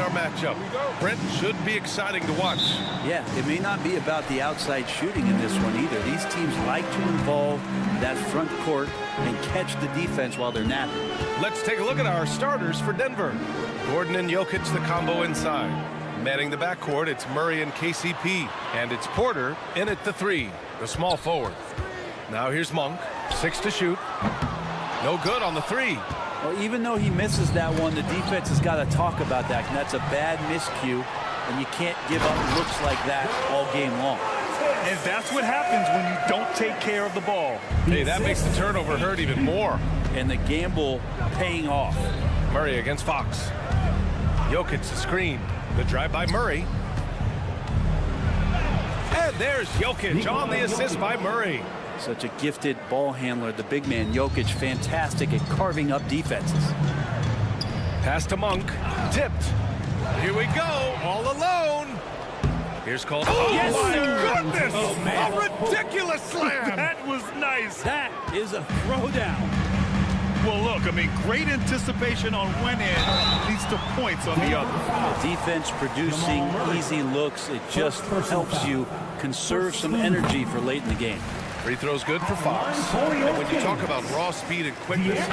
our matchup. Brent, should be exciting to watch. Yeah, it may not be about the outside shooting in this one either. These teams like to involve that front court and catch the defense while they're napping. Let's take a look at our starters for Denver. Gordon and Jokic, the combo inside. Manning the backcourt, it's Murray and KCP. And it's Porter in at the 3, the small forward. Now here's Monk, 6 to shoot. No good on the 3. Well, even though he misses that one, the defense has got to talk about that. And that's a bad miscue, and you can't give up looks like that all game long. And that's what happens when you don't take care of the ball. Hey, that makes the turnover hurt even more. And the gamble paying off. Murray against Fox. Jokic the screen. The drive by Murray. And there's Jokic on the assist by Murray. Such a gifted ball handler, the big man, Jokic, fantastic at carving up defenses. Pass to Monk, tipped. Here we go, all alone. Here's called. Oh, yes, my sir. goodness! Oh, man. A ridiculous slam! That was nice. That is a throwdown. Well, look, I mean, great anticipation on one end leads to points on the other. The defense producing easy looks. It just helps you conserve some energy for late in the game. Free throw's good for Fox. And when you talk about raw speed and quickness,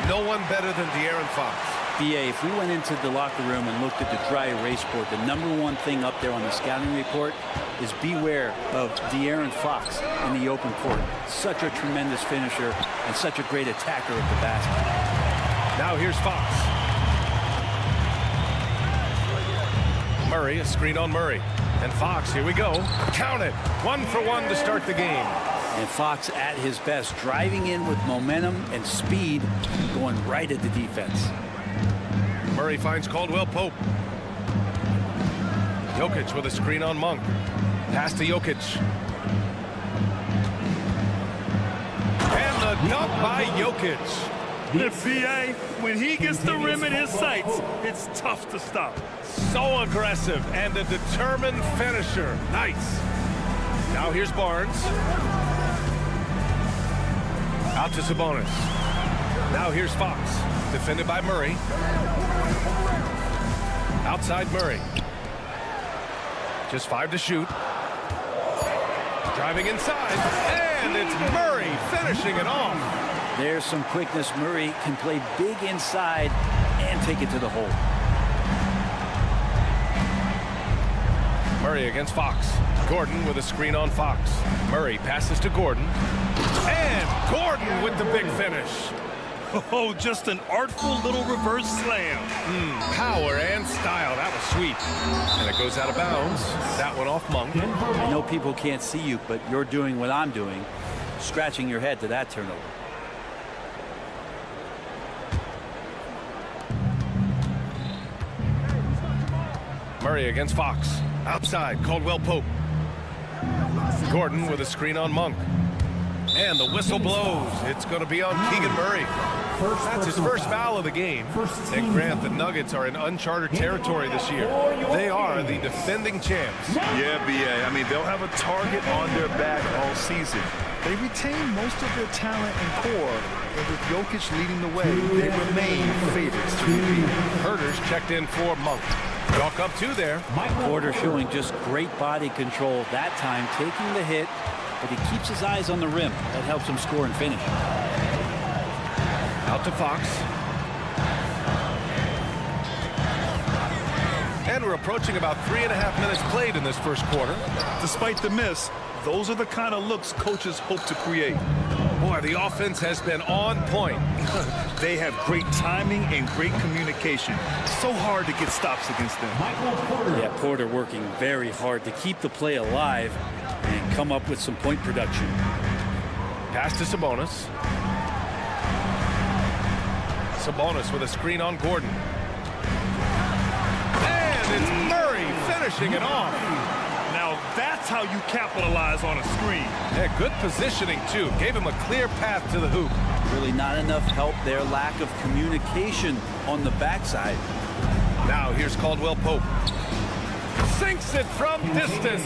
no one better than De'Aaron Fox. B.A., if we went into the locker room and looked at the dry erase board, the #1 thing up there on the scouting report is beware of De'Aaron Fox in the open court. Such a tremendous finisher and such a great attacker of the basket. Now here's Fox. Murray, a screen on Murray. And Fox, here we go. Count it. 1 for 1 to start the game. And Fox at his best, driving in with momentum and speed, going right at the defense. Murray finds Caldwell Pope. Jokic with a screen on Monk. Pass to Jokic. And the dunk by Jokic. The B.I.G, when he gets the rim in his sights, it's tough to stop. So aggressive and a determined finisher. Nice. Now here's Barnes. Out to Sabonis. Now here's Fox. Defended by Murray. Outside Murray. Just 5 to shoot. Driving inside. And it's Murray finishing it off. There's some quickness. Murray can play big inside and take it to the hole. Murray against Fox. Gordon with a screen on Fox. Murray passes to Gordon. And Gordon with the big finish. Oh, just an artful little reverse slam. Power and style. That was sweet. And it goes out of bounds. That one off Monk. I know people can't see you, but you're doing what I'm doing, scratching your head to that turnover. Murray against Fox. Outside, Caldwell Pope. Gordon with a screen on Monk. And the whistle blows. It's going to be on Keegan Murray. That's his first foul of the game. And Grant, the Nuggets are in uncharted territory this year. They are the defending champs. Yeah, B.A. I mean, they'll have a target on their back all season. They retain most of their talent and core, and with Jokic leading the way, they remain favorites to repeat. Herders checked in for Monk. Walk up 2 there. Porter showing just great body control that time, taking the hit, but he keeps his eyes on the rim. That helps him score and finish. Out to Fox. And we're approaching about 3.5 minutes played in this first quarter. Despite the miss, those are the kind of looks coaches hope to create. Boy, the offense has been on point. They have great timing and great communication. So hard to get stops against them. Yeah, Porter working very hard to keep the play alive and come up with some point production. Pass to Sabonis. Sabonis with a screen on Gordon. And it's Murray finishing it off. Now that's how you capitalize on a screen. Yeah, good positioning too. Gave him a clear path to the hoop. Really not enough help there. Lack of communication on the backside. Now here's Caldwell Pope. Sinks it from distance.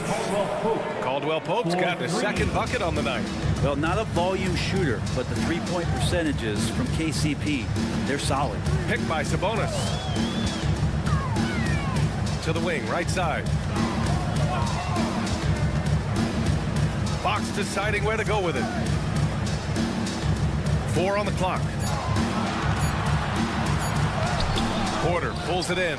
Caldwell Pope's got his second bucket on the night. Well, not a volume shooter, but the three-point percentages from KCP, they're solid. Picked by Sabonis. to the wing, right side. Fox deciding where to go with it. 4 on the clock. Porter pulls it in.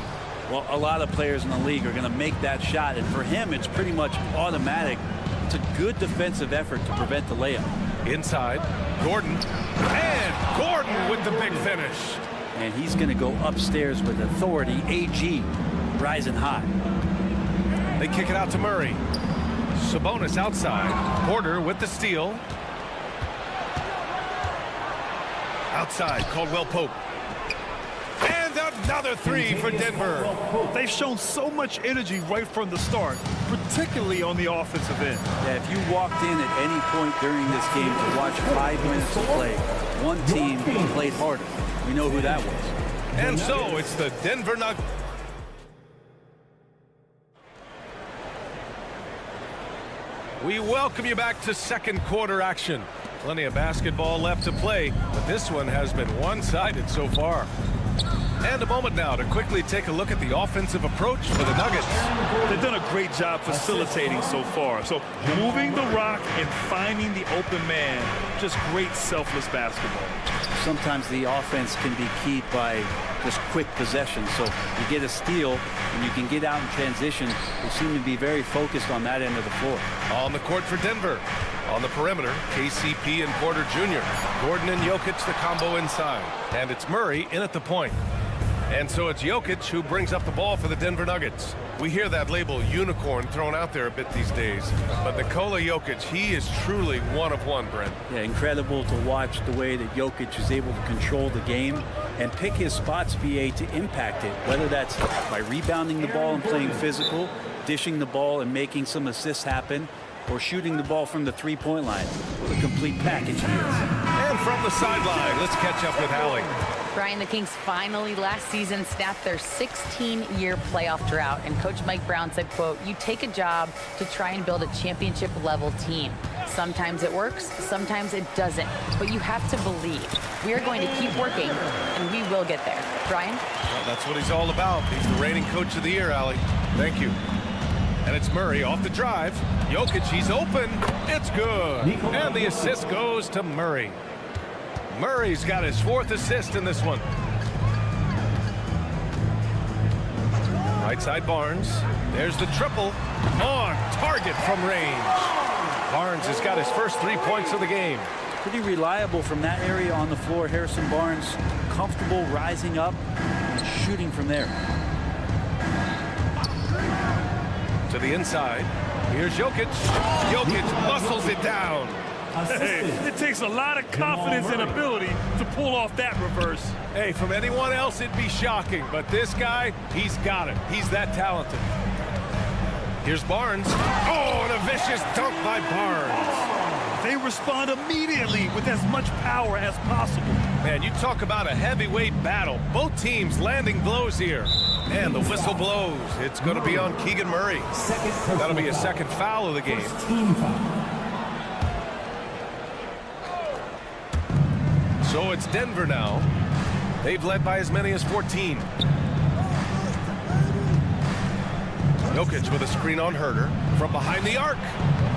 Well, a lot of players in the league are going to make that shot, and for him, it's pretty much automatic. It's a good defensive effort to prevent the layup. Inside, Gordon. And Gordon with the big finish. And he's going to go upstairs with authority. A.G. rising high. They kick it out to Murray. Sabonis outside. Porter with the steal. Outside, Caldwell-Pope. And another three for Denver. They've shown so much energy right from the start, particularly on the offensive end. Yeah, if you walked in at any point during this game to watch 5 minutes of play, one team played harder. We know who that was. And so it's the Denver Nuggets. We welcome you back to second quarter action. Plenty of basketball left to play, but this one has been one-sided so far. And a moment now to quickly take a look at the offensive approach for the Nuggets. They've done a great job facilitating so far. So moving the rock and finding the open man, just great selfless basketball. Sometimes the offense can be keyed by just quick possession. So you get a steal and you can get out in transition. They seem to be very focused on that end of the floor. On the court for Denver. On the perimeter, KCP and Porter Jr. Gordon and Jokic the combo inside. And it's Murray in at the point. And so it's Jokic who brings up the ball for the Denver Nuggets. We hear that label unicorn thrown out there a bit these days. But Nikola Jokic, he is truly one of one, Brent. Yeah, incredible to watch the way that Jokic is able to control the game and pick his spots, BA, to impact it. Whether that's by rebounding the ball and playing physical, dishing the ball and making some assists happen, or shooting the ball from the three-point line. What a complete package he is. And from the sideline, let's catch up with Hallie. Brian, the Kings finally last season snapped their 16-year playoff drought, and Coach Mike Brown said, quote, "You take a job to try and build a championship-level team. Sometimes it works, sometimes it doesn't, but you have to believe. We are going to keep working, and we will get there." Brian? Well, that's what he's all about. He's the reigning coach of the year, Hallie. Thank you. And it's Murray off the drive. Jokic, he's open. It's good. And the assist goes to Murray. Murray's got his 4th assist in this one. Right side Barnes. There's the triple. On target from range. Barnes has got his first 3 points of the game. Pretty reliable from that area on the floor. Harrison Barnes comfortable rising up and shooting from there. To the inside. Here's Jokic. Jokic muscles it down. Hey, it takes a lot of confidence and ability to pull off that reverse. Hey, from anyone else, it'd be shocking. But this guy, he's got it. He's that talented. Here's Barnes. Oh, and a vicious dunk by Barnes. They respond immediately with as much power as possible. Man, you talk about a heavyweight battle. Both teams landing blows here. And the whistle blows. It's going to be on Keegan Murray. That'll be a second foul of the game. So it's Denver now. They've led by as many as 14. Jokic with a screen on Herter from behind the arc.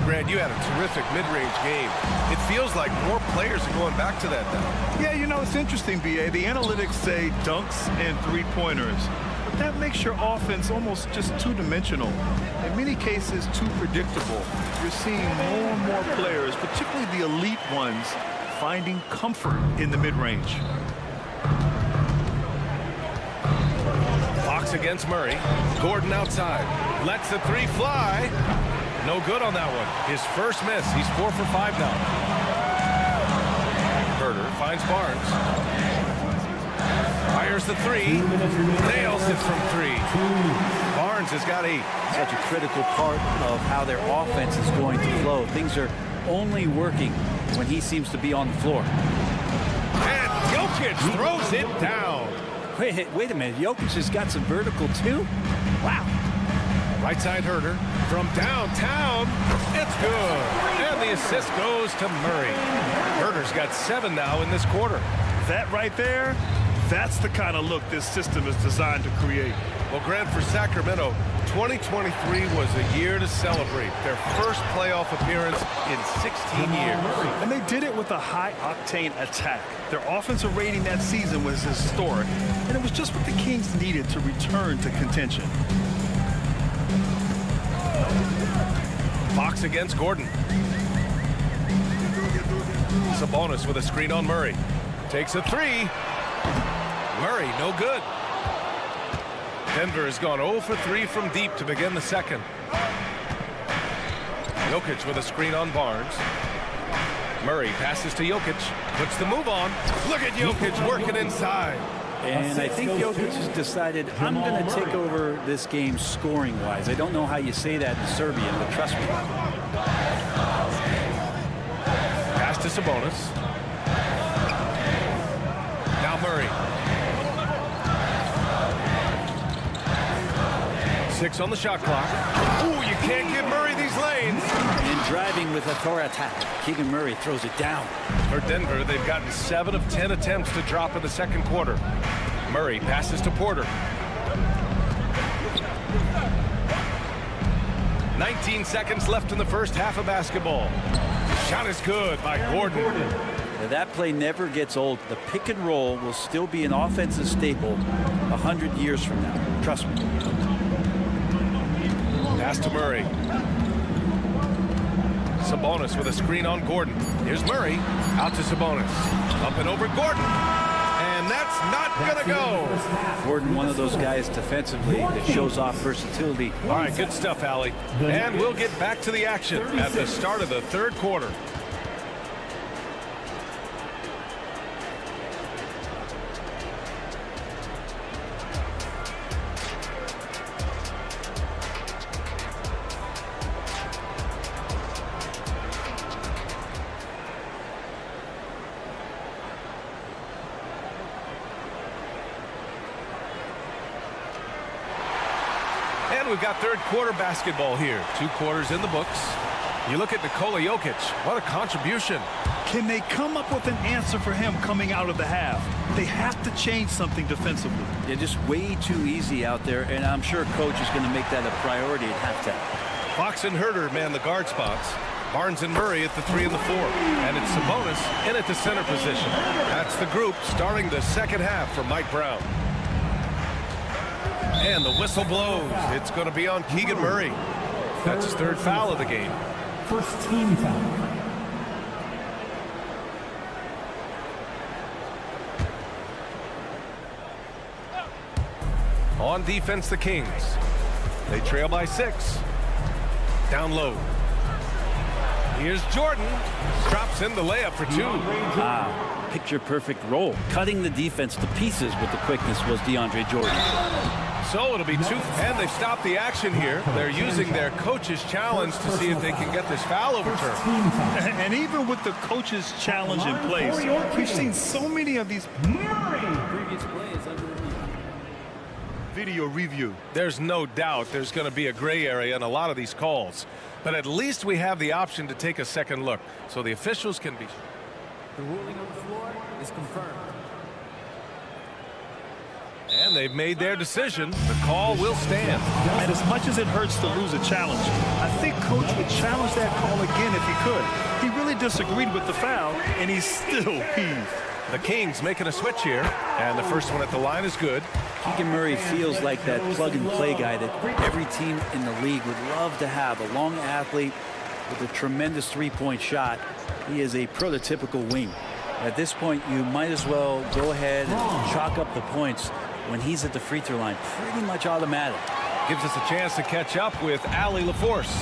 Grant, you had a terrific mid-range game. It feels like more players are going back to that now. Yeah, you know, it's interesting, B.A. The analytics say dunks and three-pointers. But that makes your offense almost just two-dimensional. In many cases, too predictable. You're seeing more and more players, particularly the elite ones, finding comfort in the mid-range. Fox against Murray. Gordon outside. Lets the three fly. No good on that one. His first miss. He's 4 for 5 now. Herter finds Barnes. Fires the three. Nails it from 3. Barnes has got 8. Such a critical part of how their offense is going to flow. Things are only working when he seems to be on the floor. And Jokic throws it down. Wait a minute. Jokic has got some vertical too? Wow. Right side Herter from downtown. It's good. And the assist goes to Murray. Herter's got 7 now in this quarter. That right there, that's the kind of look this system is designed to create. Well, Grant, for Sacramento, 2023 was a year to celebrate. Their first playoff appearance in 16 years. And they did it with a high-octane attack. Their offensive rating that season was historic, and it was just what the Kings needed to return to contention. Fox against Gordon. Sabonis with a screen on Murray. Takes a three. Murray, no good. Denver has gone 0 for 3 from deep to begin the second. Jokic with a screen on Barnes. Murray passes to Jokic. Puts the move on. Look at Jokic working inside. And I think Jokic has decided, I'm going to take over this game scoring-wise. I don't know how you say that in Serbian, but trust me. Pass to Sabonis. Now Murray. 6 on the shot clock. Ooh, you can't give Murray these lanes. And driving with authority. Keegan Murray throws it down. For Denver, they've gotten 7 of 10 attempts to drop in the second quarter. Murray passes to Porter. 19 seconds left in the first half of basketball. Shot is good by Gordon. Now, that play never gets old. The pick and roll will still be an offensive staple 100 years from now. Trust me. Pass to Murray. Sabonis with a screen on Gordon. Here's Murray. Out to Sabonis. Up and over Gordon. And that's not going to go. Gordon, one of those guys defensively that shows off versatility. All right, good stuff, Allie. And we'll get back to the action at the start of the third quarter. And we've got third quarter basketball here. 2 quarters in the books. You look at Nikola Jokic. What a contribution. Can they come up with an answer for him coming out of the half? They have to change something defensively. They're just way too easy out there, and I'm sure coach is going to make that a priority at halftime. Fox and Herter man the guard spots. Barnes and Murray at the 3 and the 4. And it's Sabonis in at the center position. That's the group starting the second half for Mike Brown. And the whistle blows. It's going to be on Keegan Murray. That's his third foul of the game. First team foul. On defense, the Kings. They trail by 6. Down low. Here's Jordan. Drops in the layup for 2. Picture-perfect roll. Cutting the defense to pieces with the quickness was DeAndre Jordan. So it'll be 2. And they've stopped the action here. They're using their coach's challenge to see if they can get this foul overturned. And even with the coach's challenge in place, we've seen so many of these video review. There's no doubt there's going to be a gray area in a lot of these calls. But at least we have the option to take a second look so the officials can be. The ruling on the floor is confirmed. And they've made their decision. The call will stand. And as much as it hurts to lose a challenge, I think coach would challenge that call again if he could. He really disagreed with the foul, and he's still peeved. The Kings making a switch here, and the first one at the line is good. Keegan Murray feels like that plug-and-play guy that every team in the league would love to have. A long athlete with a tremendous three-point shot. He is a prototypical wing. At this point, you might as well go ahead and chalk up the points when he's at the free throw line. Pretty much automatic. Gives us a chance to catch up with Allie LaForce.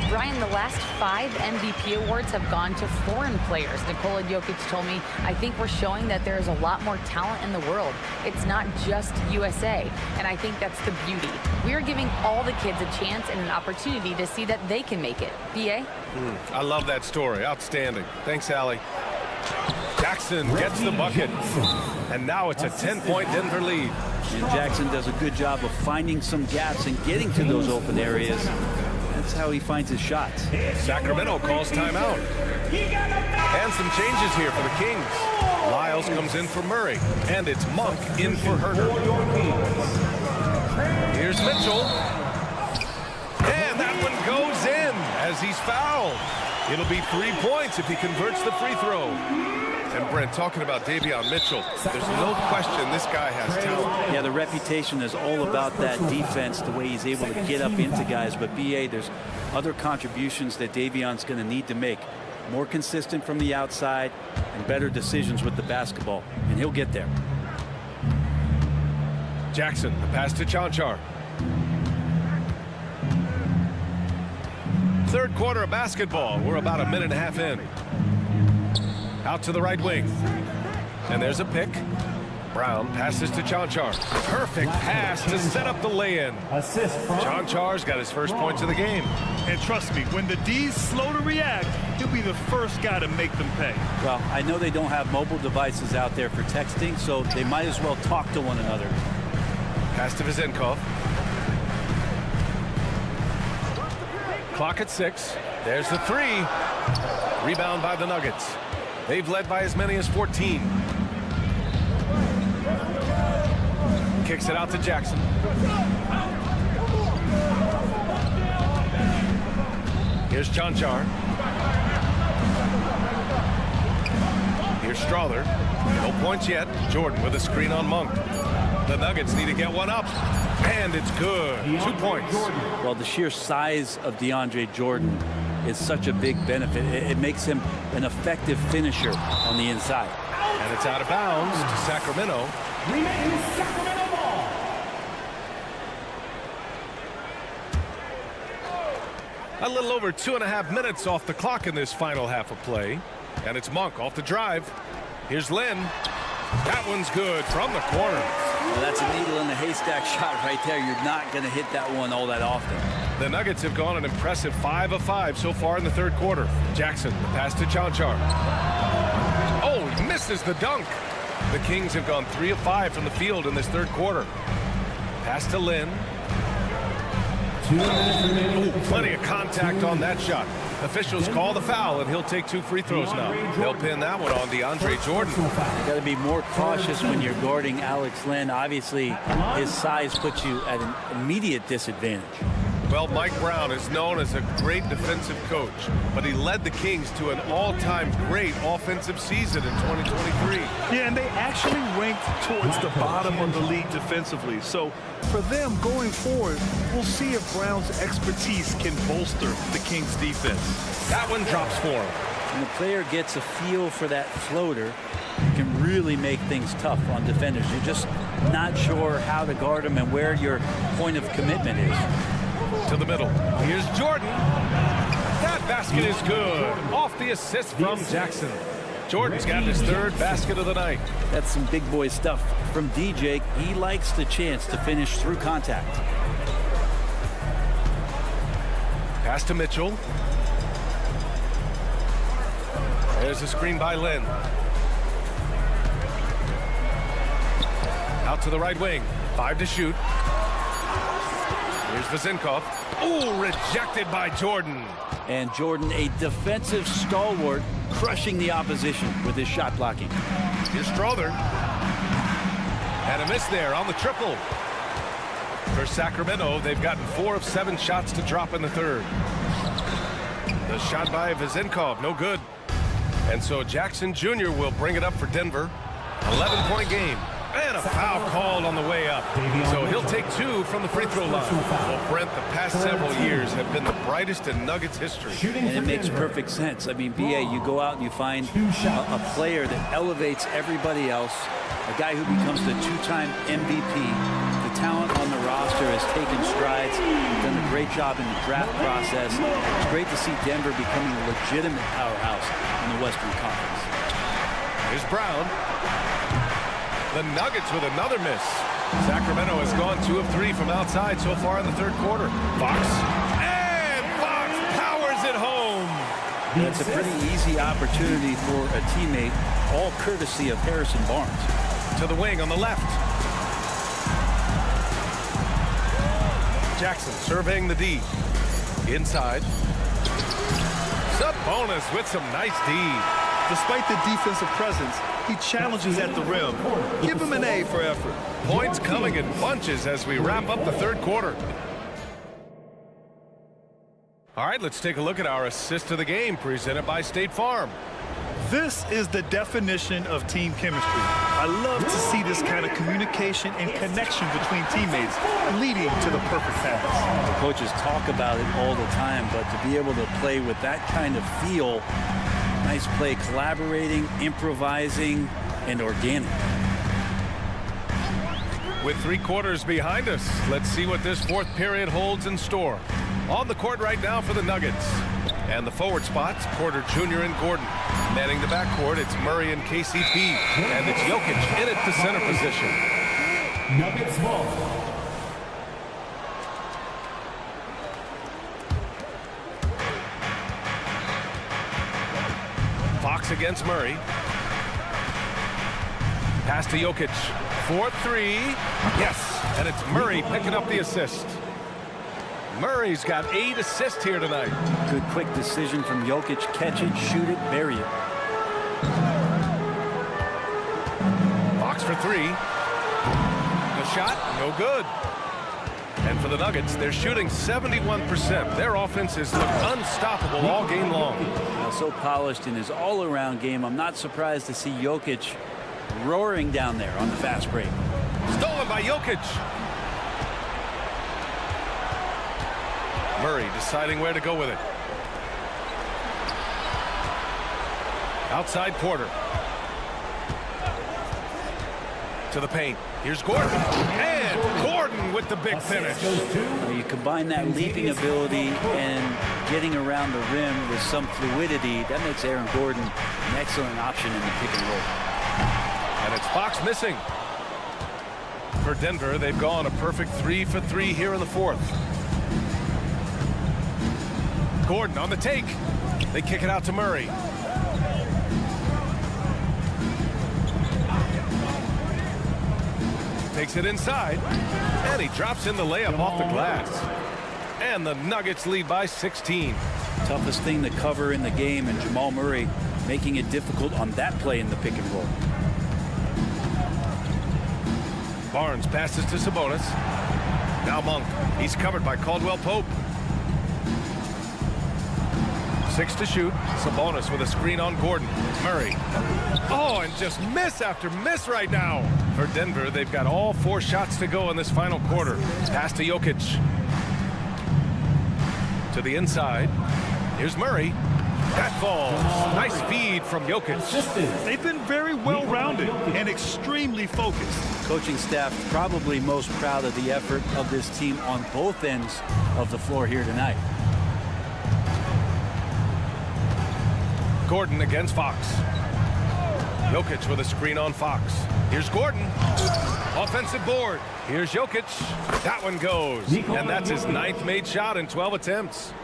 Brian, the last 5 MVP awards have gone to foreign players. Nikola Jokic told me, I think we're showing that there is a lot more talent in the world. It's not just USA. And I think that's the beauty. We are giving all the kids a chance and an opportunity to see that they can make it. B.A.? I love that story. Outstanding. Thanks, Allie. Jackson gets the bucket. And now it's a 10-point Denver lead. And Jackson does a good job of finding some gaps and getting to those open areas. That's how he finds his shots. Sacramento calls timeout. And some changes here for the Kings. Lyles comes in for Murray. And it's Monk in for Herter. Here's Mitchell. And that one goes in as he's fouled. It'll be 3 points if he converts the free throw. And Brent, talking about Davion Mitchell, there's no question this guy has talent. Yeah, the reputation is all about that defense, the way he's able to get up into guys. But B.A., there's other contributions that Davion's going to need to make. More consistent from the outside and better decisions with the basketball. And he'll get there. Jackson, the pass to Chanchar. Third quarter of basketball. We're about a minute and a half in. Out to the right wing. And there's a pick. Brown passes to Chanchar. Perfect pass to set up the lay-in. Assist from Chanchar's got his first points of the game. And trust me, when the D's slow to react, he'll be the first guy to make them pay. Well, I know they don't have mobile devices out there for texting, so they might as well talk to one another. Pass to Vizenkov. Clock at 6. There's the three. Rebound by the Nuggets. They've led by as many as 14. Kicks it out to Jackson. Here's Chanchar. Here's Strother. No points yet. Jordan with a screen on Monk. The Nuggets need to get one up. And it's good. 2 points. Well, the sheer size of DeAndre Jordan is such a big benefit. It makes him an effective finisher on the inside. And it's out of bounds to Sacramento. remains Sacramento ball. A little over 2.5 minutes off the clock in this final half of play. And it's Monk off the drive. Here's Lynn. That one's good from the corner. Well, that's a needle in the haystack shot right there. You're not going to hit that one all that often. The Nuggets have gone an impressive 5 of 5 so far in the third quarter. Jackson, the pass to Chanchar. Oh, he misses the dunk. The Kings have gone 3 of 5 from the field in this third quarter. Pass to Lynn. 2 minutes remaining. Plenty of contact on that shot. Officials call the foul, and he'll take 2 free throws now. They'll pin that one on DeAndre Jordan. You got to be more cautious when you're guarding Alex Len. Obviously, his size puts you at an immediate disadvantage. Well, Mike Brown is known as a great defensive coach, but he led the Kings to an all-time great offensive season in 2023. Yeah, and they actually ranked towards the bottom of the league defensively. So for them going forward, we'll see if Brown's expertise can bolster the Kings defense. That one drops for him. When the player gets a feel for that floater, it can really make things tough on defenders. You're just not sure how to guard them and where your point of commitment is. To the middle. Here's Jordan. That basket is good. Off the assist from Jackson. Jordan's got his 3rd basket of the night. That's some big boy stuff from DJ. He likes the chance to finish through contact. Pass to Mitchell. There's a screen by Lynn. Out to the right wing. 5 to shoot. Here's Vizenkov. Ooh, rejected by Jordan. And Jordan, a defensive stalwart, crushing the opposition with his shot blocking. Here's Strother. And a miss there on the triple. For Sacramento, they've gotten 4 of 7 shots to drop in the third. The shot by Vizenkov, no good. And so Jackson Jr. will bring it up for Denver. 11-point game. And a foul called on the way up. So he'll take 2 from the free throw line. Well, Brent, the past several years have been the brightest in Nuggets history. And it makes perfect sense. I mean, B.A., you go out and you find a player that elevates everybody else, a guy who becomes the 2-time MVP. The talent on the roster has taken strides, done a great job in the draft process. It's great to see Denver becoming a legitimate powerhouse in the Western Conference. Here's Brown. The Nuggets with another miss. Sacramento has gone 2 of 3 from outside so far in the third quarter. Fox. And Fox powers it home. It's a pretty easy opportunity for a teammate, all courtesy of Harrison Barnes. To the wing on the left. Jackson surveying the D. Inside. Sabonis with some nice D. Despite the defensive presence, he challenges at the rim. Give him an A for effort. Points coming in bunches as we wrap up the third quarter. All right, let's take a look at our assist of the game presented by State Farm. This is the definition of team chemistry. I love to see this kind of communication and connection between teammates leading to the perfect pass. Coaches talk about it all the time, but to be able to play with that kind of feel, nice play, collaborating, improvising, and organic. With 3 quarters behind us, let's see what this fourth period holds in store. On the court right now for the Nuggets. And the forward spots, Porter Jr. and Gordon. Manning the backcourt, it's Murray and KCP. And it's Jokic in at the center position. Nuggets ball. Fox against Murray. Pass to Jokic. 4-3. Yes, and it's Murray picking up the assist. Murray's got 8 assists here tonight. Good quick decision from Jokic. Catch it, shoot it, bury it. Fox for 3. The shot, no good. And for the Nuggets, they're shooting 71%. Their offense has looked unstoppable all game long. Now, so polished in his all-around game, I'm not surprised to see Jokic roaring down there on the fast break. Stolen by Jokic. Murray deciding where to go with it. Outside Porter. To the paint. Here's Gordon. And Gordon with the big finish. You combine that leaping ability and getting around the rim with some fluidity, that makes Aaron Gordon an excellent option in the pick and roll. And it's Fox missing. For Denver, they've gone a perfect 3 for 3 here in the fourth. Gordon on the take. They kick it out to Murray. Takes it inside. And he drops in the layup off the glass. And the Nuggets lead by 16. Toughest thing to cover in the game, and Jamal Murray making it difficult on that play in the pick and roll. Barnes passes to Sabonis. Now Monk. He's covered by Caldwell Pope. 6 to shoot. Sabonis with a screen on Gordon. Murray. Oh, and just miss after miss right now. For Denver, they've got all 4 shots to go in this final quarter. Pass to Jokic. To the inside. Here's Murray. That falls. Nice feed from Jokic. They've been very well-rounded and extremely focused. Coaching staff probably most proud of the effort of this team on both ends of the floor here tonight. Gordon against Fox. Jokic with a screen on Fox. Here's Gordon. Offensive board. Here's Jokic. That one goes. And that's his 9th made shot in 12 attempts.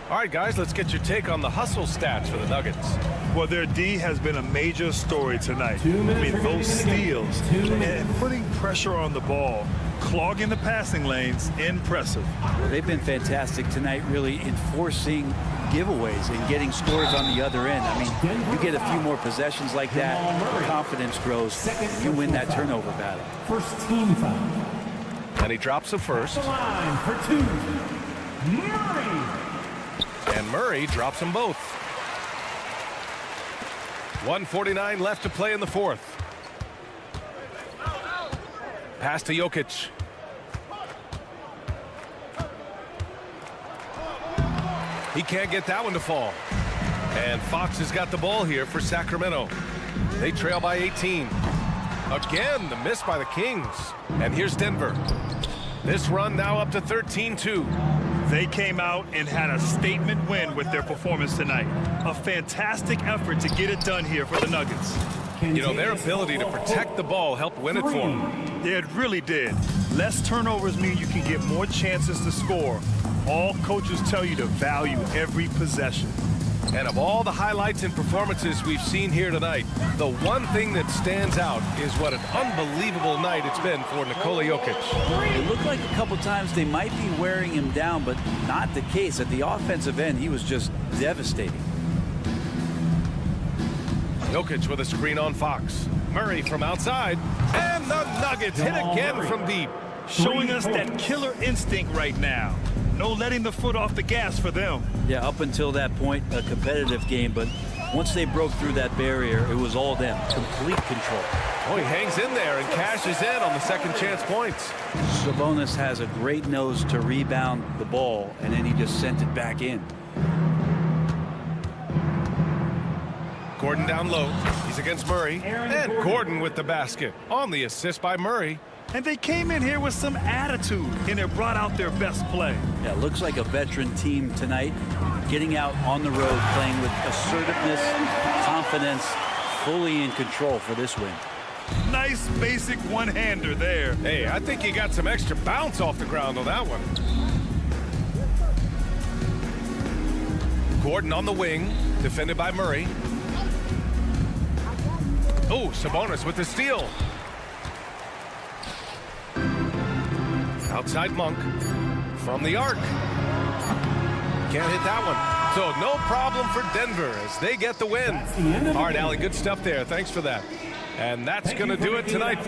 All right, guys, let's get your take on the hustle stats for the Nuggets. Well, their D has been a major story tonight. I mean, those steals and putting pressure on the ball, clogging the passing lanes, impressive. They've been fantastic tonight, really enforcing giveaways and getting scores on the other end. I mean, you get a few more possessions like that, confidence grows, you win that turnover battle. First team foul. And he drops the first. The line for 2. Murray. And Murray drops them both. 1:49 left to play in the fourth. Pass to Jokic. He can't get that one to fall. And Fox has got the ball here for Sacramento. They trail by 18. Again, the miss by the Kings. And here's Denver. This run now up to 13-2. They came out and had a statement win with their performance tonight. A fantastic effort to get it done here for the Nuggets. You know, their ability to protect the ball helped win it for them. Yeah, it really did. Less turnovers mean you can get more chances to score. All coaches tell you to value every possession. And of all the highlights and performances we've seen here tonight, the one thing that stands out is what an unbelievable night it's been for Nikola Jokic. It looked like a couple times they might be wearing him down, but not the case. At the offensive end, he was just devastating. Jokic with a screen on Fox. Murray from outside. And the Nuggets hit again from deep. Showing us that killer instinct right now. No letting the foot off the gas for them. Yeah, up until that point, a competitive game, but once they broke through that barrier, it was all them. Complete control. Oh, he hangs in there and cashes in on the second chance points. Sabonis has a great nose to rebound the ball, and then he just sent it back in. Gordon down low. He's against Murray. And Gordon with the basket on the assist by Murray. And they came in here with some attitude, and it brought out their best play. Yeah, it looks like a veteran team tonight, getting out on the road, playing with assertiveness, confidence, fully in control for this win. Nice basic one-hander there. Hey, I think he got some extra bounce off the ground on that one. Gordon on the wing, defended by Murray. Oh, Sabonis with the steal. Outside Monk from the arc. Can't hit that one. So no problem for Denver as they get the win. All right, Allie, good stuff there. Thanks for that. And that's going to do it tonight.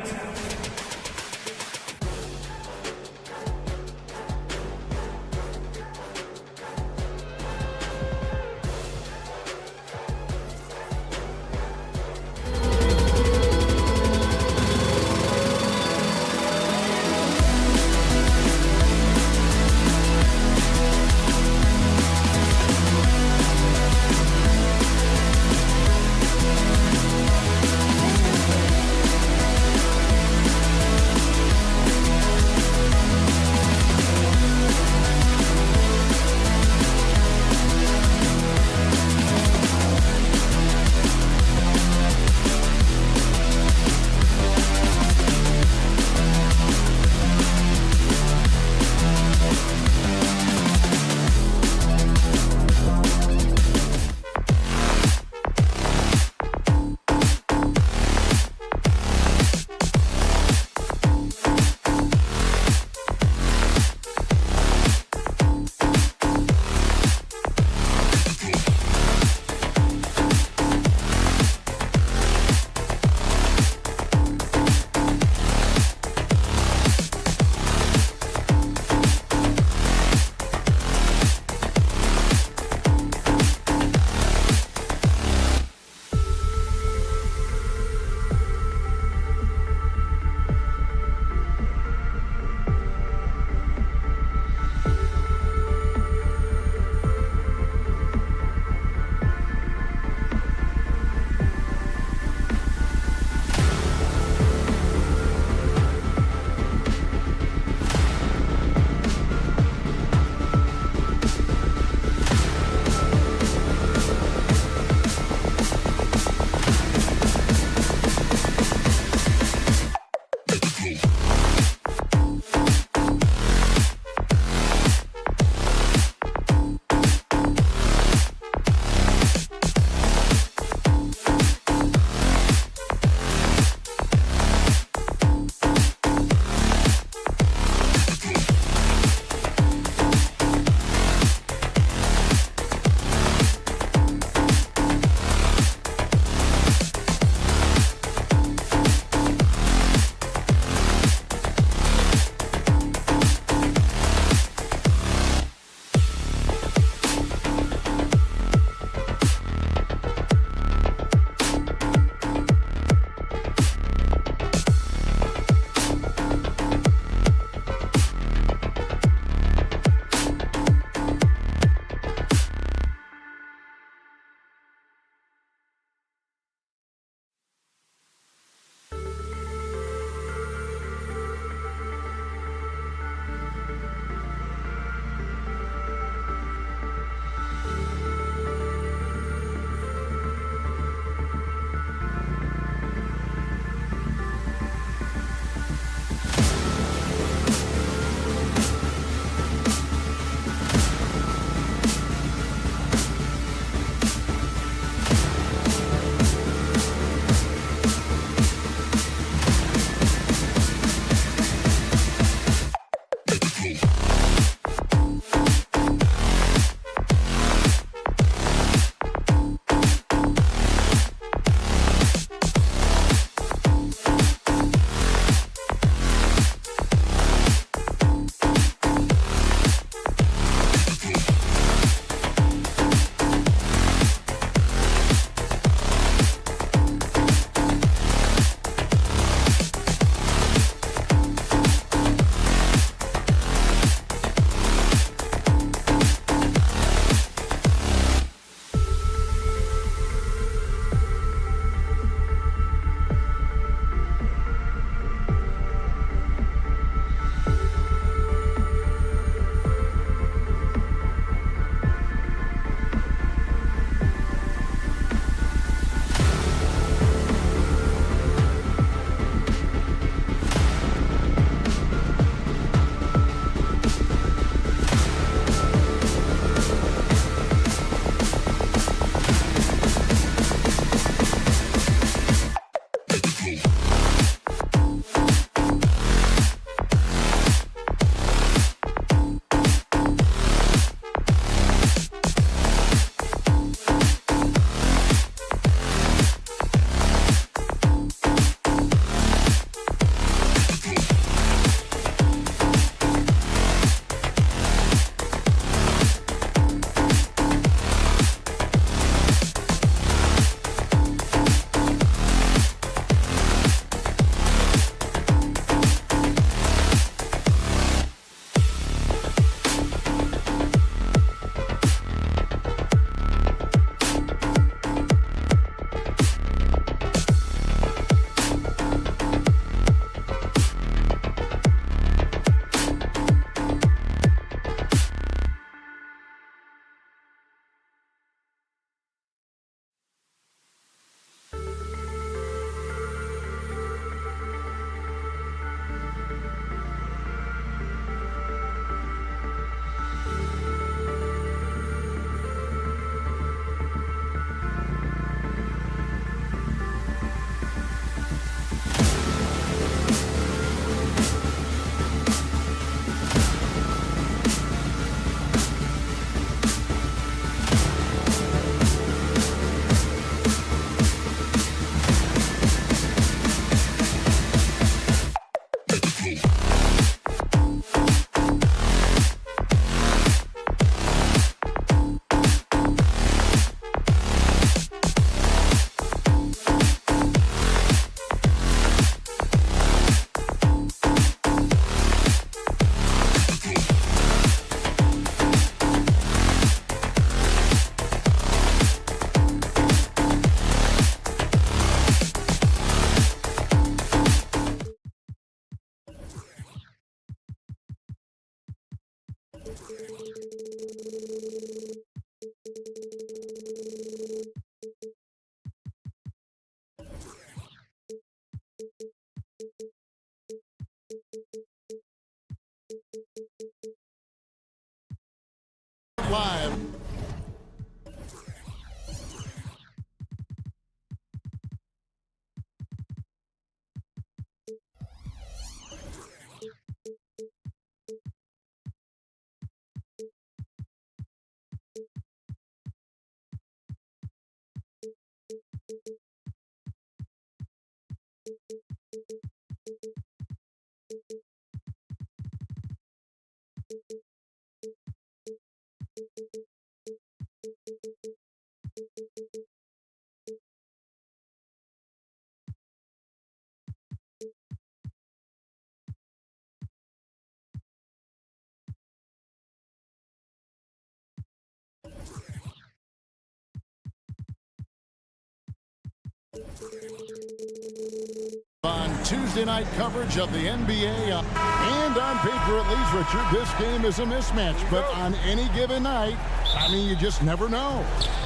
On Tuesday night coverage of the NBA, and on paper at least, Richard, this game is a mismatch, but on any given night, I mean, you just never know.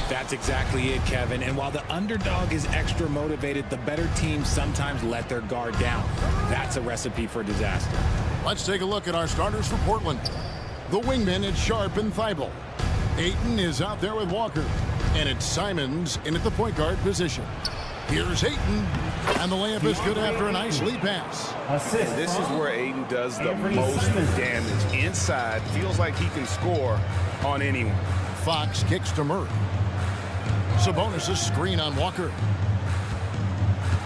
That's exactly it, Kevin. And while the underdog is extra motivated, the better teams sometimes let their guard down. That's a recipe for disaster. Let's take a look at our starters for Portland. The wingmen, it's Sharp and Thibault. Ayton is out there with Walker, and it's Simons in at the point guard position. Here's Ayton, and the layup is good after a nice lead pass. Assist. This is where Ayton does the most damage. Inside, feels like he can score on anyone. Fox kicks to Murray. Sabonis' screen on Walker.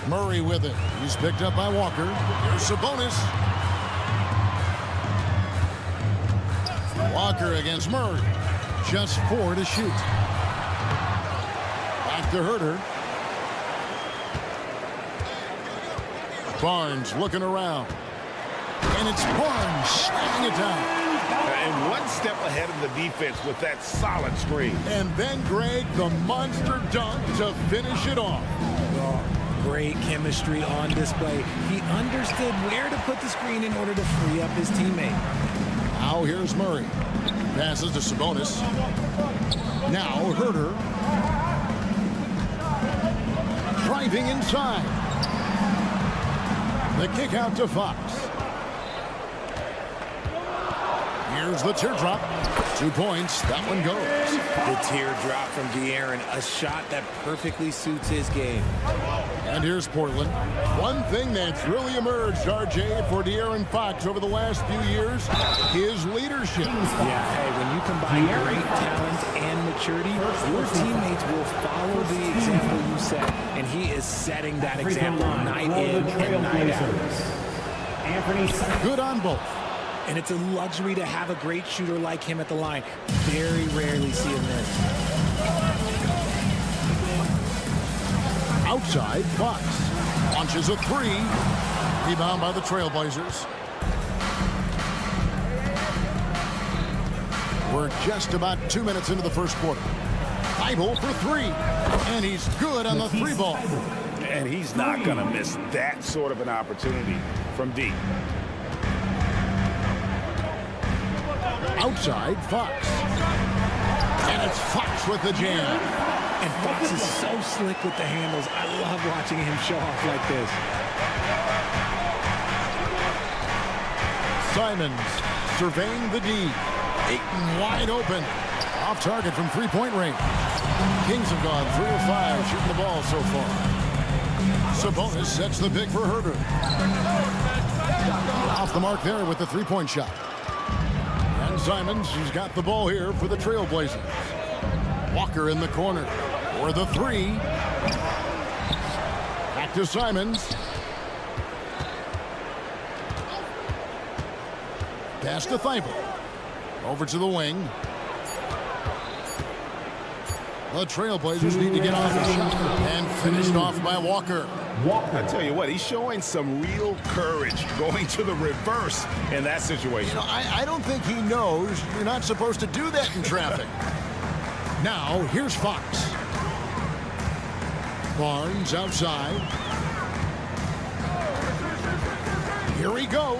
Murray with it. He's picked up by Walker. Here's Sabonis. Walker against Murray. Just 4 to shoot. Back to Herter. Barnes looking around. And it's Barnes slamming it down. And one step ahead of the defense with that solid screen. And then Greg, the monster dunk to finish it off. Great chemistry on display. He understood where to put the screen in order to free up his teammate. Now here's Murray. Passes to Sabonis. Now Herter. Driving inside. The kick out to Fox. Here's the teardrop. 2 points. That one goes. The teardrop from De'Aaron, a shot that perfectly suits his game. And here's Portland. One thing that's really emerged, RJ, for De'Aaron Fox over the last few years, his leadership. Yeah, hey, when you combine great talent and maturity, your teammates will follow the example you set. And he is setting that example night in and night out. Good on both. And it's a luxury to have a great shooter like him at the line. Very rarely see him miss. Outside, Fox launches a 3. Rebound by the Trailblazers. We're just about 2 minutes into the first quarter. Thibault for 3. And he's good on the 3 ball. And he's not going to miss that sort of an opportunity from deep. Outside, Fox. And it's Fox with the jam. And Fox is so slick with the handles. I love watching him show off like this. Simons surveying the D. Ayton wide open. Off target from three-point range. Kings have gone 3 of 5 shooting the ball so far. Sabonis sets the pick for Herter. Off the mark there with the three-point shot. And Simons, who's got the ball here for the Trailblazers. Walker in the corner for the 3. Back to Simons. Pass to Thibault. Over to the wing. The Trailblazers need to get off the shot. And finished off by Walker. I tell you what, he's showing some real courage going to the reverse in that situation. You know, I don't think he knows you're not supposed to do that in traffic. Now, here's Fox. Barnes outside. Here he goes.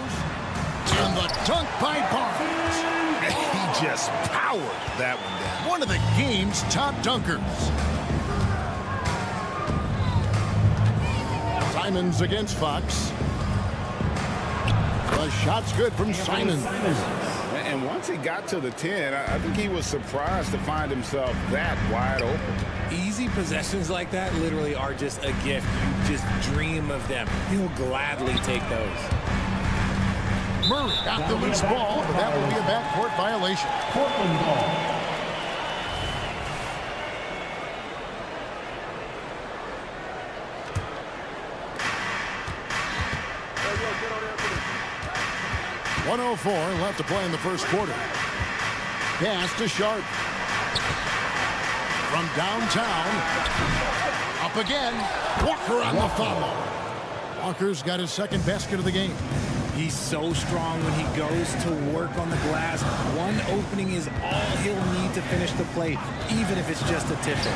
And the dunk by Barnes. He just powered that one down. One of the game's top dunkers. Simons against Fox. The shot's good from Simons. And once he got to the 10, I think he was surprised to find himself that wide open. Easy possessions like that literally are just a gift. You just dream of them. He'll gladly take those. Murray got the loose ball, but that will be a backcourt violation. Portland ball. .104 left to play in the first quarter. Pass to Sharp. From downtown. Up again. Walker on the foul. Walker's got his second basket of the game. He's so strong when he goes to work on the glass. One opening is all he'll need to finish the play, even if it's just a tip-in.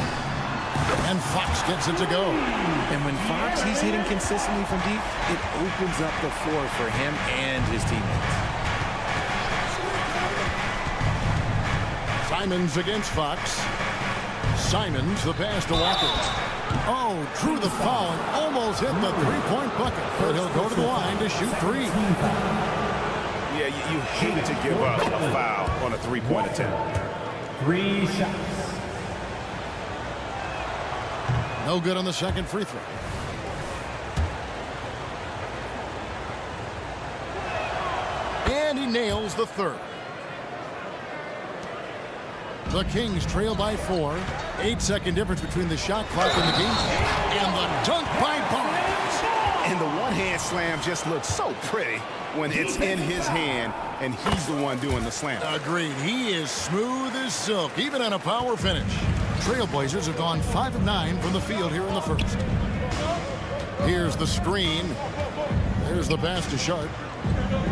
And Fox gets it to go. And when Fox, he's hitting consistently from deep, it opens up the floor for him and his teammates. Simons against Fox. Simons, the pass to Walker. Oh, drew the foul and almost hit the three-point bucket. But he'll go to the line to shoot three. Yeah, you hate to give up a foul on a three-point attempt. 3 shots. No good on the second free throw. And he nails the third. The Kings trail by 4. 8-second difference between the shot clock and the game. And the dunk by Barnes. And the one-hand slam just looks so pretty when it's in his hand and he's the one doing the slam. Agreed. He is smooth as silk, even on a power finish. Trailblazers have gone 5 of 9 from the field here in the first. Here's the screen. There's the pass to Sharp.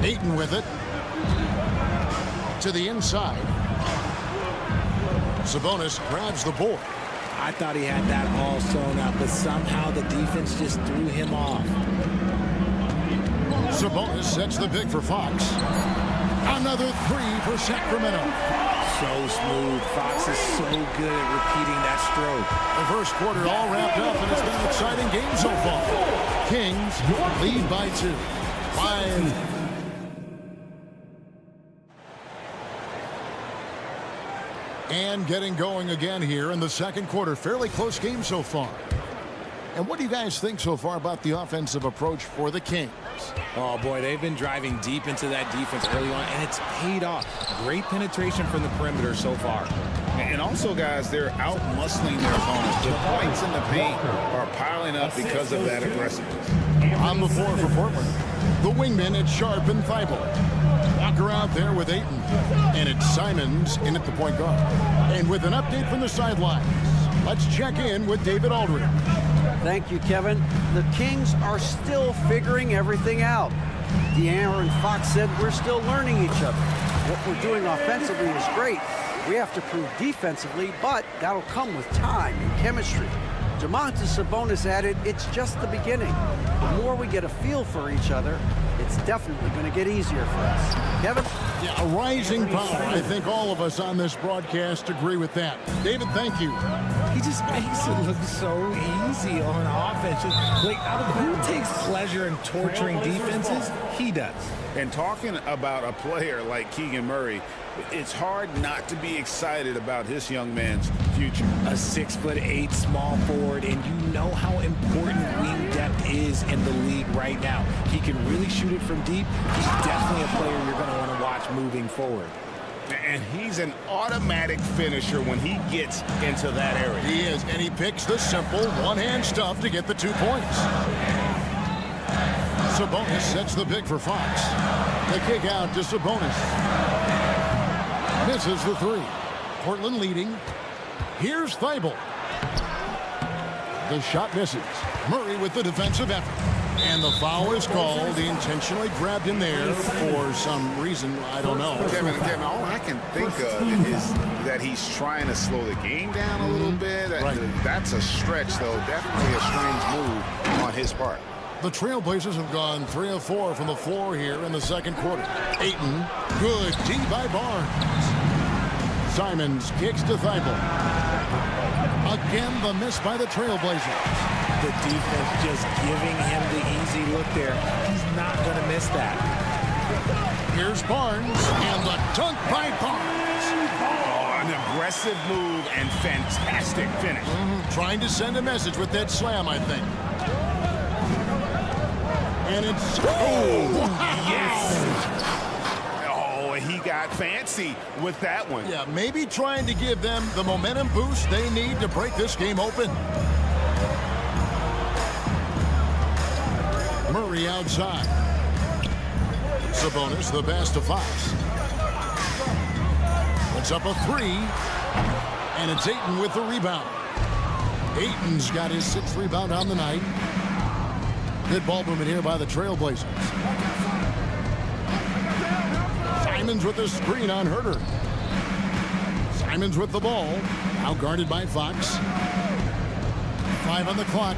Ayton with it. To the inside. Sabonis grabs the board. I thought he had that all sewn up, but somehow the defense just threw him off. Sabonis sets the pick for Fox. Another three for Sacramento. So smooth. Fox is so good at repeating that stroke. The first quarter all wrapped up, and it's been an exciting game so far. Kings lead by 2. 5. And getting going again here in the second quarter. Fairly close game so far. And what do you guys think so far about the offensive approach for the Kings? Oh, boy, they've been driving deep into that defense early on, and it's paid off. Great penetration from the perimeter so far. And also, guys, they're out-muscling their opponents. The points in the paint are piling up because of that aggressiveness. On the floor for Portland, the wingmen at Sharp and Thibault. Walker out there with Ayton. And it's Simons in at the point guard. And with an update from the sidelines, let's check in with David Aldridge. Thank you, Kevin. The Kings are still figuring everything out. De'Aaron Fox said we're still learning each other. What we're doing offensively is great. We have to prove defensively, but that'll come with time and chemistry. Domantas Sabonis added, it's just the beginning. The more we get a feel for each other, it's definitely going to get easier for us. Kevin? Yeah, a rising power. I think all of us on this broadcast agree with that. David, thank you. He just makes it look so easy on offense. Like, who takes pleasure in torturing defenses? He does. And talking about a player like Keegan Murray, it's hard not to be excited about this young man's future. A 6'8" small forward, and you know how important wing depth is in the league right now. He can really shoot it from deep. He's definitely a player you're going to want to watch moving forward. And he's an automatic finisher when he gets into that area. He is, and he picks the simple one-hand stuff to get the 2 points. Sabonis sets the pick for Fox. The kick out to Sabonis. Misses the 3. Portland leading. Here's Thibault. The shot misses. Murray with the defensive effort. And the foul is called. He intentionally grabbed him there for some reason. I don't know. Kevin, all I can think of is that he's trying to slow the game down a little bit. Right. That's a stretch, though. Definitely a strange move on his part. The Trailblazers have gone 3 of 4 from the floor here in the second quarter. Ayton, good D by Barnes. Simons kicks to Thibault. Again, the miss by the Trailblazers. The defense just giving him the easy look there. He's not going to miss that. Here's Barnes, and the dunk by Barnes. Oh, an aggressive move and fantastic finish. Trying to send a message with that slam, I think. And it's... Yes! Oh, he got fancy with that one. Yeah, maybe trying to give them the momentum boost they need to break this game open. Murray outside. Sabonis, the pass to Fox. It's up a 3. And it's Ayton with the rebound. Ayton's got his 6th rebound on the night. Good ball movement here by the Trailblazers. Simons with the screen on Herter. Simons with the ball. Now guarded by Fox. 5 on the clock.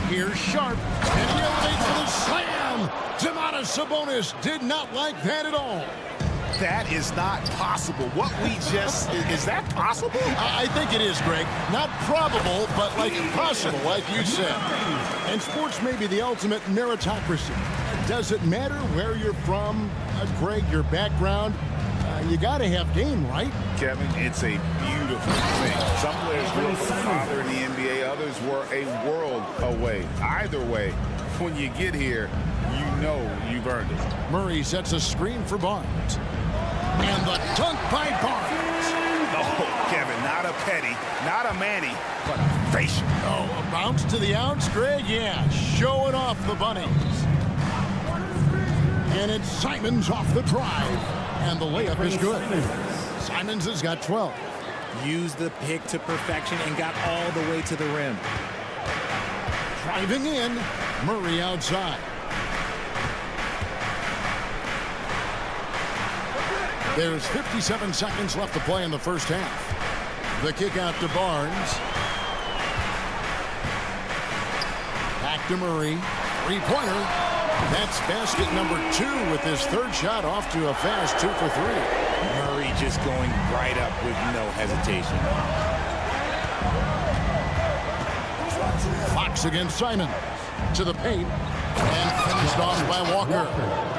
Here's Sharp, and he elevates for the slam. Domantas Sabonis did not like that at all. That is not possible. What we just, is that possible? I think it is, Greg. Not probable, but like possible, like you said. And sports may be the ultimate meritocracy. Does it matter where you're from, Greg, your background? You got to have game, right? Kevin, it's a beautiful thing. Some players grew up with a father in the NBA. Others were a world away. Either way, when you get here, you know you've earned it. Murray sets a screen for Barnes. And the dunk by Barnes. Oh, Kevin, not a petty, not a Manny, but a facial. Oh, a bounce to the ounce, Greg? Yeah, showing off the bunnies. And it's Simons off the drive. And the layup is good. Simons has got 12. Used the pick to perfection and got all the way to the rim. Driving in, Murray outside. There's 57 seconds left to play in the first half. The kick out to Barnes. Back to Murray. Three-pointer. That's basket number 2 with his third shot off to a fast 2 for 3. Murray just going right up with no hesitation. Fox against Simon. To the paint. And finished off by Walker.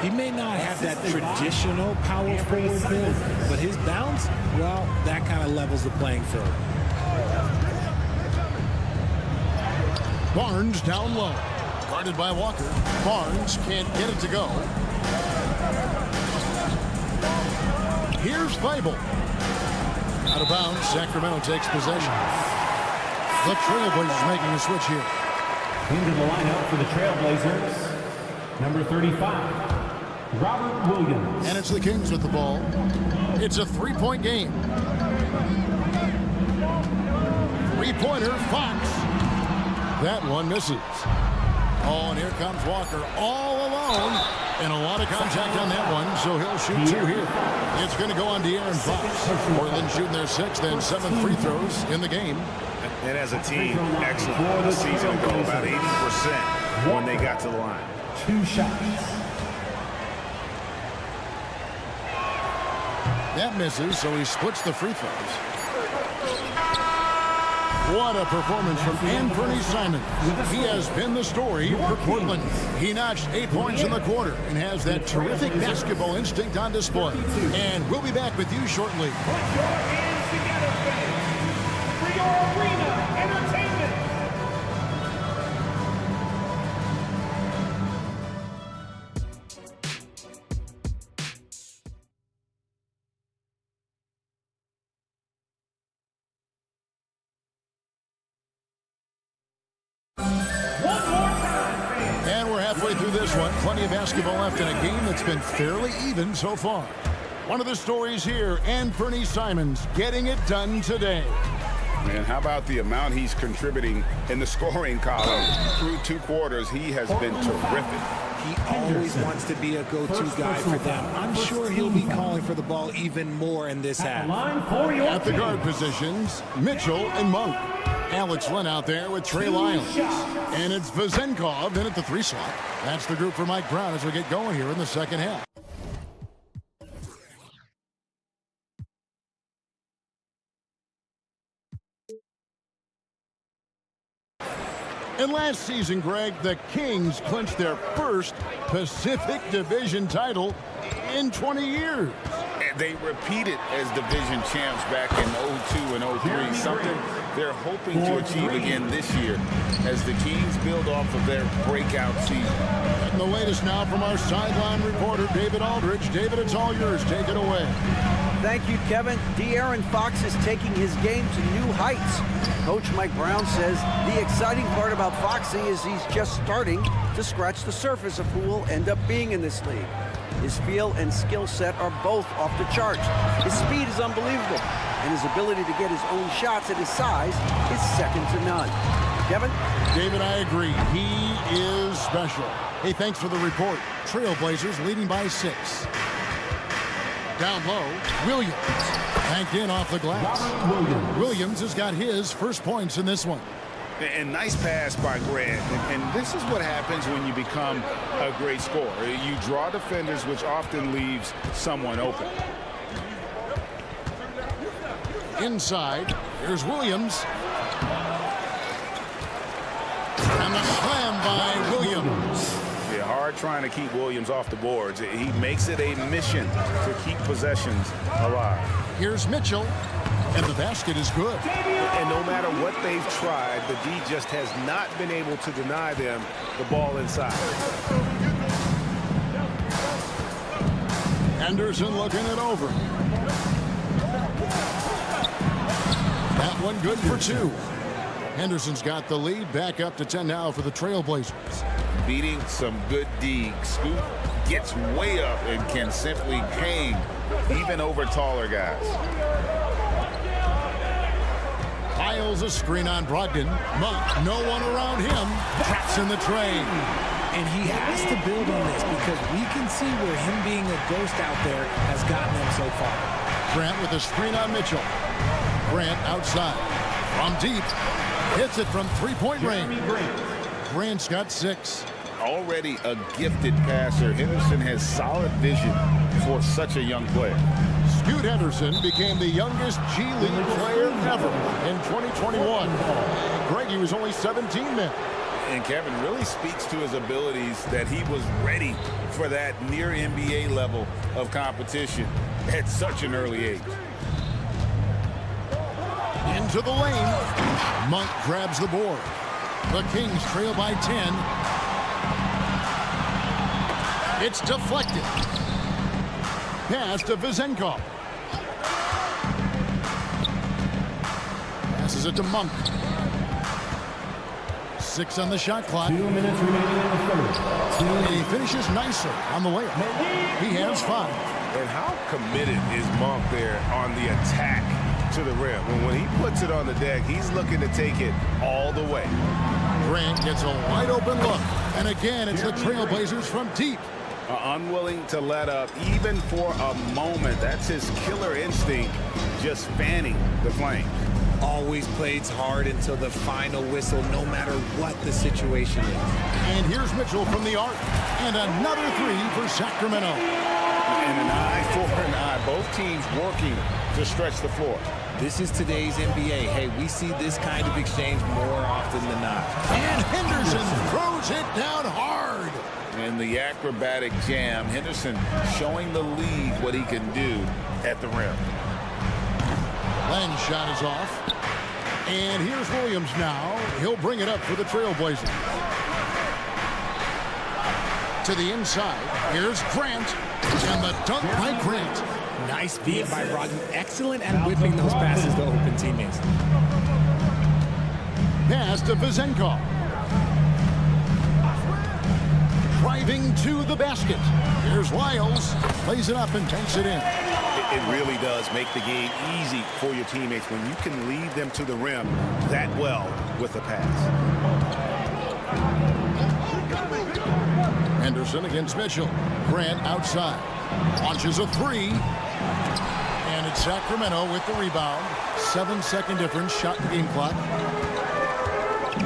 He may not have that traditional power forward build, but his bounce, well, that kind of levels the playing field. Barnes down low. Guarded by Walker. Barnes can't get it to go. Here's Feibel. Out of bounds, Sacramento takes possession. The Trailblazers making a switch here. Into the lineup for the Trailblazers, number 35, Robert Williams. And it's the Kings with the ball. It's a three-point game. Three-pointer, Fox. That one misses. Oh, and here comes Walker all alone. And a lot of contact on that one, so he'll shoot 2 here. It's going to go on De'Aaron Fox. Portland shooting their 6th and 7th free throws in the game. And as a team, excellent the season ago, about 80% when they got to the line. 2 shots. That misses, so he splits the free throws. What a performance from Anthony Simons. He has been the story for Portland. He notched 8 points in the quarter and has that terrific basketball instinct on display. And we'll be back with you shortly. Put your hands together, fans, for your arena entertainment. Through this one, plenty of basketball left in a game that's been fairly even so far. One of the stories here, Anthony Simons getting it done today. Man, how about the amount he's contributing in the scoring column? Through 2 quarters, he has been terrific. He always wants to be a go-to guy for them. I'm sure he'll be calling for the ball even more in this half. At the guard positions, Mitchell and Monk. Alex Len out there with Trey Lyles. And it's Vezenkov in at the 3 slot. That's the group for Mike Brown as we get going here in the second half. And last season, Greg, the Kings clinched their first Pacific Division title in 20 years. And they repeated as division champs back in 02 and 03, something they're hoping to achieve again this year as the Kings build off of their breakout season. And the latest now from our sideline reporter, David Aldridge. David, it's all yours. Take it away. Thank you, Kevin. De'Aaron Fox is taking his game to new heights. Coach Mike Brown says the exciting part about Foxy is he's just starting to scratch the surface of who will end up being in this league. His feel and skill set are both off the charts. His speed is unbelievable, and his ability to get his own shots at his size is second to none. Kevin? David, I agree. He is special. Hey, thanks for the report. Trailblazers leading by 6. Down low, Williams. Banked in off the glass. Williams has got his first points in this one. And nice pass by Grant. And this is what happens when you become a great scorer. You draw defenders, which often leaves someone open. Inside, here's Williams. And the slam by Williams. Yeah, hard trying to keep Williams off the boards. He makes it a mission to keep possessions alive. Here's Mitchell, and the basket is good. And no matter what they've tried, the D just has not been able to deny them the ball inside. Anderson looking it over. That one good for 2. Henderson's got the lead, back up to 10 now for the Trailblazers. Beating some good D. Scoot gets way up and can simply hang even over taller guys. Piles a screen on Brogdon. Monk, no one around him. Traps in the train. And he has to build on this because we can see where him being a ghost out there has gotten him so far. Grant with a screen on Mitchell. Grant outside. From deep. Hits it from three-point range. Grant's got 6. Already a gifted passer, Henderson has solid vision for such a young player. Scoot Henderson became the youngest G League player ever in 2021. Greg, he was only 17 then. And Kevin really speaks to his abilities that he was ready for that near NBA level of competition at such an early age. Into the lane. Monk grabs the board. The Kings trail by 10. It's deflected. Pass to Vizenko. Passes it to Monk. 6 on the shot clock. 2 minutes remaining in the third. He finishes nicely on the layup. He has 5. And how committed is Monk there on the attack to the rim? When he puts it on the deck, he's looking to take it all the way. Grant gets a wide open look. And again, it's the Trailblazers from deep. Unwilling to let up even for a moment. That's his killer instinct, just fanning the flames. Always plays hard until the final whistle, no matter what the situation is. And here's Mitchell from the arc. And another 3 for Sacramento. And an eye for an eye. Both teams working to stretch the floor. This is today's NBA. Hey, we see this kind of exchange more often than not. And Henderson throws it down hard. And the acrobatic jam. Henderson showing the league what he can do at the rim. Len's shot is off. And here's Williams now. He'll bring it up for the Trailblazers. To the inside. Here's Grant. And the dunk by Grant. Nice feed by Brogdon. Excellent at whipping those passes to open teammates. Pass to Vizenko. Driving to the basket. Here's Lyles. Plays it up and takes it in. It really does make the game easy for your teammates when you can lead them to the rim that well with a pass. Henderson against Mitchell. Grant outside. Launches a 3. And it's Sacramento with the rebound. 7-second difference. Shot in game clock.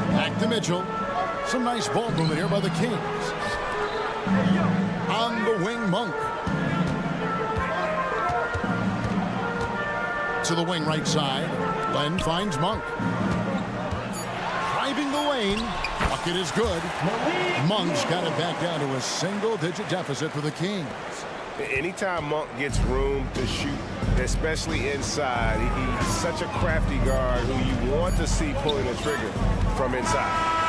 Back to Mitchell. Some nice ball movement here by the Kings. On the wing, Monk. To the wing right side. Len finds Monk. Driving the lane. Bucket is good. Monk's got it back down to a single-digit deficit for the Kings. Anytime Monk gets room to shoot, especially inside, he's such a crafty guard who you want to see pulling the trigger from inside.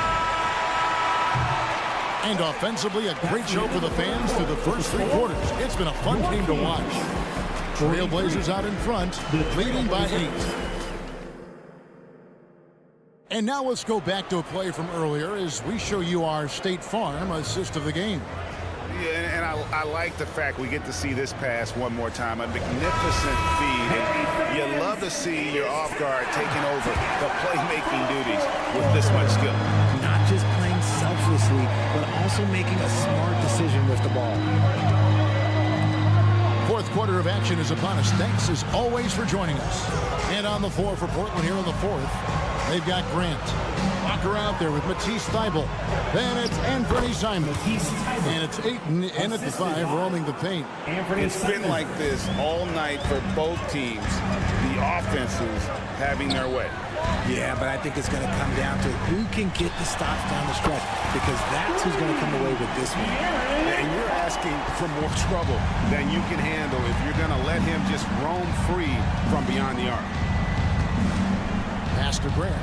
And offensively, a great show for the fans through the first 3 quarters. It's been a fun game to watch. Trailblazers out in front, leading by 8. And now let's go back to a play from earlier as we show you our State Farm assist of the game. Yeah, and I like the fact we get to see this pass one more time. A magnificent feed. And you love to see your off guard taking over the playmaking duties with this much skill. Not just playing selflessly, but also making a smart decision with the ball. Fourth quarter of action is upon us. Thanks as always for joining us. And on the floor for Portland here in the fourth, They've got Grant. Walker out there with Matisse Thybulle. Then it's Anthony Simons. And it's Ayton in at the 5, roaming the paint. It's been like this all night for both teams. The offenses having their way. Yeah, but I think it's going to come down to who can get the stops down the stretch, because that's who's going to come away with this one. And you're asking for more trouble than you can handle if you're going to let him just roam free from beyond the arc. Pass to Grant.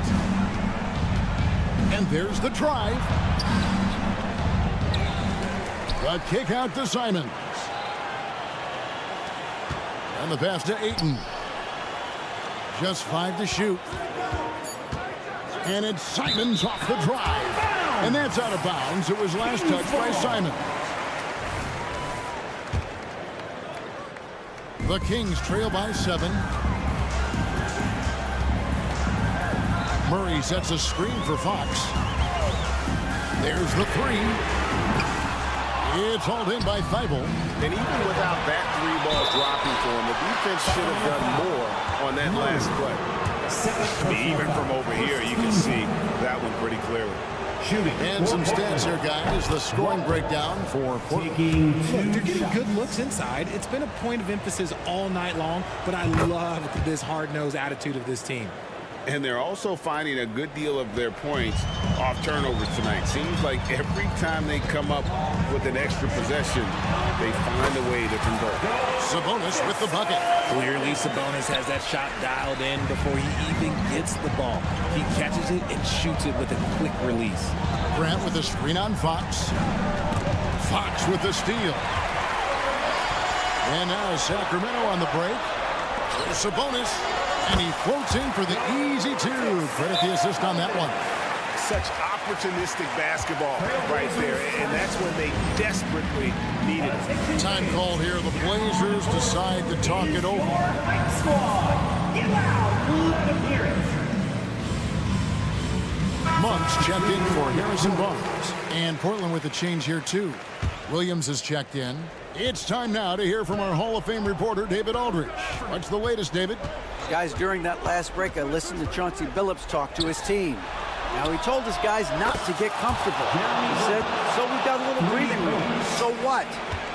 And there's the drive. The kick out to Simons. And the pass to Ayton. Just 5 to shoot. And it's Simons off the drive. And that's out of bounds. It was last touched by Simons. The Kings trail by 7. Murray sets a screen for Fox. There's the 3. It's hauled in by Thybulle. And even without that 3 balls dropping for him, the defense should have done more on that last play. I mean, even from over here, you can see that one pretty clearly. And some stats here, guys. The scoring breakdown for Portland. Look, they're getting good looks inside. It's been a point of emphasis all night long, but I love this hard-nosed attitude of this team. And they're also finding a good deal of their points off turnovers tonight. Seems like every time they come up with an extra possession, they find a way to convert. Sabonis with the bucket. Clearly, Sabonis has that shot dialed in before he even gets the ball. He catches it and shoots it with a quick release. Grant with a screen on Fox. Fox with the steal. And now Sacramento on the break. There's Sabonis. And he floats in for the easy 2. Credit the assist on that one. Such opportunistic basketball right there, and that's when they desperately needed it. Time called here. The Blazers decide to talk it over. Monks checked in for Harrison Barnes. And Portland with a change here, too. Williams is checked in. It's time now to hear from our Hall of Fame reporter, David Aldridge. What's the latest, David? Guys, during that last break, I listened to Chauncey Billups talk to his team. Now, he told his guys not to get comfortable. He said, so we got a little breathing room. So what?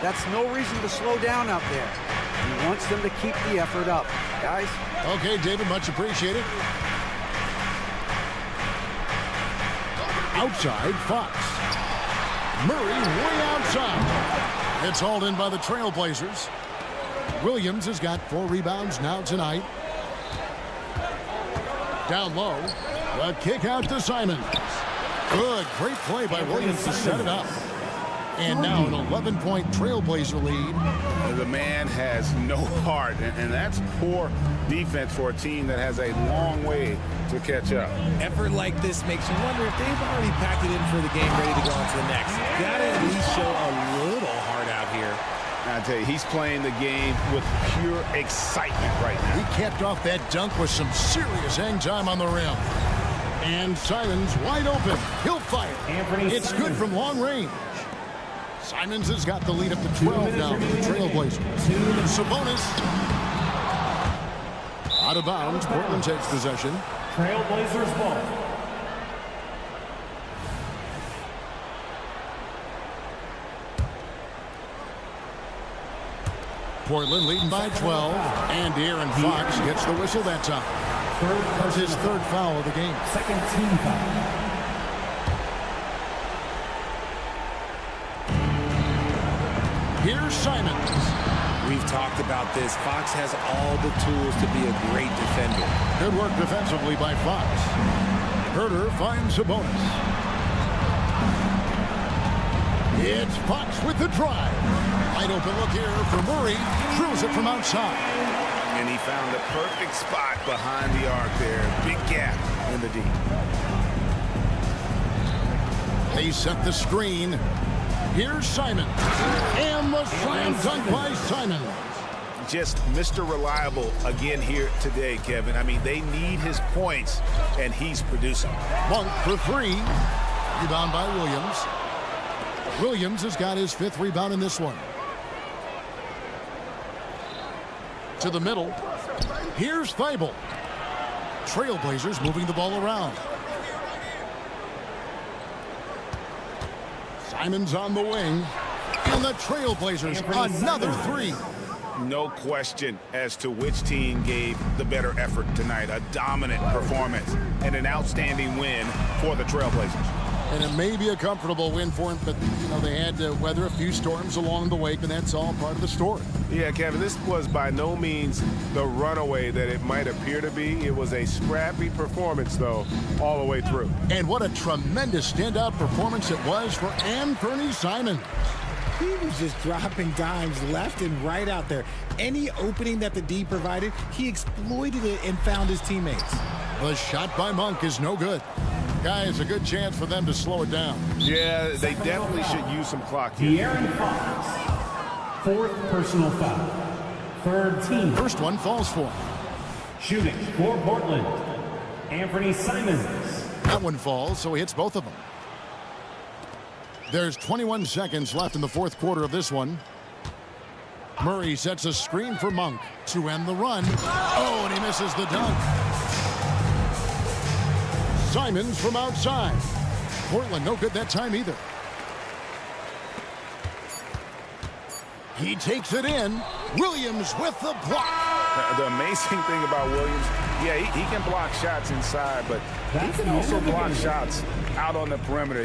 That's no reason to slow down out there. He wants them to keep the effort up. Guys? Okay, David, much appreciated. Outside, Fox. Murray way outside. It's hauled in by the Trailblazers. Williams has got 4 rebounds now tonight. Down low. A kick out to Simons. Good. Great play by Williams to set it up. And now an 11-point Trailblazer lead. The man has no heart, and that's poor defense for a team that has a long way to catch up. Effort like this makes you wonder if they've already packed it in for the game, ready to go on to the next. Got to at least show a little heart out here. I tell you, he's playing the game with pure excitement right now. He capped off that dunk with some serious hang time on the rim. And Simons wide open. He'll fire. It's good from long range. Simons has got the lead up to 12 now for the Trailblazers. Sabonis. Out of bounds. Portland takes possession. Trailblazers ball. Portland leading by 12. And Aaron Fox gets the whistle that time. That's his 3rd foul of the game. Second team foul. Here's Simons. We've talked about this. Fox has all the tools to be a great defender. Good work defensively by Fox. Herter finds Sabonis. It's Fox with the drive. Wide open look here for Murray. Drills it from outside. And he found the perfect spot behind the arc there. Big gap in the D. They set the screen. Here's Simons. And the slam dunk by Simons. Just Mr. Reliable again here today, Kevin. I mean, they need his points, and he's producing. Monk for 3. Rebound by Williams. Williams has got his 5th rebound in this one. To the middle. Here's Thybulle. Trailblazers moving the ball around. Simons on the wing. And the Trailblazers, another three. No question as to which team gave the better effort tonight. A dominant performance and an outstanding win for the Trailblazers. And it may be a comfortable win for him, but, you know, they had to weather a few storms along the way, and that's all part of the story. Yeah, Kevin, this was by no means the runaway that it might appear to be. It was a scrappy performance, though, all the way through. And what a tremendous standout performance it was for Anthony Simons. He was just dropping dimes left and right out there. Any opening that the D provided, he exploited it and found his teammates. The shot by Monk is no good. Guys, a good chance for them to slow it down. Yeah, they definitely should use some clock here. De'Aaron Fox, fourth personal foul. Third team. First one falls for him. Shooting for Portland, Anthony Simons. That one falls, so he hits both of them. There's 21 seconds left in the fourth quarter of this one. Murray sets a screen for Monk to end the run. Oh, and he misses the dunk. Simons from outside. Portland no good that time either. He takes it in. Williams with the block. The amazing thing about Williams, yeah, he can block shots inside, but he can also block shots out on the perimeter.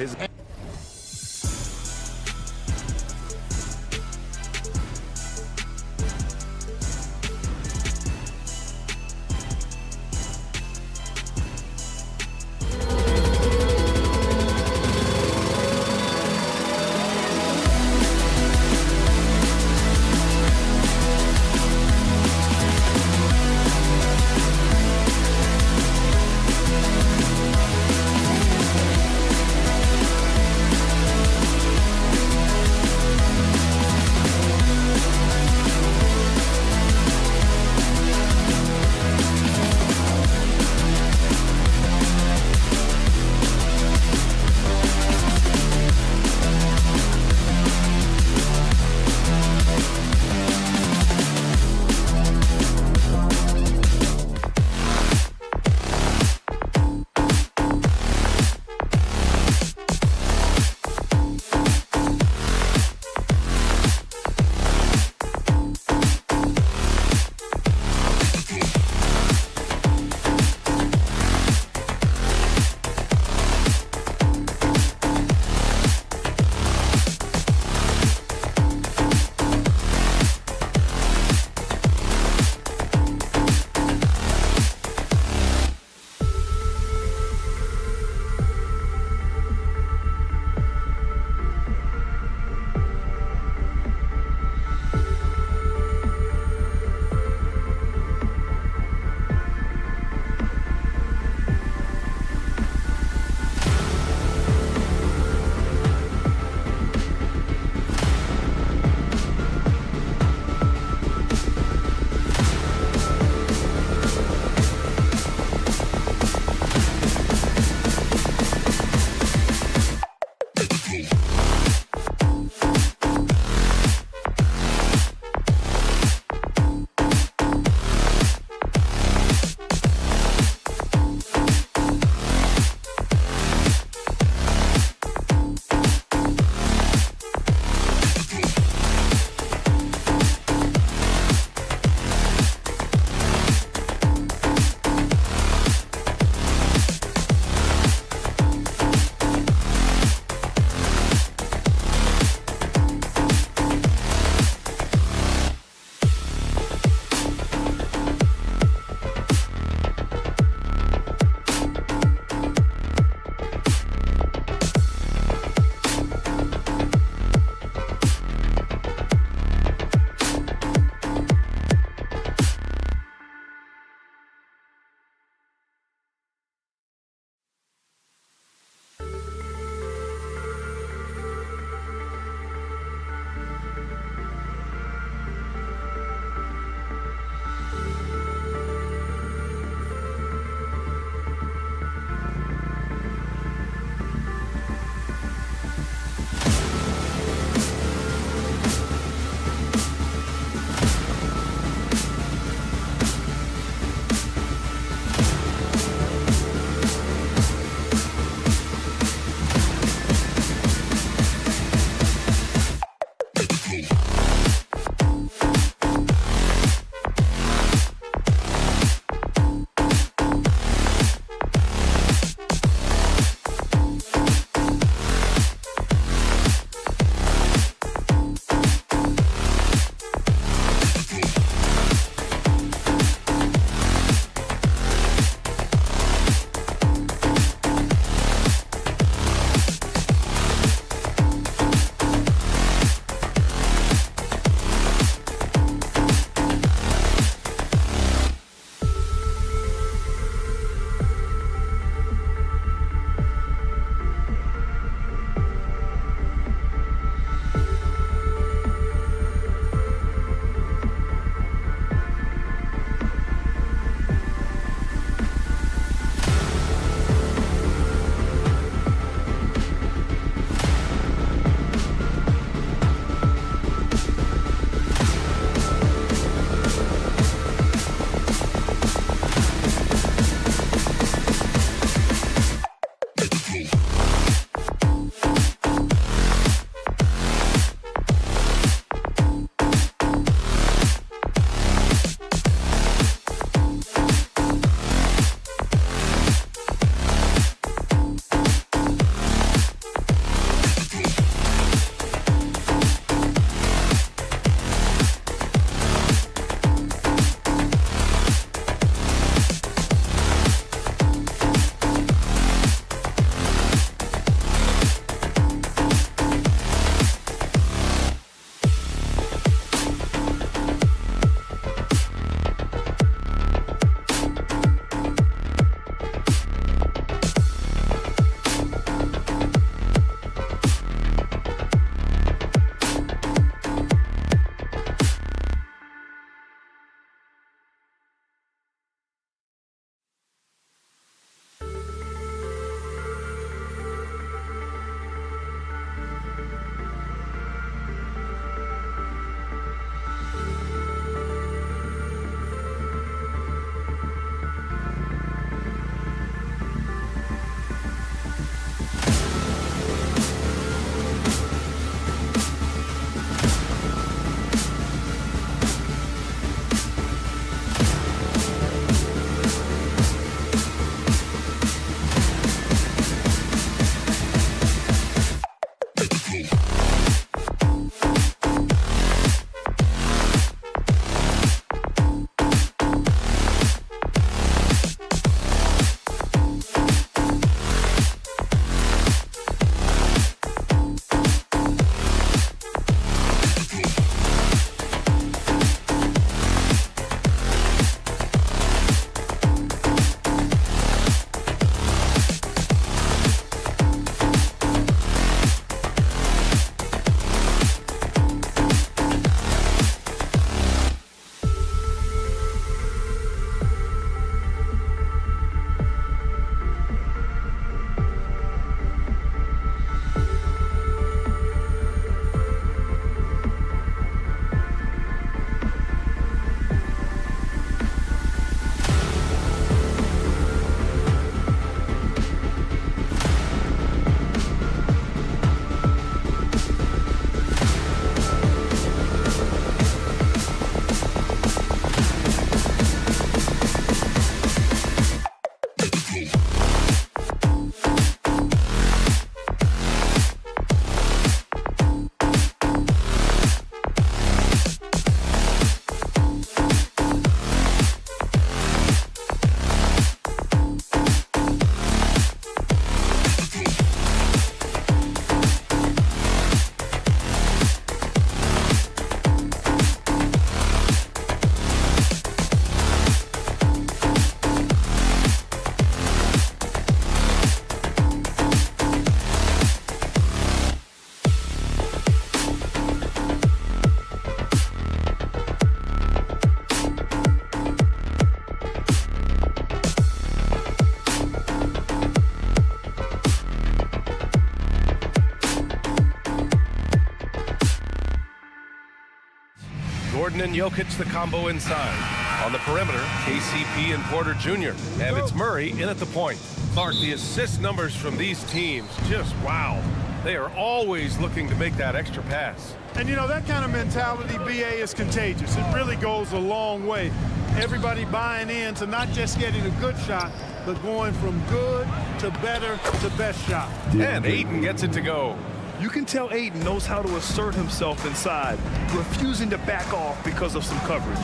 Gordon and Jokic, the combo inside. On the perimeter, KCP and Porter Jr. And it's Murray in at the point. Clark, the assist numbers from these teams, just wow. They are always looking to make that extra pass. And you know, that kind of mentality, BA, is contagious. It really goes a long way. Everybody buying in to not just getting a good shot, but going from good to better to best shot. And Ayton gets it to go. You can tell Ayton knows how to assert himself inside, refusing to back off because of some coverage.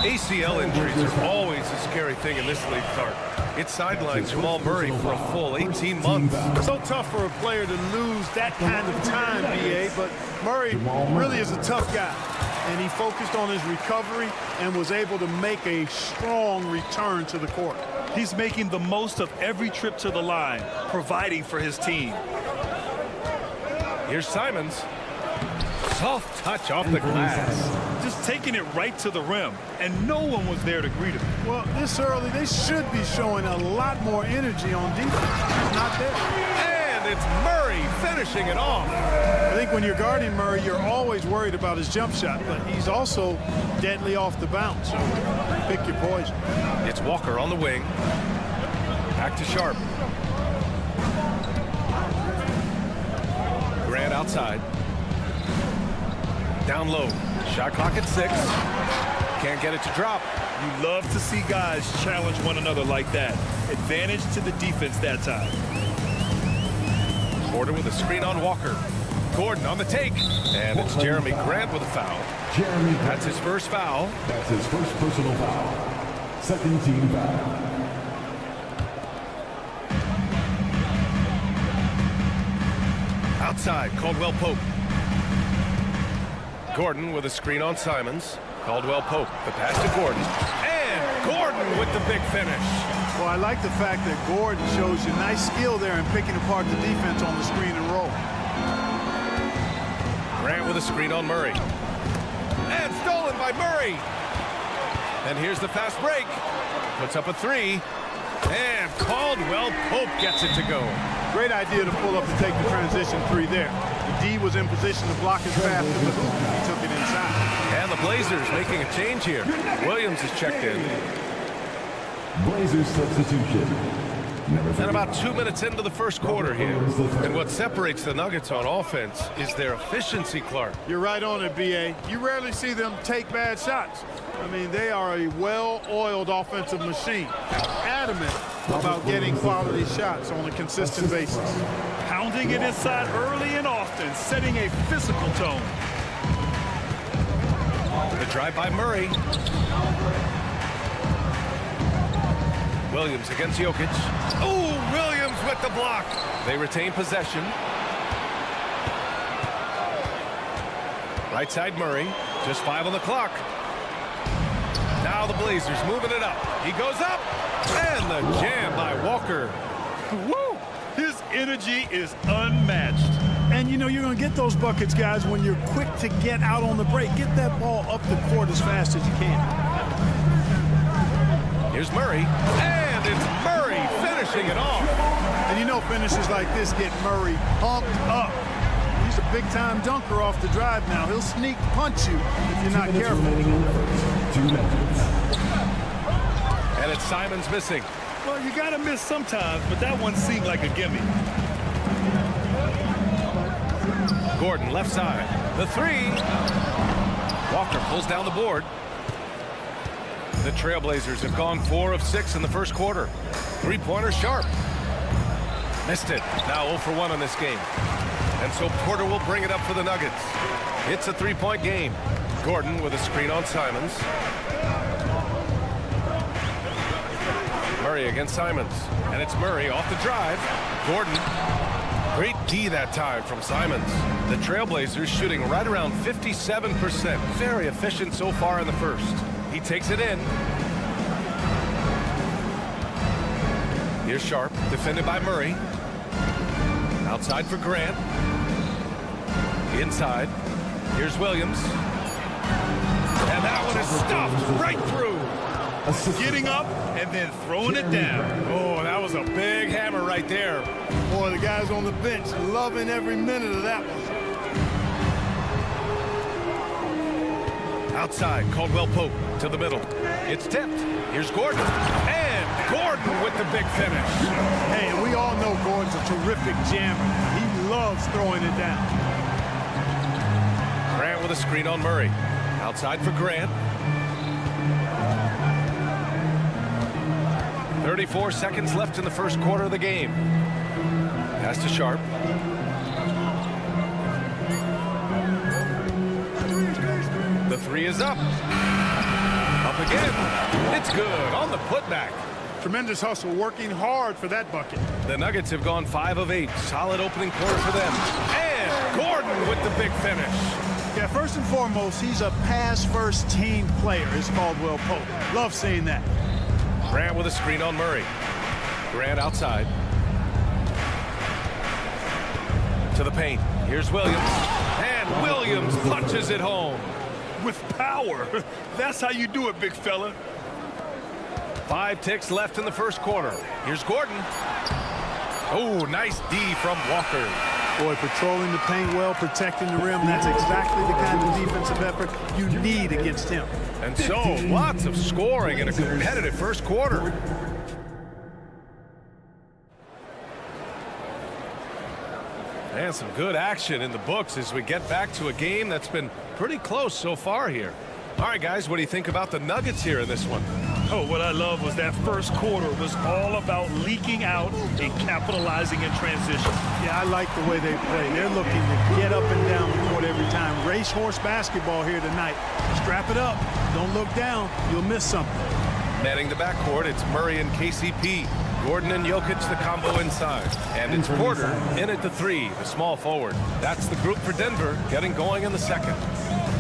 ACL injuries are always a scary thing in this league, Clark. It sidelines Jamal Murray for a full 18 months. So tough for a player to lose that kind of time, BA, but Murray really is a tough guy. And he focused on his recovery and was able to make a strong return to the court. He's making the most of every trip to the line, providing for his team. Here's Simons. Soft touch off the glass. Just taking it right to the rim, and no one was there to greet him. Well, this early, they should be showing a lot more energy on defense. It's not there. And it's Murray finishing it off. I think when you're guarding Murray, you're always worried about his jump shot, but he's also deadly off the bounce, so pick your poison. It's Walker on the wing. Back to Sharp. Grant outside. Down low. Shot clock at 6. Can't get it to drop. You love to see guys challenge one another like that. Advantage to the defense that time. Porter with a screen on Walker. Gordon on the take. And it's Jeremy Grant with a foul. That's his first foul. That's his first personal foul. Second team foul. Outside, Caldwell Pope. Gordon with a screen on Simons. Caldwell Pope, the pass to Gordon. And Gordon with the big finish. Well, I like the fact that Gordon shows you nice skill there in picking apart the defense on the screen and roll. Grant with a screen on Murray. And stolen by Murray. And here's the fast break. Puts up a 3. And Caldwell Pope gets it to go. Great idea to pull up and take the transition 3 there. The D was in position to block his path to the hoop. He took it inside. And the Blazers making a change here. Williams is checked in. Blazers substitution. And about 2 minutes into the first quarter here. And what separates the Nuggets on offense is their efficiency, Clark. You're right on it, B.A. You rarely see them take bad shots. I mean, they are a well-oiled offensive machine. Adamant about getting quality shots on a consistent basis. Getting it inside early and often, setting a physical tone. The drive by Murray. Williams against Jokic. Oh, Williams with the block. They retain possession. Right side Murray. Just 5 on the clock. Now the Blazers moving it up. He goes up. And the jam by Walker. Woo! His energy is unmatched. And, you know, you're going to get those buckets, guys, when you're quick to get out on the break. Get that ball up the court as fast as you can. Here's Murray. And it's Murray finishing it off. And you know finishes like this get Murray pumped up. He's a big-time dunker off the drive now. He'll sneak punch you if you're not careful. 2 minutes. And it's Simons missing. Well, you got to miss sometimes, but that one seemed like a gimme. Gordon left side. The 3. Walker pulls down the board. The Trailblazers have gone 4 of 6 in the first quarter. 3-pointer Sharp. Missed it. Now 0 for 1 on this game. And so Porter will bring it up for the Nuggets. It's a 3-point game. Gordon with a screen on Simons. Murray against Simons. And it's Murray off the drive. Gordon. Great D that time from Simons. The Trailblazers shooting right around 57%. Very efficient so far in the first. He takes it in. Here's Sharp, defended by Murray. Outside for Grant. Inside. Here's Williams. And that one is stuffed right through. Getting up and then throwing it down. Oh, that was a big hammer right there. Boy, the guys on the bench loving every minute of that one. Outside, Caldwell Pope to the middle. It's tipped. Here's Gordon. And Gordon with the big finish. Hey, and we all know Gordon's a terrific jammer. He loves throwing it down. Grant with a screen on Murray. Outside for Grant. 34 seconds left in the first quarter of the game. Pass to Sharp. The 3 is up. Up again. It's good on the putback. Tremendous hustle, working hard for that bucket. The Nuggets have gone 5 of 8. Solid opening quarter for them. And Gordon with the big finish. Yeah, first and foremost, he's a pass-first team player, is Caldwell Pope. Love seeing that. Grant with a screen on Murray. Grant outside. To the paint. Here's Williams. And Williams punches it home. With power. That's how you do it, big fella. 5 ticks left in the first quarter. Here's Gordon. Oh, nice D from Walker. Boy, patrolling the paint well, protecting the rim. That's exactly the kind of defensive effort you need against him. And so, lots of scoring in a competitive first quarter. And some good action in the books as we get back to a game that's been pretty close so far here. All right, guys, what do you think about the Nuggets here in this one? Oh, what I love was that first quarter was all about leaking out and capitalizing in transition. Yeah, I like the way they play. They're looking to get up and down the court every time. Racehorse basketball here tonight. Strap it up. Don't look down. You'll miss something. Manning the backcourt, it's Murray and KCP. Gordon and Jokic, the combo inside. And it's Porter in at the 3, the small forward. That's the group for Denver, getting going in the second.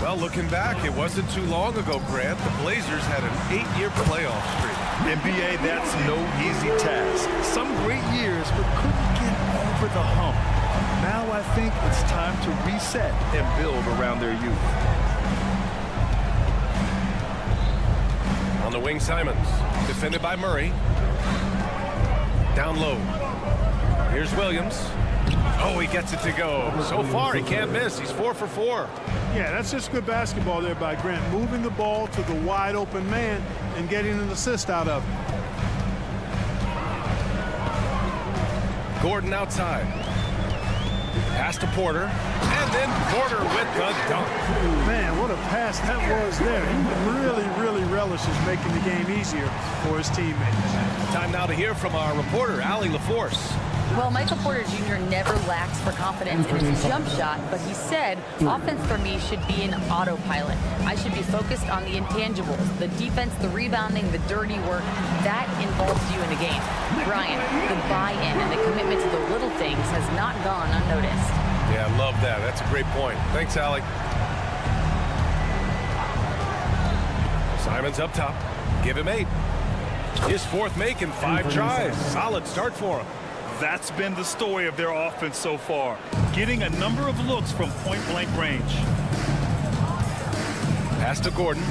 Well, looking back, it wasn't too long ago, Grant. The Blazers had an 8-year playoff streak. NBA, that's no easy task. Some great years, but couldn't get over the hump. Now I think it's time to reset and build around their youth. On the wing, Simons, defended by Murray. Down low. Here's Williams. Oh, he gets it to go. So far, he can't miss. He's 4 for 4. Yeah, that's just good basketball there by Grant. Moving the ball to the wide open man and getting an assist out of it. Gordon outside. Pass to Porter. And then Porter with the dunk. Man, what a pass that was there. He really relishes making the game easier for his teammates. Time now to hear from our reporter, Allie LaForce. Well, Michael Porter Jr. never lacks for confidence in his jump shot, but he said, offense for me should be an autopilot. I should be focused on the intangibles, the defense, the rebounding, the dirty work. That involves you in a game. Brian, the buy-in and the commitment to the little things has not gone unnoticed. Yeah, I love that. That's a great point. Thanks, Allie. Simons up top. Give him 8. His 4th make in 5 tries. Solid start for him. That's been the story of their offense so far, getting a number of looks from point-blank range. Pass to Gordon.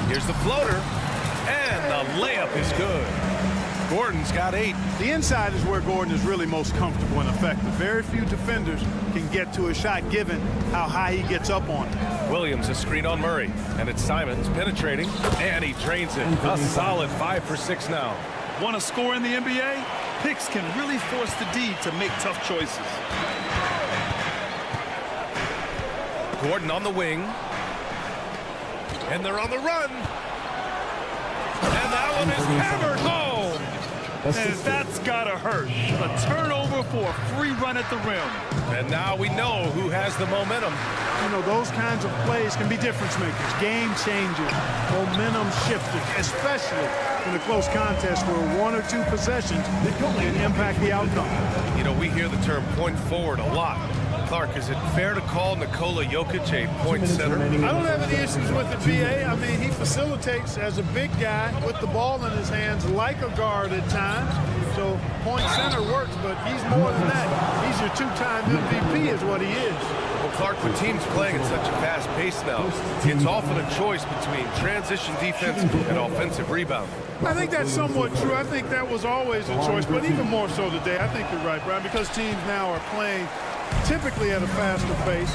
Here's the floater, and the layup is good. Gordon's got 8. The inside is where Gordon is really most comfortable and effective. Very few defenders can get to a shot given how high he gets up on it. Williams a screen on Murray, and it's Simons penetrating, and he drains it. A solid 5 for 6 now. Want to score in the NBA? Picks can really force the D to make tough choices. Gordon on the wing, and they're on the run. And that one is hammered home. And that's gotta hurt. A turnover for a free run at the rim. And now we know who has the momentum. You know, those kinds of plays can be difference makers, game changers, momentum shifters, especially in a close contest where 1 or 2 possessions can impact the outcome. You know, we hear the term point forward a lot. Clark, is it fair to call Nikola Jokic a point center? I don't have any issues with the B.A. I mean, he facilitates as a big guy with the ball in his hands like a guard at times. So point center works, but he's more than that. He's your 2-time MVP is what he is. Well, Clark, when teams playing at such a fast pace now, it's often a choice between transition defense and offensive rebound. I think that's somewhat true. I think that was always a choice, but even more so today. I think you're right, Brian, because teams now are playing typically at a faster pace.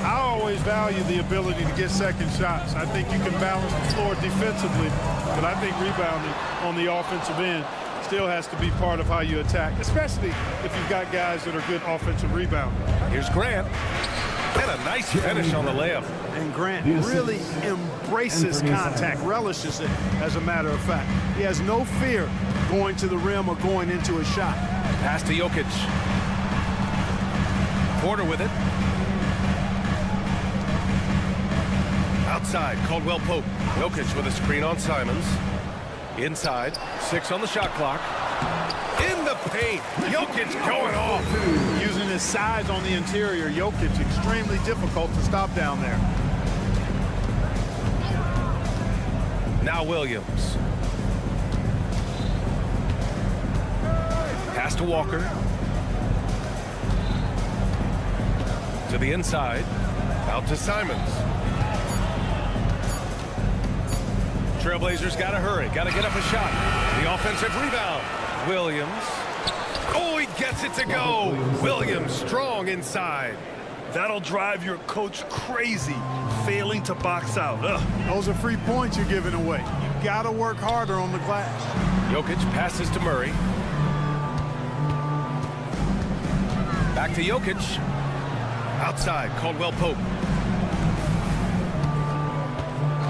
I always value the ability to get second shots. I think you can balance the floor defensively, but I think rebounding on the offensive end still has to be part of how you attack, especially if you've got guys that are good offensive rebounders. Here's Grant. And a nice finish on the layup. And Grant really embraces contact, relishes it, as a matter of fact. He has no fear going to the rim or going into a shot. Pass to Jokic. Porter with it. Outside, Caldwell Pope. Jokic with a screen on Simons. Inside, 6 on the shot clock. In the paint, Jokic going off. Using his size on the interior, Jokic extremely difficult to stop down there. Now Williams. Pass to Walker. To the inside, out to Simons. Trailblazers got to hurry, got to get up a shot. The offensive rebound. Williams. Oh, he gets it to go. Williams strong inside. That'll drive your coach crazy, failing to box out. Those are free points you're giving away. You got to work harder on the glass. Jokic passes to Murray. Back to Jokic. Outside, Caldwell Pope.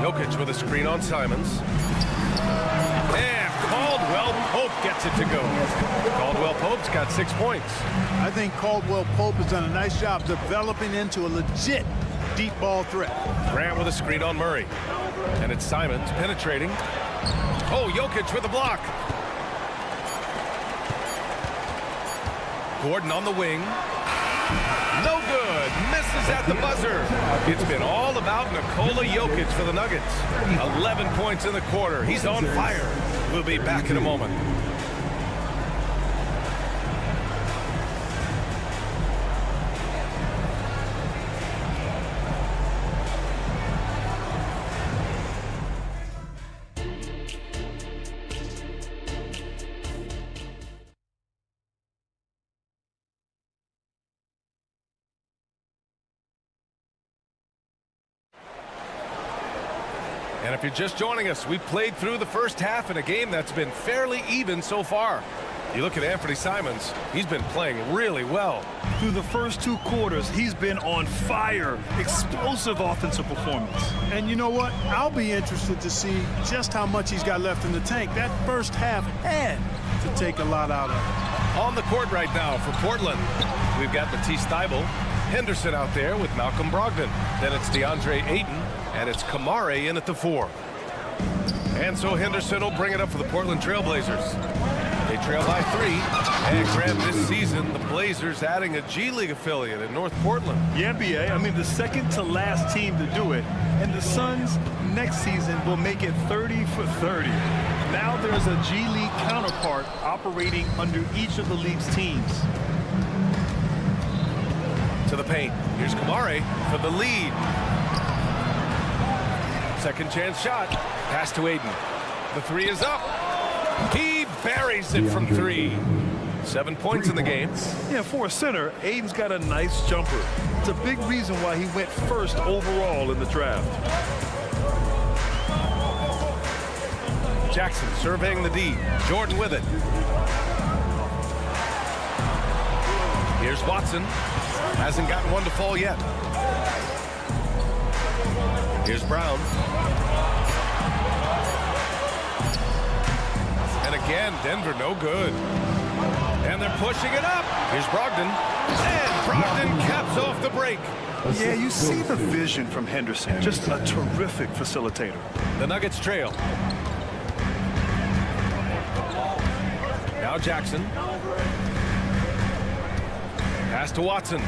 Jokic with a screen on Simons. And Caldwell Pope gets it to go. Caldwell Pope's got 6 points. I think Caldwell Pope has done a nice job developing into a legit deep ball threat. Grant with a screen on Murray. And it's Simons penetrating. Oh, Jokic with a block. Gordon on the wing. No good. Misses at the buzzer. It's been all about Nikola Jokic for the Nuggets. 11 points in the quarter. He's on fire. We'll be back in a moment. And if you're just joining us, we played through the first half in a game that's been fairly even so far. You look at Anthony Simons, he's been playing really well. Through the first 2 quarters, he's been on fire. Explosive offensive performance. And you know what? I'll be interested to see just how much he's got left in the tank. That first half had to take a lot out of it. On the court right now for Portland, we've got Matisse Thybulle, Henderson out there with Malcolm Brogdon. Then it's DeAndre Ayton, and it's Kamare in at the 4. And so Henderson will bring it up for the Portland Trailblazers. They trail by 3, and Graham, this season, the Blazers adding a G League affiliate in North Portland. Yeah, B.A. I mean, the second to last team to do it. And the Suns next season will make it 30 for 30. Now there's a G League counterpart operating under each of the league's teams. To the paint. Here's Kamare for the lead. Second chance shot. Pass to Ayton. The 3 is up. He buries it from 3. 7 points in the game. Yeah, for a center, Ayton's got a nice jumper. It's a big reason why he went first overall in the draft. Jackson surveying the D. Jordan with it. Here's Watson. Hasn't gotten one to fall yet. Here's Brown. And again, Denver no good. And they're pushing it up. Here's Brogdon. And Brogdon caps off the break. Yeah, you see the vision from Henderson. Just a terrific facilitator. The Nuggets trail. Now Jackson. Pass to Watson.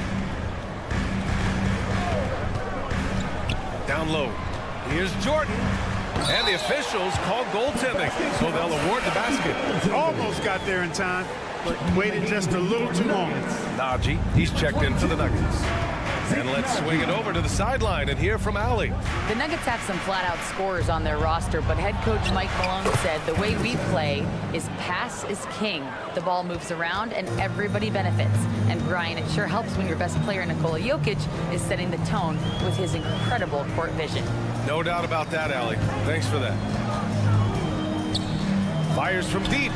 Down low. Here's Jordan. And the officials called goaltending, so they'll award the basket. Almost got there in time, but waited just a little too long. Najee, he's checked in for the Nuggets. And let's swing it over to the sideline and hear from Allie. The Nuggets have some flat-out scorers on their roster, but head coach Mike Malone said the way we play is pass is king. The ball moves around and everybody benefits. And Brian, it sure helps when your best player, Nikola Jokic, is setting the tone with his incredible court vision. No doubt about that, Allie. Thanks for that. Fires from deep.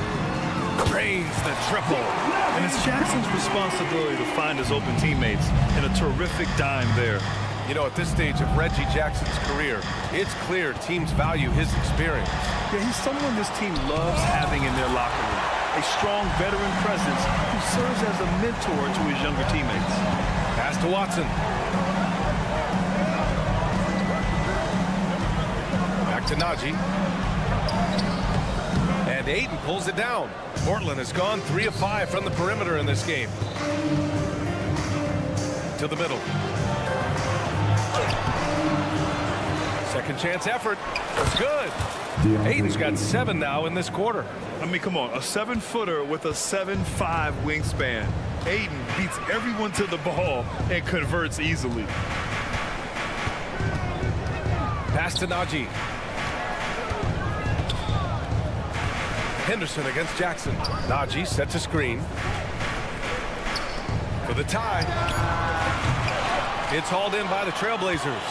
Drains the triple. And it's Jackson's responsibility to find his open teammates, and a terrific dime there. You know, at this stage of Reggie Jackson's career, it's clear teams value his experience. Yeah, he's someone this team loves having in their locker room. A strong veteran presence who serves as a mentor to his younger teammates. Pass to Watson. Back to Najee. And Ayton pulls it down. Portland has gone 3 of 5 from the perimeter in this game. To the middle. Second chance effort. It's good. Ayton's got 7 now in this quarter. I mean, come on, a 7-footer with a 7'5" wingspan. Ayton beats everyone to the ball and converts easily. Pass to Najee. Henderson against Jackson. Najee sets a screen. For the tie. It's hauled in by the Trailblazers.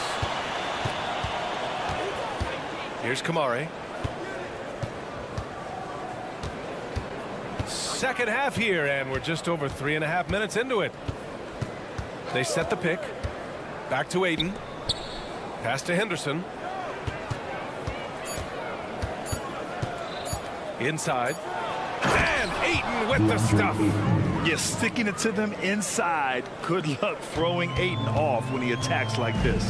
Here's Kamare. Second half here, and we're just over 3.5 minutes into it. They set the pick. Back to Ayton. Pass to Henderson. Inside. And Ayton with the stuff. Yeah, sticking it to them inside. Good luck throwing Ayton off when he attacks like this.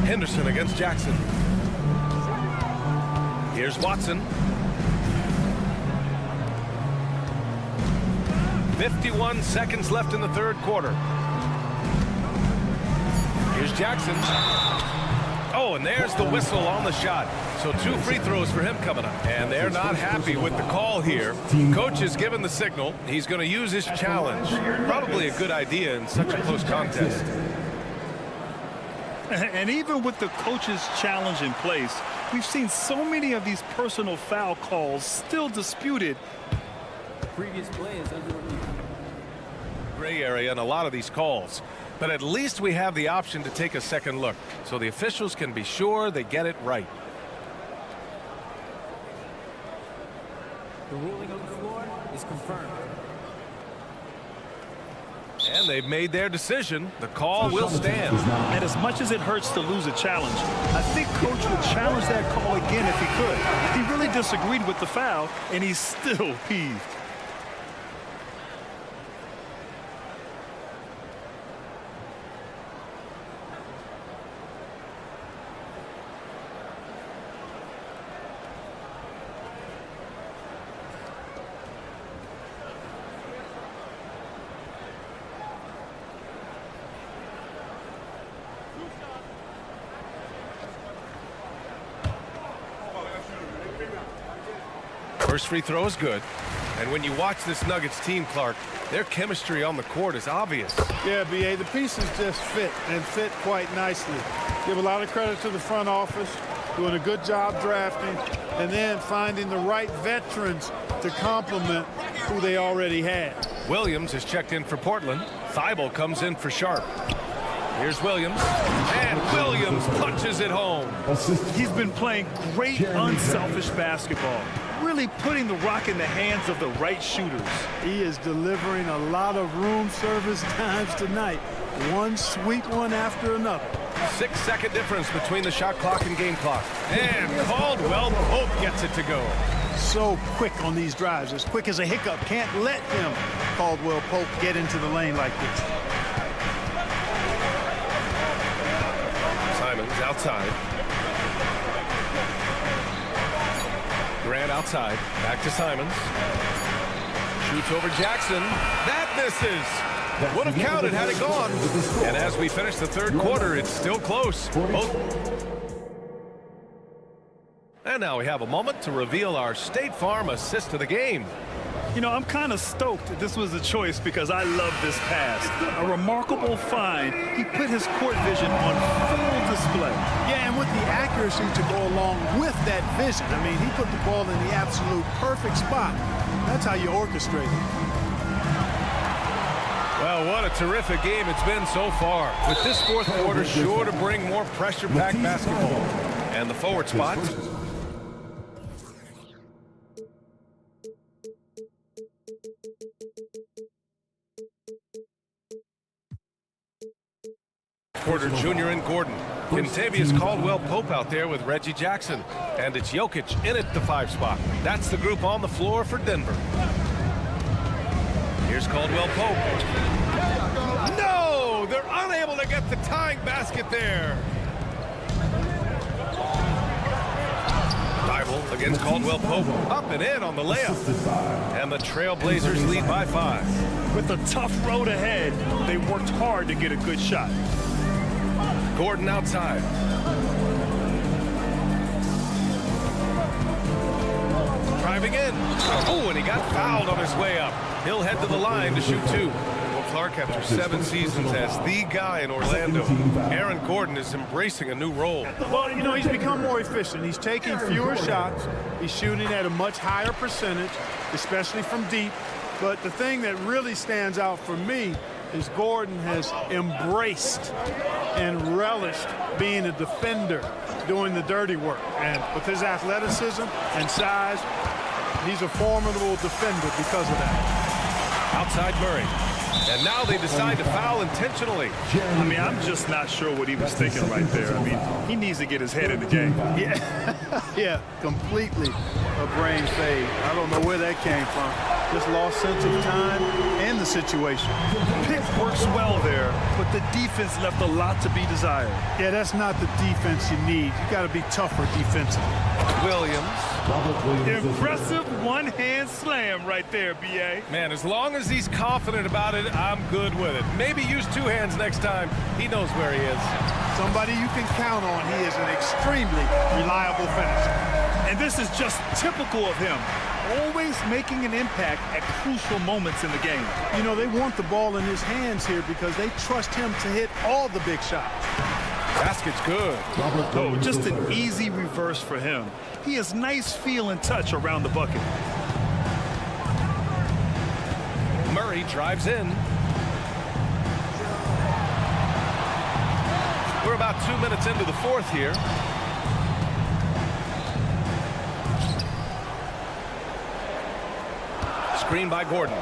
Henderson against Jackson. Here's Watson. 51 seconds left in the third quarter. Here's Jackson. Oh, and there's the whistle on the shot. So 2 free throws for him coming up. And they're not happy with the call here. Coach has given the signal. He's going to use his challenge. Probably a good idea in such a close contest. And even with the coach's challenge in place, we've seen so many of these personal foul calls still disputed. Previous play is under review. Gray area in a lot of these calls. But at least we have the option to take a second look, so the officials can be sure they get it right. The ruling on the floor is confirmed. And they've made their decision. The call will stand. And as much as it hurts to lose a challenge, I think Coach would challenge that call again if he could. He really disagreed with the foul, and he's still peeved. First free throw is good. And when you watch this Nuggets team, Clark, their chemistry on the court is obvious. Yeah, B.A., the pieces just fit and fit quite nicely. Give a lot of credit to the front office, doing a good job drafting, and then finding the right veterans to complement who they already had. Williams is checked in for Portland. Thibault comes in for Sharp. Here's Williams, and Williams punches it home. He's been playing great, unselfish basketball, really putting the rock in the hands of the right shooters. He is delivering a lot of room service times tonight. One sweet one after another. 6-second difference between the shot clock and game clock. And Caldwell Pope gets it to go. So quick on these drives, as quick as a hiccup. Can't let him, Caldwell Pope, get into the lane like this. Simons outside. Grant outside. Back to Simons. Shoots over Jackson. That misses. Would have counted had it gone. And as we finish the third quarter, it's still close. And now we have a moment to reveal our State Farm assist of the game. You know, I'm kind of stoked this was a choice because I love this pass. A remarkable find. He put his court vision on full display. Yeah, and with the accuracy to go along with that vision. I mean, he put the ball in the absolute perfect spot. That's how you orchestrate it. Well, what a terrific game it's been so far. With this fourth quarter sure to bring more pressure-packed basketball. And the forward spot. Porter Jr. and Gordon. Contavious Caldwell Pope out there with Reggie Jackson. And it's Jokic in at the 5 spot. That's the group on the floor for Denver. Here's Caldwell Pope. No! They're unable to get the tying basket there. Thibault against Caldwell Pope. Up and in on the layup. And the Trailblazers lead by 5. With a tough road ahead, they worked hard to get a good shot. Gordon outside. Driving in. Oh, and he got fouled on his way up. He'll head to the line to shoot 2. Well, Clark, after 7 seasons as the guy in Orlando, Aaron Gordon is embracing a new role. Well, you know, he's become more efficient. He's taking fewer shots. He's shooting at a much higher percentage, especially from deep. But the thing that really stands out for me is Gordon has embraced and relished being a defender, doing the dirty work. And with his athleticism and size, he's a formidable defender because of that. Outside Murray. And now they decide to foul intentionally. I mean, I'm just not sure what he was thinking right there. I mean, he needs to get his head in the game. Yeah, completely a brain fade. I don't know where that came from. Just lost sense of time and the situation. Pick works well there, but the defense left a lot to be desired. Yeah, that's not the defense you need. You got to be tougher defensively. Williams. Impressive one-hand slam right there, B.A. Man, as long as he's confident about it, I'm good with it. Maybe use 2 hands next time. He knows where he is. Somebody you can count on. He is an extremely reliable finisher. And this is just typical of him. Always making an impact at crucial moments in the game. You know, they want the ball in his hands here because they trust him to hit all the big shots. Basket's good. Oh, just an easy reverse for him. He has nice feel and touch around the bucket. Murray drives in. We're about 2 minutes into the fourth here. screen by Gordon.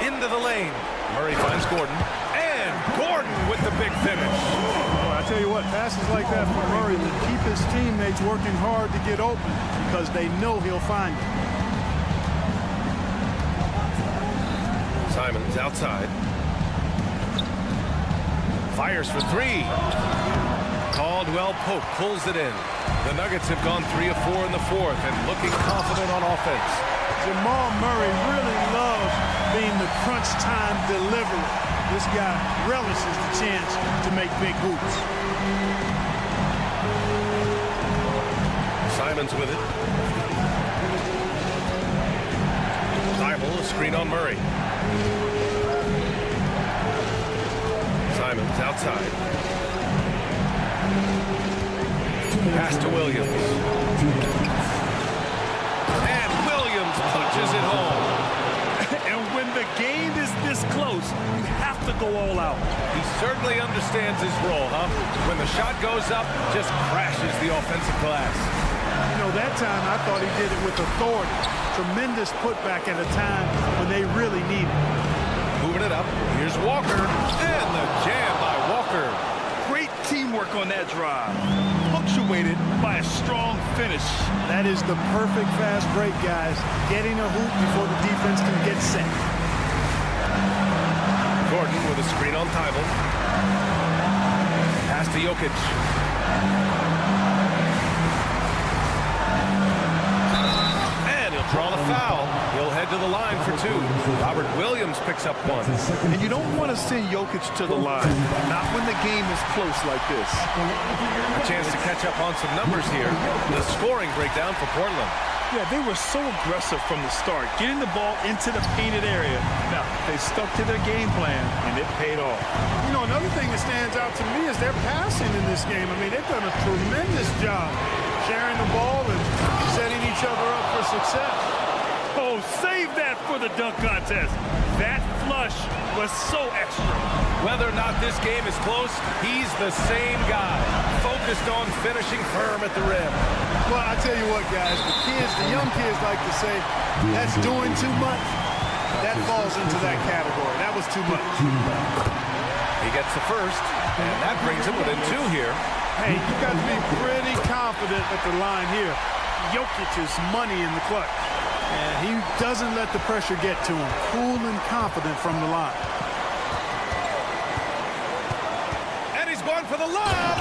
Into the lane. Murray finds Gordon. And Gordon with the big finish. Well, I tell you what, passes like that from Murray will keep his teammates working hard to get open because they know he'll find it. Simons outside. Fires for three. Caldwell Pope pulls it in. The Nuggets have gone 3 of 4 in the fourth and looking confident on offense. Jamal Murray really loves being the crunch time deliverer. This guy relishes the chance to make big hoops. Simons with it. Thibault, a screen on Murray. Simons outside. Pass to Williams. And Williams punches it home. And when the game is this close, you have to go all out. He certainly understands his role, huh? When the shot goes up, just crashes the offensive glass. You know, that time I thought he did it with authority. Tremendous putback at a time when they really need it. Moving it up. Here's Walker. And the jam by Walker. Great teamwork on that drive. Punctuated by a strong finish. That is the perfect fast break, guys. Getting a hoop before the defense can get set. Gordon with a screen on Thibault. Pass to Jokic. And he'll draw the foul. He'll head to the line for two. Robert Williams picks up one. And you don't want to send Jokic to the line. Not when the game is close like this. A chance to catch up on some numbers here. The scoring breakdown for Portland. Yeah, they were so aggressive from the start, getting the ball into the painted area. Now, they stuck to their game plan, and it paid off. You know, another thing that stands out to me is their passing in this game. I mean, they've done a tremendous job sharing the ball and setting each other up for success. Oh, save that for the dunk contest. That flush was so extra. Whether or not this game is close, he's the same guy, focused on finishing firm at the rim. Well, I tell you what, guys, the young kids like to say, that's doing too much. That falls into that category. That was too much. He gets the first, and that brings him within two here. Hey, you got to be pretty confident at the line here. Jokic is money in the clutch. And he doesn't let the pressure get to him. Cool and confident from the line. And he's going for the lob.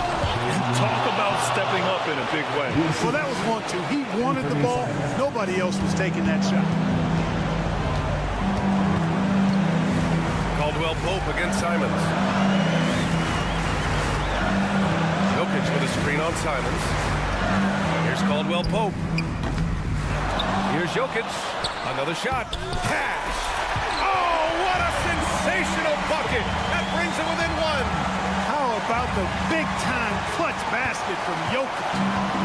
Talk about stepping up in a big way. Well, that was 1-2. He wanted the ball. Nobody else was taking that shot. Caldwell Pope against Simons. Jokic with a screen on Simons. Here's Caldwell Pope. Here's Jokic. Another shot. Cash. Oh, what a sensational bucket. That brings him within one. How about the big-time clutch basket from Jokic?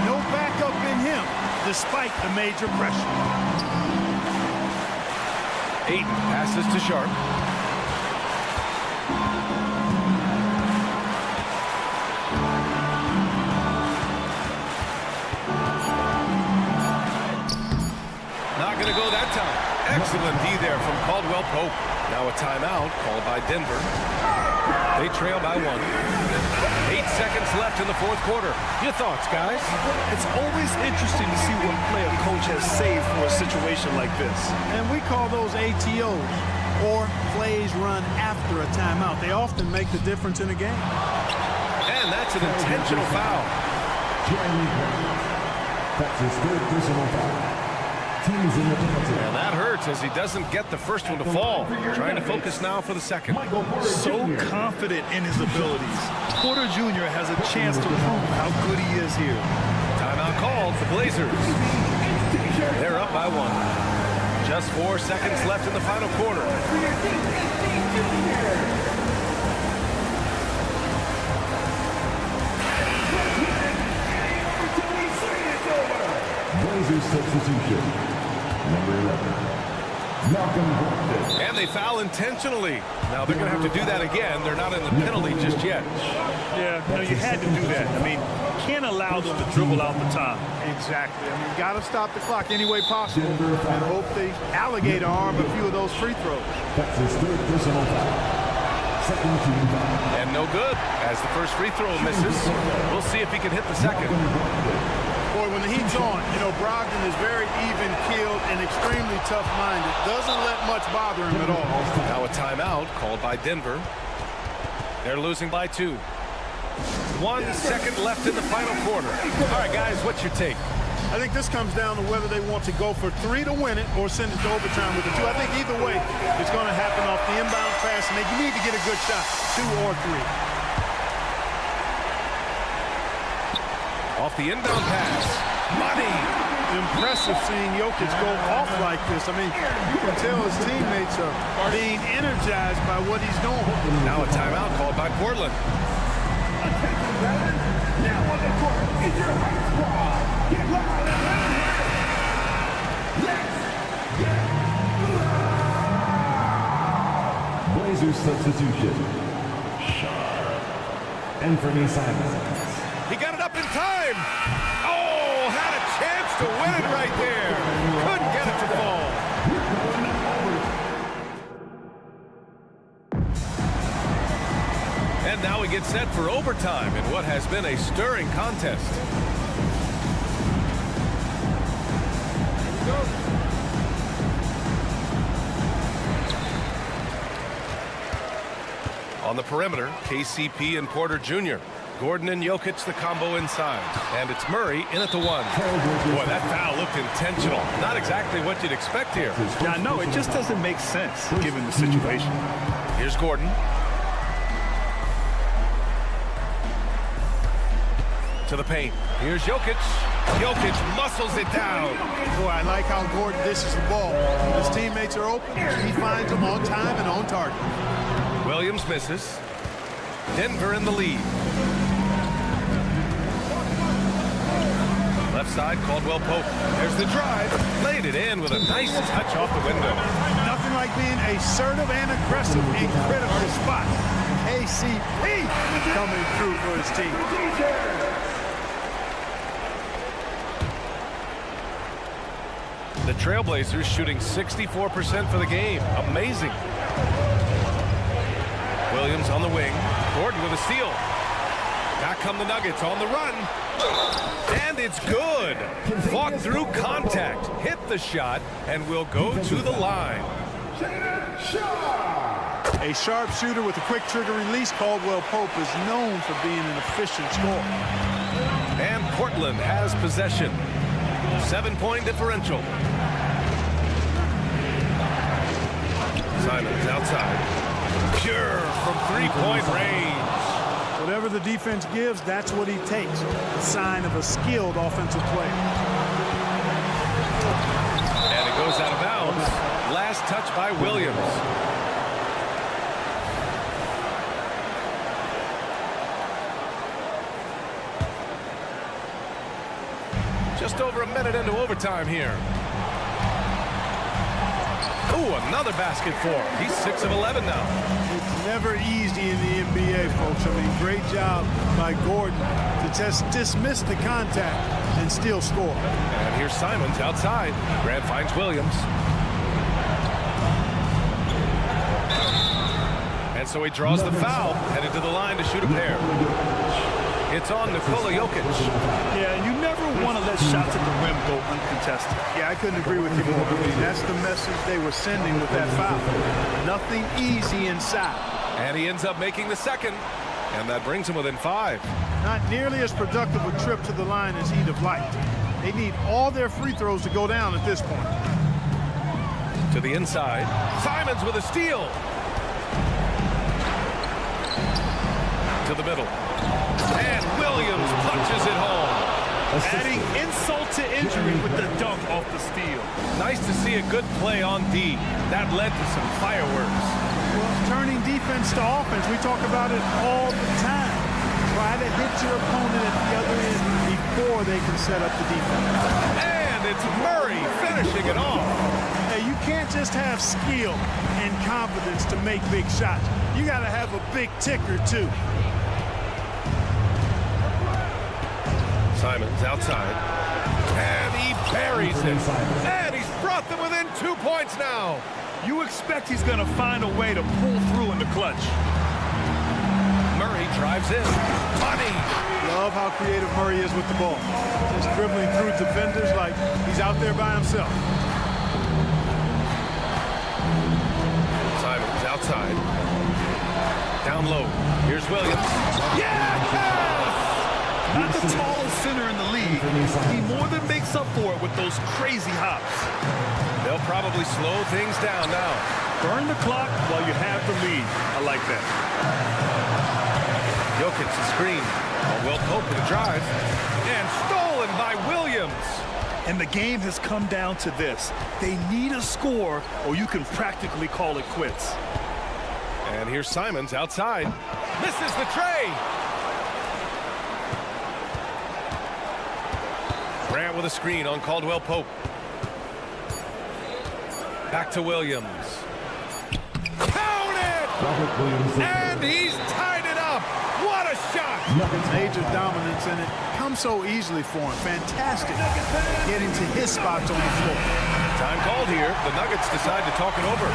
No backup in him, despite the major pressure. Ayton passes to Sharp. Not going to go that time. Excellent D there from Caldwell Pope. Now a timeout called by Denver. They trail by one. 8 seconds left in the fourth quarter. Your thoughts, guys? It's always interesting to see what play a coach has saved for a situation like this. And we call those ATOs, or plays run after a timeout. They often make the difference in a game. And that's an intentional foul. That's his third personal foul. Teams in the penalty. And that hurts as he doesn't get the first one to fall. Trying to focus now for the second. So confident in his abilities. Porter Jr. has a chance to prove how good he is here. Timeout called for Blazers. They're up by one. Just 4 seconds left in the final quarter. Blazers substitution. Number 11. And they foul intentionally. Now they're going to have to do that again. They're not in the penalty just yet. Yeah, you had to do that. I mean, can't allow them to dribble out the time. Exactly. I mean, you got to stop the clock any way possible and hope they alligator arm a few of those free throws. That's his third personal foul. Second team foul. And no good as the first free throw misses. We'll see if he can hit the second. Boy, when the heat's on, Brogdon is very even-keeled and extremely tough-minded. Doesn't let much bother him at all. Now a timeout called by Denver. They're losing by 2. 1 second left in the final quarter. All right, guys, what's your take? I think this comes down to whether they want to go for 3 to win it or send it to overtime with the 2. I think either way, it's going to happen off the inbound pass, and they need to get a good shot, 2 or 3. Off the inbound pass. Money. Impressive seeing Jokic go off like this. I mean, you can tell his teammates are being energized by what he's doing. Now a timeout called by Portland. Now on the court is your high squad. Get loud and let's Blazers substitution. Anthony Simons. He got it up in time. Oh, had a chance to win it right there. Couldn't get it to fall. And now we get set for overtime in what has been a stirring contest. On the perimeter, KCP and Porter Jr. Gordon and Jokic, the combo inside. And it's Murray in at the 1. Boy, that foul looked intentional. Not exactly what you'd expect here. Yeah, no, it just doesn't make sense given the situation. Here's Gordon. To the paint. Here's Jokic. Jokic muscles it down. Boy, I like how Gordon dishes the ball. His teammates are open. He finds them on time and on target. Williams misses. Denver in the lead. Left side, Caldwell Pope. There's the drive. Laid it in with a nice touch off the window. Nothing like being assertive and aggressive in critical spots. KCP coming through for his team. The Trailblazers shooting 64% for the game. Amazing. Williams on the wing. Gordon with a steal. Back come the Nuggets on the run. And it's good. Fought through contact. Hit the shot and will go to the line. A sharp shooter with a quick trigger release. Caldwell Pope is known for being an efficient scorer. And Portland has possession. 7-point differential. Simons outside. Pure from three-point range. Whatever the defense gives, that's what he takes. A sign of a skilled offensive player. And it goes out of bounds. Last touch by Williams. Just over a minute into overtime here. Ooh, another basket for him. He's 6 of 11 now. It's never easy in the NBA, folks. I mean, great job by Gordon to just dismiss the contact and still score. And here's Simons outside. Grant finds Williams. And so he draws the foul, headed to the line to shoot a pair. It's on Nikola Jokic. Yeah, you never want to let shots at the rim go uncontested. Yeah, I couldn't agree with you more. I mean, that's the message they were sending with that foul. Nothing easy inside. And he ends up making the second. And that brings him within 5. Not nearly as productive a trip to the line as he'd have liked. They need all their free throws to go down at this point. To the inside. Simons with a steal. To the middle. And Williams punches it home. Adding insult to injury with the dunk off the steal. Nice to see a good play on D. That led to some fireworks. Well, turning defense to offense, we talk about it all the time. Try to hit your opponent at the other end before they can set up the defense. And it's Murray finishing it off. Hey, you can't just have skill and confidence to make big shots. You got to have a big ticker, too. Simons outside. And he buries it. And he's brought them within 2 points now. You expect he's going to find a way to pull through in the clutch. Murray drives in. Money. Love how creative Murray is with the ball. Just dribbling through defenders like he's out there by himself. Simons outside. Down low. Here's Williams. Yes! Not the tallest center in the league. He more than makes up for it with those crazy hops. They'll probably slow things down now. Burn the clock while you have the lead. I like that. Jokic the screen. Will Pope with a drive. And stolen by Williams. And the game has come down to this. They need a score or you can practically call it quits. And here's Simons outside. Misses the tray. Grant with a screen on Caldwell Pope. Back to Williams. Count it! And he's tied it up. What a shot! Major dominance, and it comes so easily for him. Fantastic getting to his spots on the floor. Time called here. The Nuggets decide to talk it over.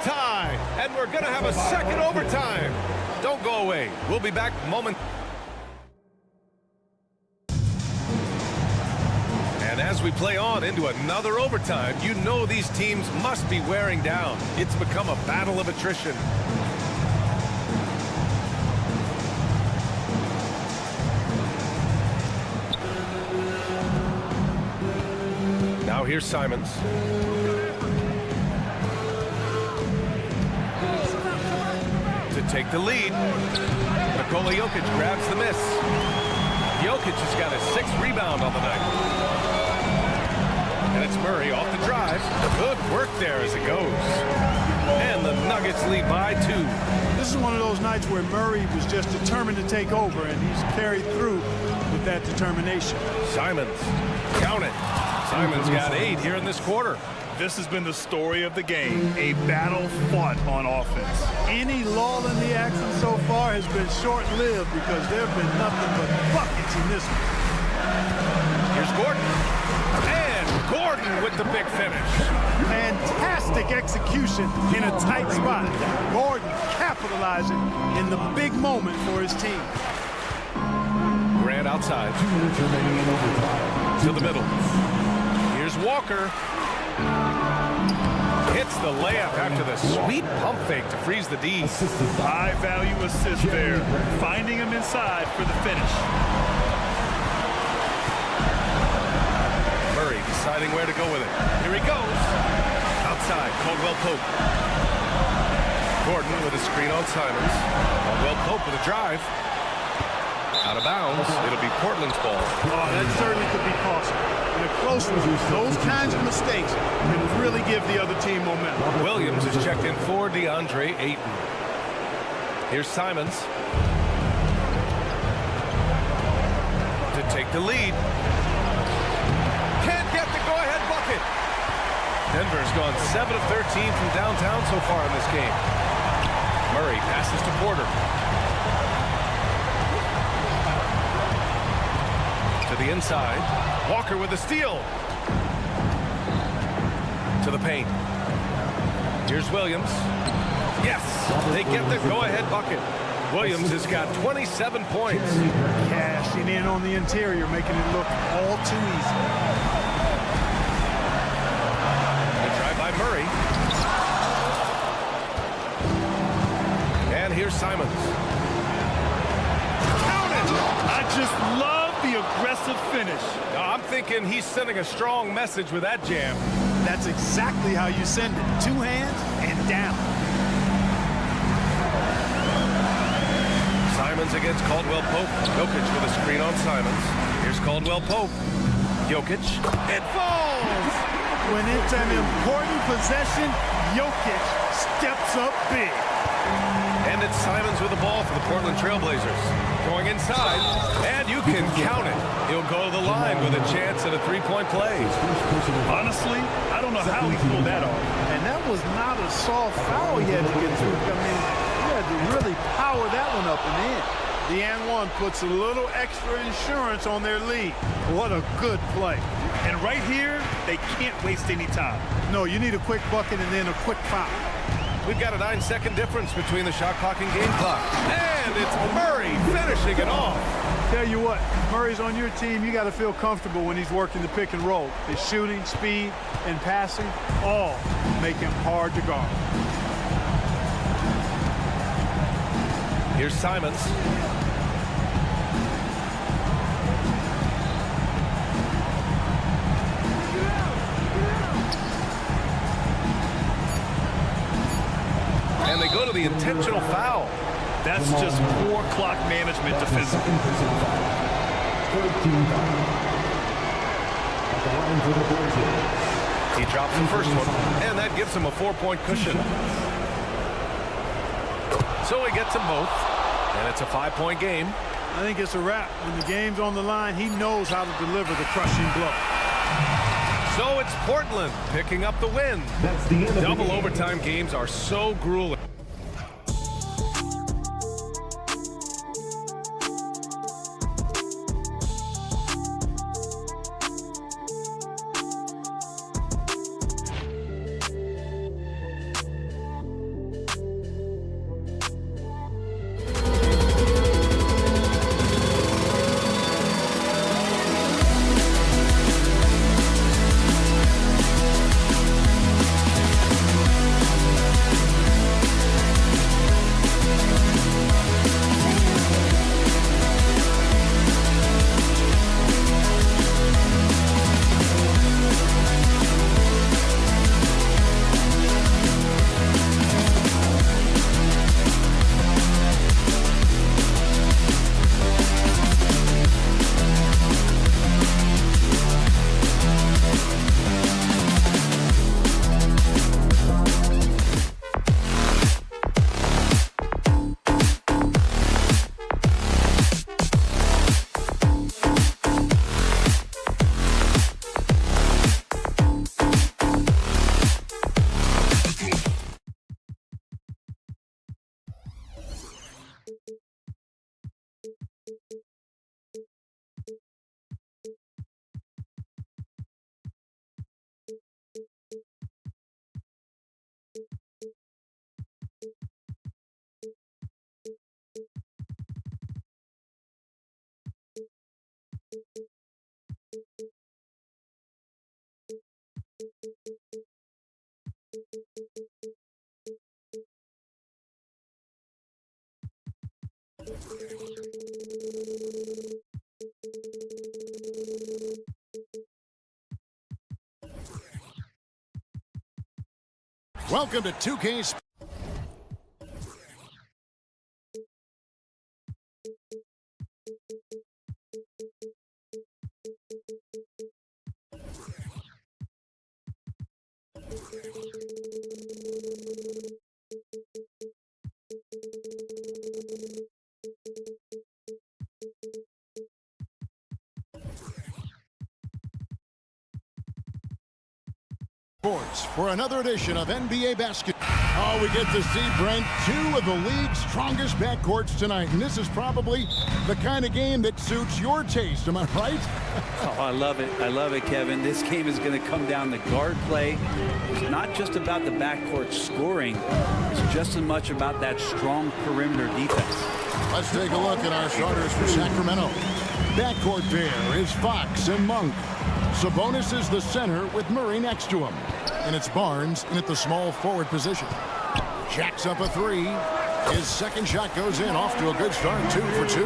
Tie, and we're going to have a second overtime. Don't go away. We'll be back moment. And as we play on into another overtime, you know these teams must be wearing down. It's become a battle of attrition. Now here's Simons. To take the lead. Nikola Jokic grabs the miss. Jokic has got his 6th rebound on the night. And it's Murray off the drive. Good work there as it goes. And the Nuggets lead by 2. This is one of those nights where Murray was just determined to take over, and he's carried through with that determination. Simons, count it. Simons got 8 here in this quarter. This has been the story of the game, a battle fought on offense. Any lull in the action so far has been short-lived because there have been nothing but buckets in this one. Here's Gordon. And Gordon with the big finish. Fantastic execution in a tight spot. Gordon capitalizing in the big moment for his team. Grant outside. 2 minutes remaining in overtime. To the middle. Here's Walker. Hits the layup after the sweet pump fake to freeze the D. High-value assist there. Finding him inside for the finish. Murray deciding where to go with it. Here he goes. Outside, Caldwell Pope. Gordon with a screen on Simons. Caldwell Pope with a drive. Out of bounds. It'll be Portland's ball. Oh, that certainly could be costly. In a close one, those kinds of mistakes can really give the other team momentum. Williams is checked in for DeAndre Ayton. Here's Simons. To take the lead. Can't get the go-ahead bucket. Denver's gone 7 of 13 from downtown so far in this game. Murray passes to Porter. To the inside. Walker with a steal. To the paint. Here's Williams. Yes, they get the go-ahead bucket. Williams has got 27 points. Cashing in on the interior, making it look all too easy. Good drive by Murray. And here's Simons. Count it! I just love the aggressive finish. Now, I'm thinking he's sending a strong message with that jam. That's exactly how you send it. 2 hands and down. Simons against Caldwell Pope. Jokic with a screen on Simons. Here's Caldwell Pope. Jokic. It falls! When it's an important possession, Jokic steps up big. And it's Simons with the ball for the Portland Trailblazers. Going inside, and you can count it. He'll go to the line with a chance at a three-point play. Honestly, I don't know how he pulled that off. And that was not a soft foul he had to get through. I mean, he had to really power that one up and in. The and one puts a little extra insurance on their lead. What a good play. And right here, they can't waste any time. No, you need a quick bucket and then a quick foul. We've got a 9-second difference between the shot clock and game clock. And it's Murray finishing it off. Tell you what, Murray's on your team. You got to feel comfortable when he's working the pick and roll. His shooting, speed, and passing all make him hard to guard. Here's Simons. And they go to the intentional foul. That's just poor clock management defensively. He drops the first one, and that gives him a 4-point cushion. So he gets them both, and it's a 5-point game. I think it's a wrap. When the game's on the line, he knows how to deliver the crushing blow. So it's Portland picking up the win. That's the end of the Double game. overtime games are so grueling. Welcome to 2K. Sports for another edition of NBA basketball. Oh, we get to see, Brent, two of the league's strongest backcourts tonight. And this is probably the kind of game that suits your taste. Am I right? Oh, I love it. I love it, Kevin. This game is going to come down to guard play. It's not just about the backcourt scoring. It's just as much about that strong perimeter defense. Let's take a look at our starters for Sacramento. Backcourt pair is Fox and Monk. Sabonis is the center with Murray next to him. And it's Barnes in at the small forward position. Jacks up a three. His second shot goes in, off to a good start, 2 for 2. Ooh,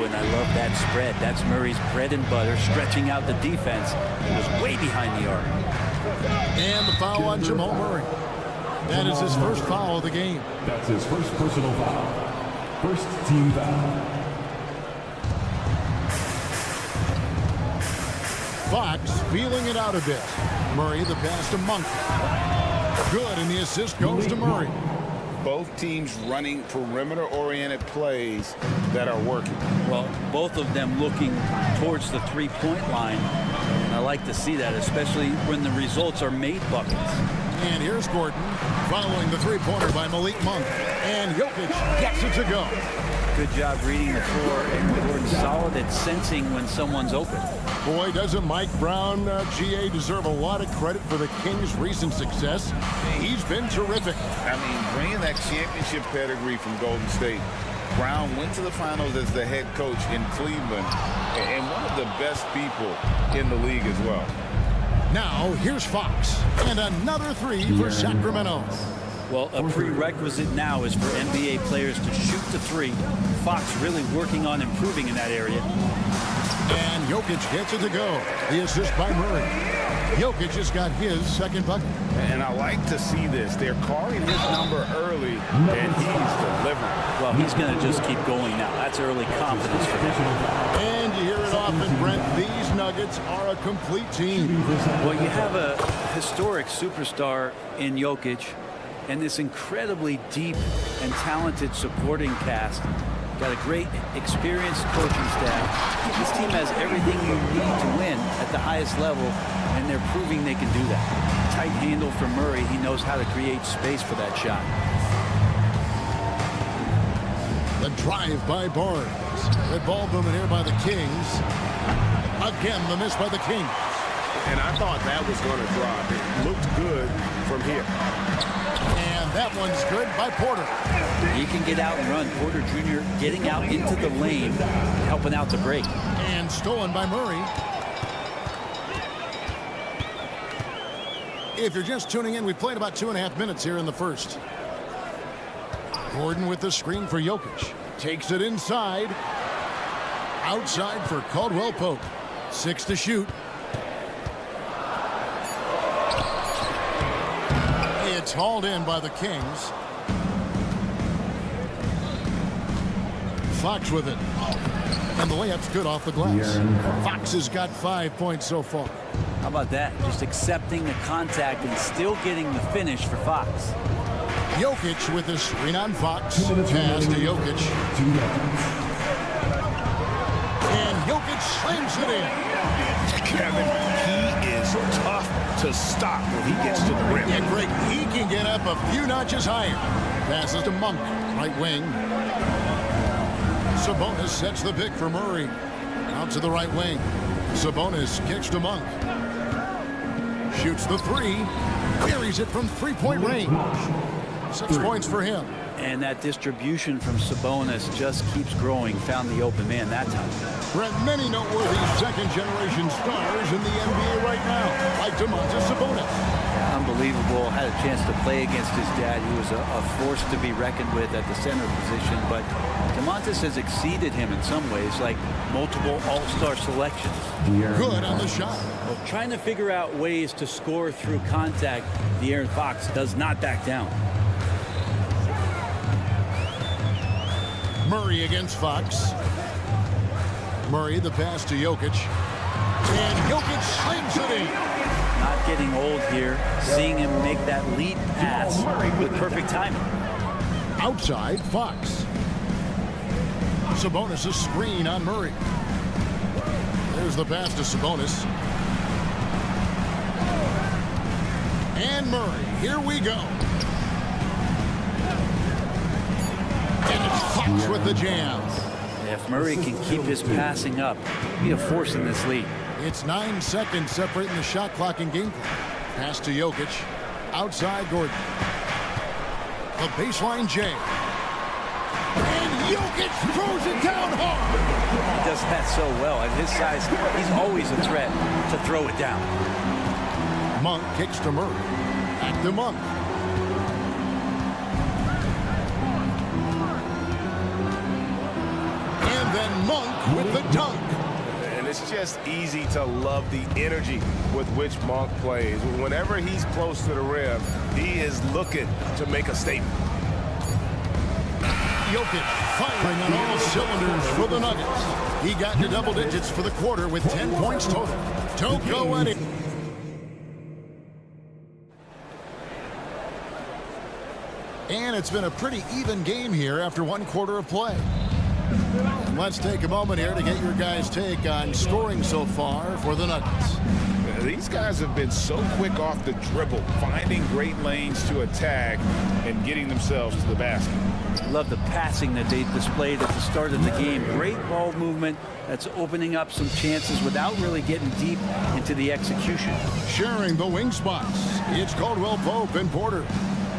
and I love that spread. That's Murray's bread and butter, stretching out the defense. He was way behind the arc. And the foul on Jamal Murray. That is his first foul of the game. That's his first personal foul. First team foul. Fox feeling it out a bit. Murray the pass to Monk. Good, and the assist goes to Murray. both teams running perimeter-oriented plays that are working. Well, both of them looking towards the three-point line. I like to see that, especially when the results are made buckets. And here's Gordon following the three-pointer by Malik Monk. And Jokic gets it to go. Good job reading the floor, and Gordon solid at sensing when someone's open. Boy, doesn't Mike Brown, GA, deserve a lot of credit for the Kings' recent success. He's been terrific. I mean, bringing that championship pedigree from Golden State. Brown went to the finals as the head coach in Cleveland, and one of the best people in the league as well. Now, here's Fox, and another three for Sacramento. Well, a prerequisite now is for NBA players to shoot the three. Fox really working on improving in that area. And Jokic gets it to go. The assist by Murray. Jokic has got his second bucket. And I like to see this. They're calling his number early, and he's delivering. Well, he's going to just keep going now. That's early confidence for him. And you hear it often, Brent. These Nuggets are a complete team. Well, you have a historic superstar in Jokic, and this incredibly deep and talented supporting cast. Got a great experienced coaching staff. This team has everything you need to win at the highest level, and they're proving they can do that. Tight handle for Murray. He knows how to create space for that shot. The drive by Barnes. Red ball movement here by the Kings. Again, the miss by the Kings. And I thought that was going to drop. It looked good from here. And that one's good by Porter. He can get out and run. Porter Jr. getting out into the lane, helping out the break. And stolen by Murray. If you're just tuning in, we played about 2.5 minutes here in the first. Gordon with the screen for Jokic. Takes it inside. Outside for Caldwell Pope. 6 to shoot. It's hauled in by the Kings. Fox with it. And the layup's good off the glass. Fox has got 5 points so far. How about that? Just accepting the contact and still getting the finish for Fox. Jokic with the screen on Fox. Pass to Jokic. And Jokic slams it in. Kevin, he is tough to stop when he gets to the rim. Yeah, Greg, he can get up a few notches higher. Passes to Monk, right wing. Sabonis sets the pick for Murray. Out to the right wing. Sabonis kicks to Monk. Shoots the three. Buries it from three-point range. 6 points for him. And that distribution from Sabonis just keeps growing. Found the open man that time. Brent, many noteworthy second-generation stars in the NBA right now, like Domantas Sabonis. Unbelievable. Had a chance to play against his dad. He was a force to be reckoned with at the center position. But Domantas has exceeded him in some ways, like multiple all-star selections. Good on the shot. Well, trying to figure out ways to score through contact, De'Aaron Fox does not back down. Murray against Fox. Murray, the pass to Jokic. And Jokic slings it in. Not getting old here. Seeing him make that lead pass with perfect timing. Outside, Fox. Sabonis a screen on Murray. There's the pass to Sabonis. And Murray, here we go. And it's Fox with the jam. If Murray can keep his passing up, he'll be a force in this league. It's 9 seconds separating the shot clock and game clock. Pass to Jokic. Outside Gordon. The baseline J. And Jokic throws it down hard. He does that so well. At his size, he's always a threat to throw it down. Monk kicks to Murray. Back to Monk. And then Monk with the dunk. And it's just easy to love the energy with which Monk plays. Whenever he's close to the rim, he is looking to make a statement. Jokic firing on all cylinders for the Nuggets. He got to double digits for the quarter with 10 points total. Don't go any. And it's been a pretty even game here after 1 quarter of play. And let's take a moment here to get your guys' take on scoring so far for the Nuggets. These guys have been so quick off the dribble, finding great lanes to attack and getting themselves to the basket. Love the passing that they displayed at the start of the game. Great ball movement that's opening up some chances without really getting deep into the execution. Sharing the wing spots, it's Caldwell Pope and Porter.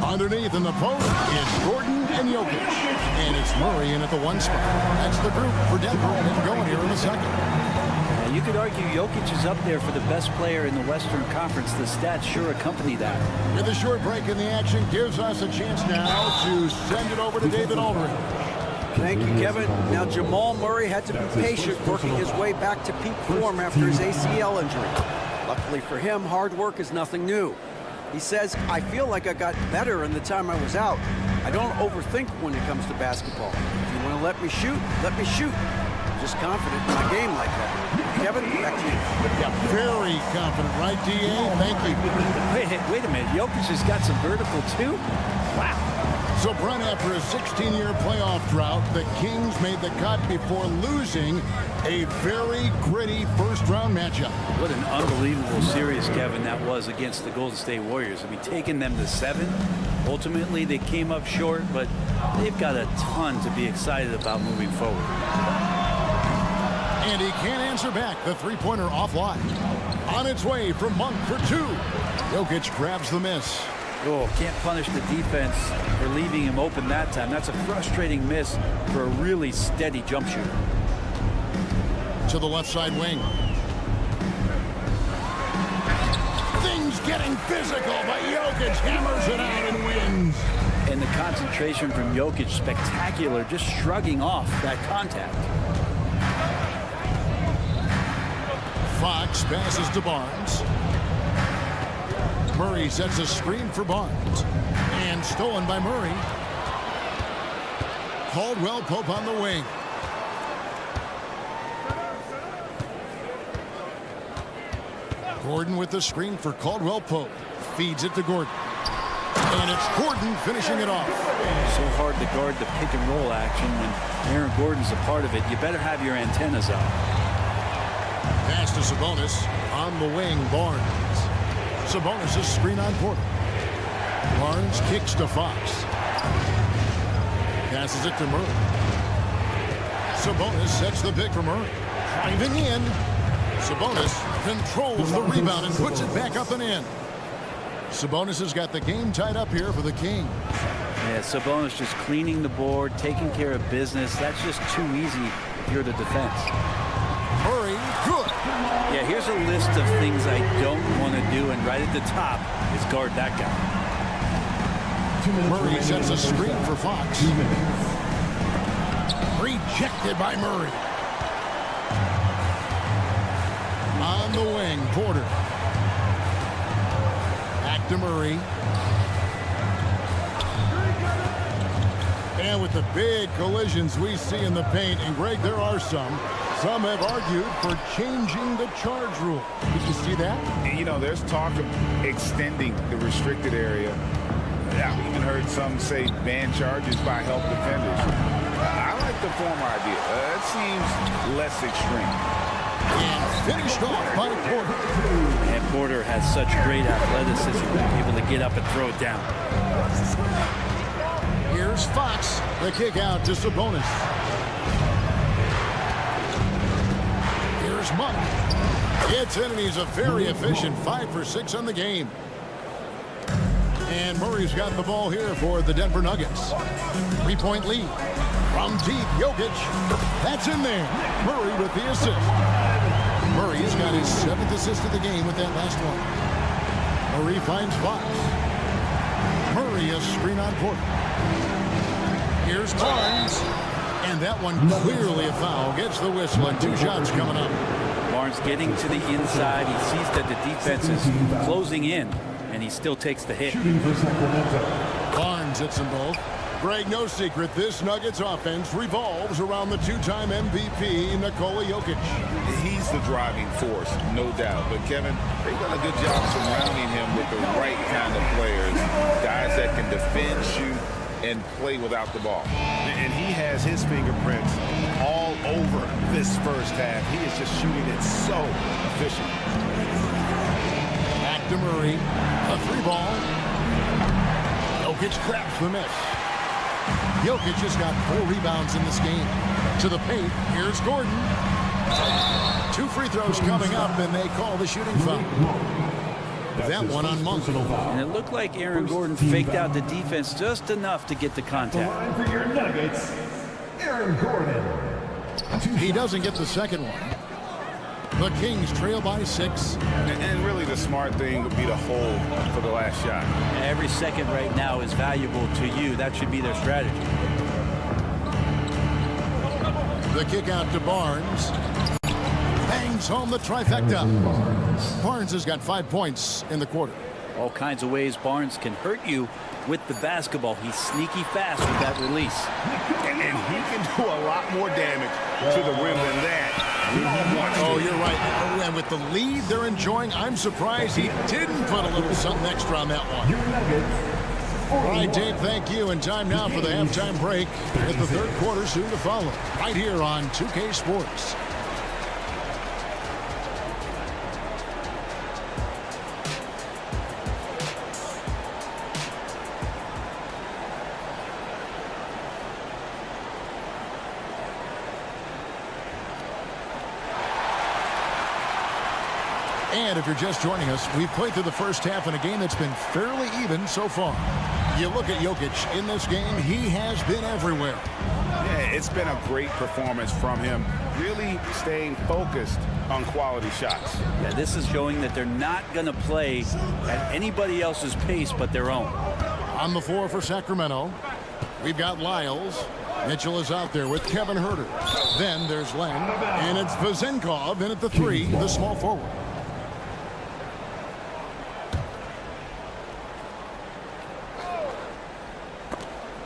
Underneath in the post, it's Gordon and Jokic. And it's Murray in at the 1 spot. That's the group for Denver and going here in the second. You could argue Jokic is up there for the best player in the Western Conference. The stats sure accompany that. With a short break in the action, gives us a chance now to send it over to David Aldridge. Thank you, Kevin. Now, Jamal Murray had to be patient working his way back to peak form after his ACL injury. Luckily for him, hard work is nothing new. He says, I feel like I got better in the time I was out. I don't overthink when it comes to basketball. If you want to let me shoot, let me shoot. Just confident in my game like that. Kevin, back to you. Yeah, very confident, right, D.A.? Thank you. Wait a minute. Jokic has got some vertical, too? Wow. So, Brent, after a 16-year playoff drought, the Kings made the cut before losing a very gritty first-round matchup. What an unbelievable series, Kevin, that was against the Golden State Warriors. I mean, taking them to 7. Ultimately, they came up short, but they've got a ton to be excited about moving forward. And he can't answer back. The three-pointer offline. On its way from Monk for 2. Jokic grabs the miss. Oh, can't punish the defense for leaving him open that time. That's a frustrating miss for a really steady jump shooter. To the left side wing. Things getting physical, but Jokic hammers it out and wins. And the concentration from Jokic, spectacular, just shrugging off that contact. Fox passes to Barnes. Murray sets a screen for Barnes. And stolen by Murray. Caldwell Pope on the wing. Gordon with the screen for Caldwell Pope. Feeds it to Gordon. And it's Gordon finishing it off. So hard to guard the pick and roll action when Aaron Gordon's a part of it. You better have your antennas up. Pass to Sabonis. On the wing, Barnes. Sabonis' screen on Porter. Barnes kicks to Fox. Passes it to Murray. Sabonis sets the pick for Murray. Driving in. Sabonis controls the rebound and puts it back up and in. Sabonis has got the game tied up here for the Kings. Yeah, Sabonis just cleaning the board, taking care of business. That's just too easy if you're the defense. Murray, good. Yeah, here's a list of things I don't want to do, and right at the top is guard that guy. Murray sets a screen for Fox. Rejected by Murray. On the wing, Porter. Back to Murray. And with the big collisions we see in the paint, and Greg, there are some have argued for changing the charge rule. Did you see that? You know, there's talk of extending the restricted area. I've even heard some say ban charges by help defenders. I like the former idea. It seems less extreme. And finished off by Porter. And Porter has such great athleticism, able to get up and throw it down. Here's Fox. The kick out to Sabonis. Here's Monk. Gets in, and he's a very efficient 5 for 6 on the game. And Murray's got the ball here for the Denver Nuggets. 3-point lead. From deep, Jokic. That's in there. Murray with the assist. Murray's got his 7th assist of the game with that last one. Murray finds Fox. Murray a screen on Porter. Here's Barnes. And that one clearly a foul. Gets the whistle, and 2 shots coming up. Barnes getting to the inside. He sees that the defense is closing in, and he still takes the hit. Barnes hits them both. Greg, no secret, this Nuggets offense revolves around the 2-time MVP, Nikola Jokic. He's the driving force, no doubt. But, Kevin, they've done a good job surrounding him with the right kind of players. Guys that can defend, shoot, and play without the ball. And he has his fingerprints all over this first half. He is just shooting it so efficient. Back to Murray. A 3-ball. Jokic grabs the miss. Jokic has got 4 rebounds in this game. To the paint. Here's Gordon. 2 free throws coming up, and they call the shooting foul. That one on Monk. And it looked like Aaron Gordon faked out the defense just enough to get the contact. For your Nuggets, Aaron Gordon. He doesn't get the second one. The Kings trail by 6. And really the smart thing would be to hold for the last shot. Every second right now is valuable to you. That should be their strategy. The kick out to Barnes. Bangs home the trifecta. Barnes has got 5 points in the quarter. All kinds of ways Barnes can hurt you with the basketball. He's sneaky fast with that release. And he can do a lot more damage to the rim than that. Oh, you're right. And with the lead they're enjoying, I'm surprised he didn't put a little something extra on that one. All right, Dave, thank you. And time now for the halftime break with the third quarter soon to follow. Right here on 2K Sports. And if you're just joining us, we've played through the first half in a game that's been fairly even so far. You look at Jokic in this game, he has been everywhere. Yeah, it's been a great performance from him, really staying focused on quality shots. Yeah, this is showing that they're not going to play at anybody else's pace but their own. On the floor for Sacramento, we've got Lyles. Mitchell is out there with Kevin Huerter. Then there's Len, and it's Vezenkov in at the 3, the small forward.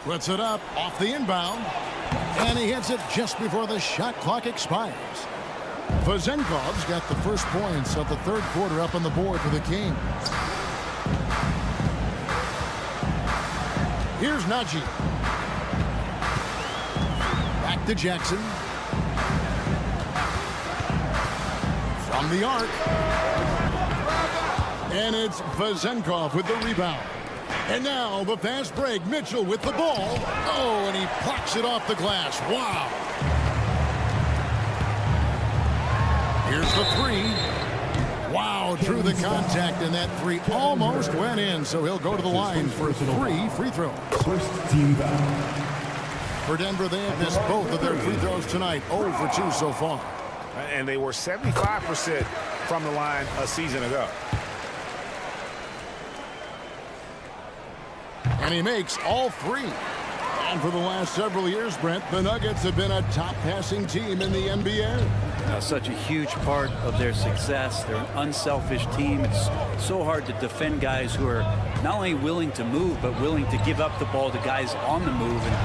Puts it up off the inbound, and he hits it just before the shot clock expires. Vezenkov's got the first points of the third quarter up on the board for the Kings. Here's Najee. Back to Jackson. From the arc. And it's Vezenkov with the rebound. And now the fast break. Mitchell with the ball. Oh, and he plucks it off the glass. Wow. Here's the 3. Wow, through the contact, and that 3 almost went in, so he'll go to the line for 3 free throws. First team foul. For Denver, they have missed both of their free throws tonight. 0 for 2 so far. And they were 75% from the line a season ago. And he makes all 3. And for the last several years, Brent, the Nuggets have been a top passing team in the NBA. Now, such a huge part of their success. They're an unselfish team. It's so hard to defend guys who are not only willing to move, but willing to give up the ball to guys on the move. And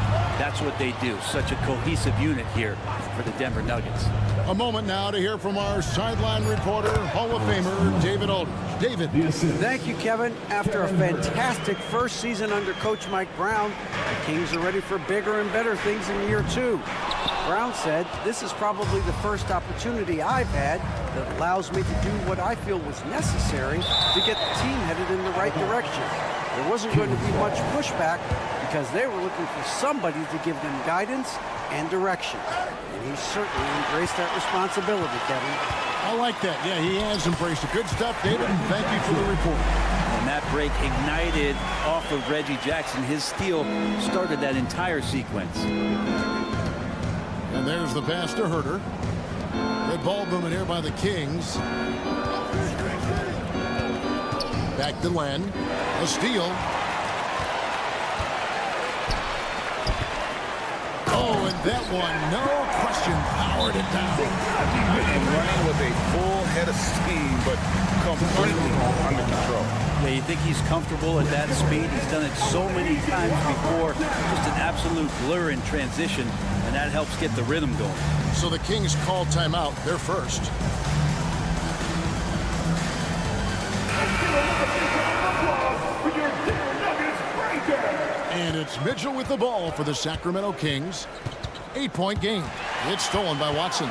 that's what they do. Such a cohesive unit here for the Denver Nuggets. A moment now to hear from our sideline reporter, Hall of Famer David Aldridge. David. Thank you, Kevin. After a fantastic first season under Coach Mike Brown, the Kings are ready for bigger and better things in year 2. Brown said, "This is probably the first opportunity I've had that allows me to do what I feel was necessary to get the team headed in the right direction. There wasn't going to be much pushback because they were looking for somebody to give them guidance and direction." And he certainly embraced that responsibility, Kevin. I like that. Yeah, he has embraced it. Good stuff, David, and thank you for the report. And that break ignited off of Reggie Jackson. His steal started that entire sequence. And there's the pass to Huerter. Good ball movement here by the Kings. Back to Len. A steal. Oh, and that one, no question, powered it down. And running with a full head of steam, but completely under control. Yeah, you think he's comfortable at that speed. He's done it so many times before. Just an absolute blur in transition, and that helps get the rhythm going. So the Kings call timeout. They're first. And it's Mitchell with the ball for the Sacramento Kings. 8-point game. It's stolen by Watson.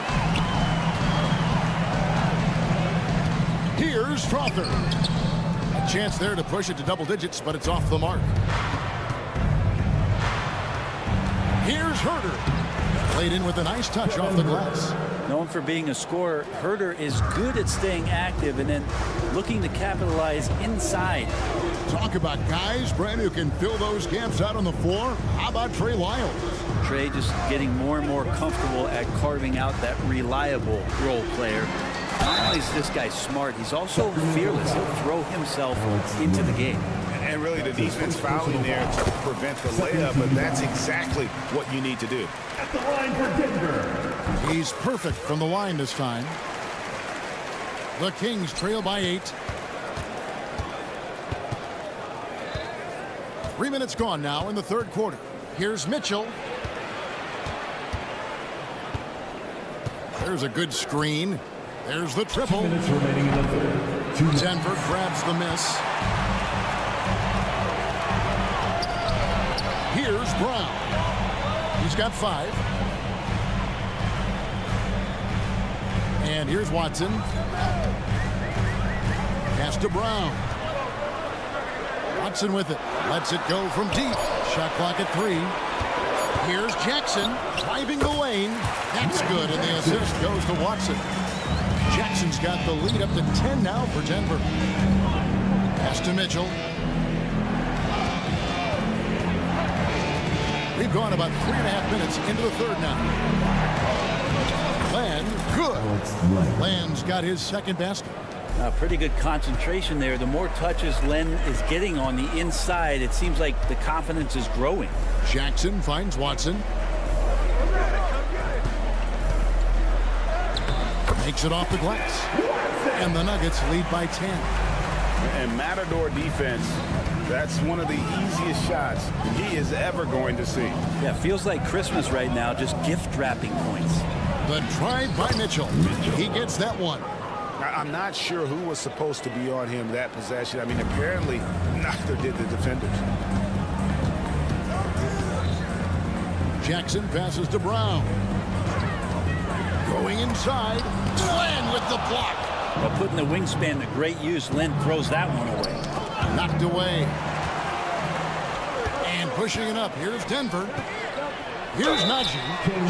Here's Strother. A chance there to push it to double digits, but it's off the mark. Here's Herter. Played in with a nice touch off the glass. Known for being a scorer, Herter is good at staying active and then looking to capitalize inside. Talk about guys, Brent, who can fill those gaps out on the floor. How about Trey Lyles? Trey just getting more and more comfortable at carving out that reliable role player. Not only is this guy smart, he's also fearless. He'll throw himself into the game. And really the defense fouling there to prevent the layup, but that's exactly what you need to do. At the line for Denver. He's perfect from the line this time. The Kings trail by 8. 3 minutes gone now in the third quarter. Here's Mitchell. There's a good screen. There's the triple. 2 minutes remaining in the third. Denver grabs the miss. Here's Brown. He's got 5. And here's Watson. Pass to Brown. Watson with it. Lets it go from deep. Shot clock at 3. Here's Jackson driving the lane. That's good, and the assist goes to Watson. Jackson's got the lead up to 10 now for Denver. Pass to Mitchell. We've gone about 3.5 minutes into the third now. Land, good. Land's got his second basket. Pretty good concentration there. The more touches Len is getting on the inside, it seems like the confidence is growing. Jackson finds Watson. Makes it off the glass. And the Nuggets lead by 10. And Matador defense, that's one of the easiest shots he is ever going to see. Yeah, feels like Christmas right now, just gift wrapping points. The drive by Mitchell. He gets that one. I'm not sure who was supposed to be on him that possession. I mean, apparently neither did the defenders. Jackson passes to Brown. Going inside. Len with the block. Well, putting the wingspan to great use, Len throws that one away. Knocked away. And pushing it up. Here's Denver. Here's Nagy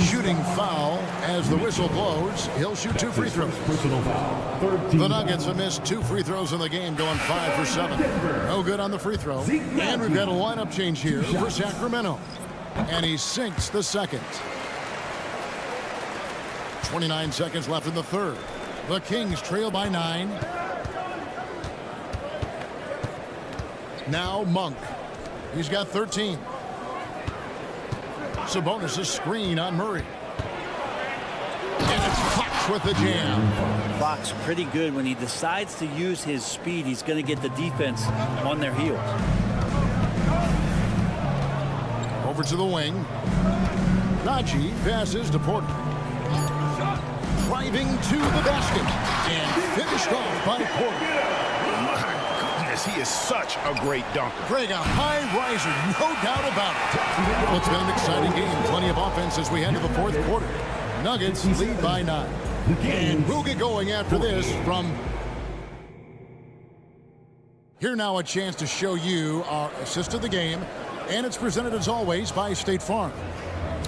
shooting foul as the whistle blows. He'll shoot 2 free throws. The Nuggets have missed 2 free throws in the game, going 5 for 7. No good on the free throw. And we've got a lineup change here for Sacramento. And he sinks the second. 29 seconds left in the third. The Kings trail by 9. Now Monk. He's got 13. Sabonis' screen on Murray. And it's Fox with the jam. Fox pretty good. When he decides to use his speed, he's going to get the defense on their heels. Over to the wing. Nagy passes to Porter. Driving to the basket. And finished off by Porter. He is such a great dunker. Greg, a high riser, no doubt about it. Well, it's been an exciting game. Plenty of offense as we head to the fourth quarter. Nuggets lead by 9. And we'll get going after this from... Here now a chance to show you our assist of the game. And it's presented as always by State Farm.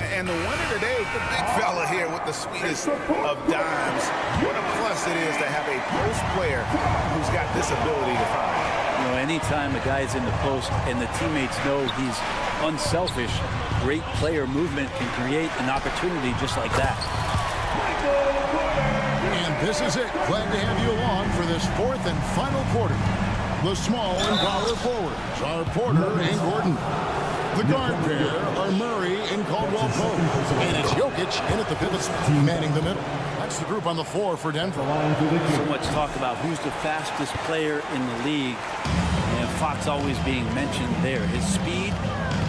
And the winner today, the big fella here with the sweetest of dimes. What a plus it is to have a post player who's got this ability to find. You know, anytime a guy's in the post and the teammates know he's unselfish, great player movement can create an opportunity just like that. And this is it. Glad to have you along for this fourth and final quarter. The small and power forwards are Porter and Gordon. The guard pair are Murray and Caldwell Pope. And it's Jokic in at the pivot spot, manning the middle. That's the group on the floor for Denver. So much talk about who's the fastest player in the league. And Fox always being mentioned there. His speed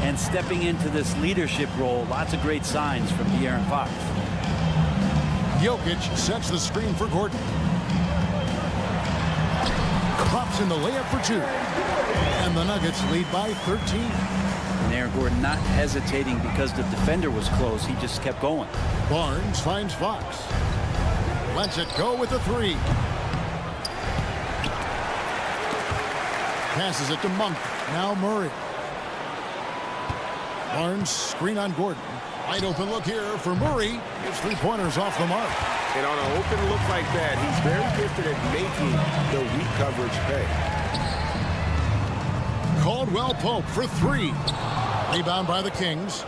and stepping into this leadership role. Lots of great signs from De'Aaron Fox. Jokic sets the screen for Gordon. Drops in the layup for 2. And the Nuggets lead by 13. Aaron Gordon not hesitating because the defender was close. He just kept going. Barnes finds Fox. Lets it go with the three. Passes it to Monk. Now Murray. Barnes screen on Gordon. Wide open look here for Murray. His three-pointers off the mark. And on an open look like that, he's very gifted at making the weak coverage pay. Caldwell Pope for three. Rebound by the Kings.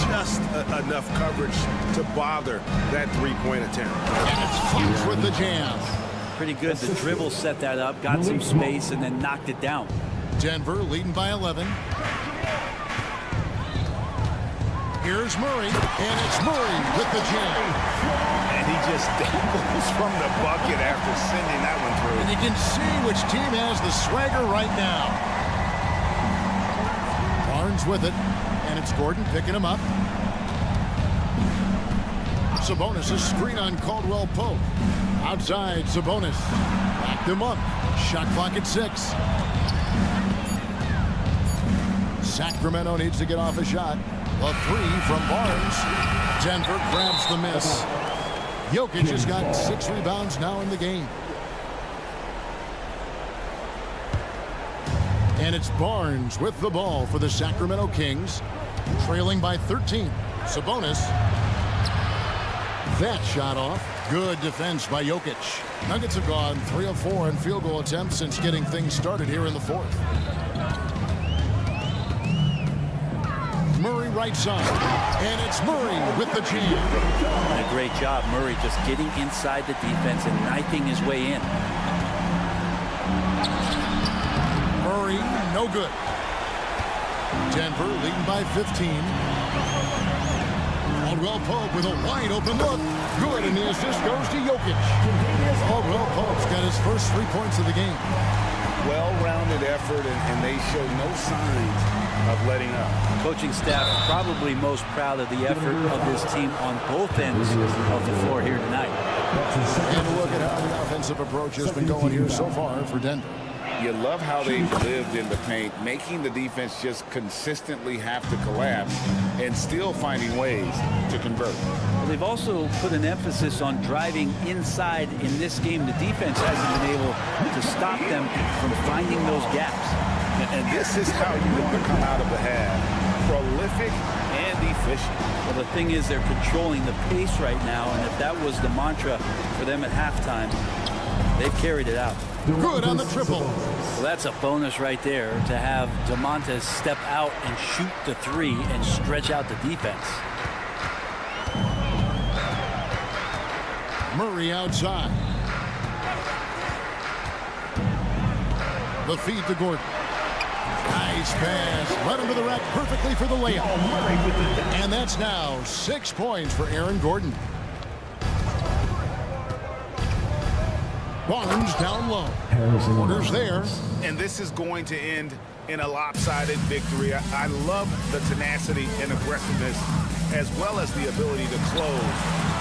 Just enough coverage to bother that three-point attempt. And it's Fox with the jam. Pretty good. The dribble set that up, got some space, and then knocked it down. Denver leading by 11. Here's Murray, and it's Murray with the jam. And he just dangles from the bucket after sending that one through. And you can see which team has the swagger right now. Barnes with it, and it's Gordon picking him up. Sabonis' screen on Caldwell Pope. Outside, Sabonis. Backed him up. Shot clock at 6. Sacramento needs to get off a shot. A three from Barnes. Denver grabs the miss. Jokic has got 6 rebounds now in the game. And it's Barnes with the ball for the Sacramento Kings. Trailing by 13. Sabonis. That shot off. Good defense by Jokic. Nuggets have gone 3 of 4 in field goal attempts since getting things started here in the fourth. Murray right side. And it's Murray with the jam. And a great job. Murray just getting inside the defense and knifing his way in. Murray, no good. Denver leading by 15. Caldwell Pope with a wide open look. Good, and the assist goes to Jokic. Caldwell Pope's got his first 3 points of the game. Well-rounded effort, and they show no signs of letting up. Coaching staff probably most proud of the effort of this team on both ends of the floor here tonight. And look at how the offensive approach has been going here so far for Denver. You love how they've lived in the paint, making the defense just consistently have to collapse and still finding ways to convert. They've also put an emphasis on driving inside in this game. The defense hasn't been able to stop them from finding those gaps. And this is how you want to come out of the half. Prolific and efficient. Well, the thing is they're controlling the pace right now, and if that was the mantra for them at halftime, they've carried it out. Good on the triple. Well, that's a bonus right there to have DeMontis step out and shoot the three and stretch out the defense. Murray outside. The feed to Gordon. Nice pass. Right under the rack perfectly for the layup. And that's now 6 points for Aaron Gordon. Barnes down low. Orders there. And this is going to end in a lopsided victory. I love the tenacity and aggressiveness as well as the ability to close.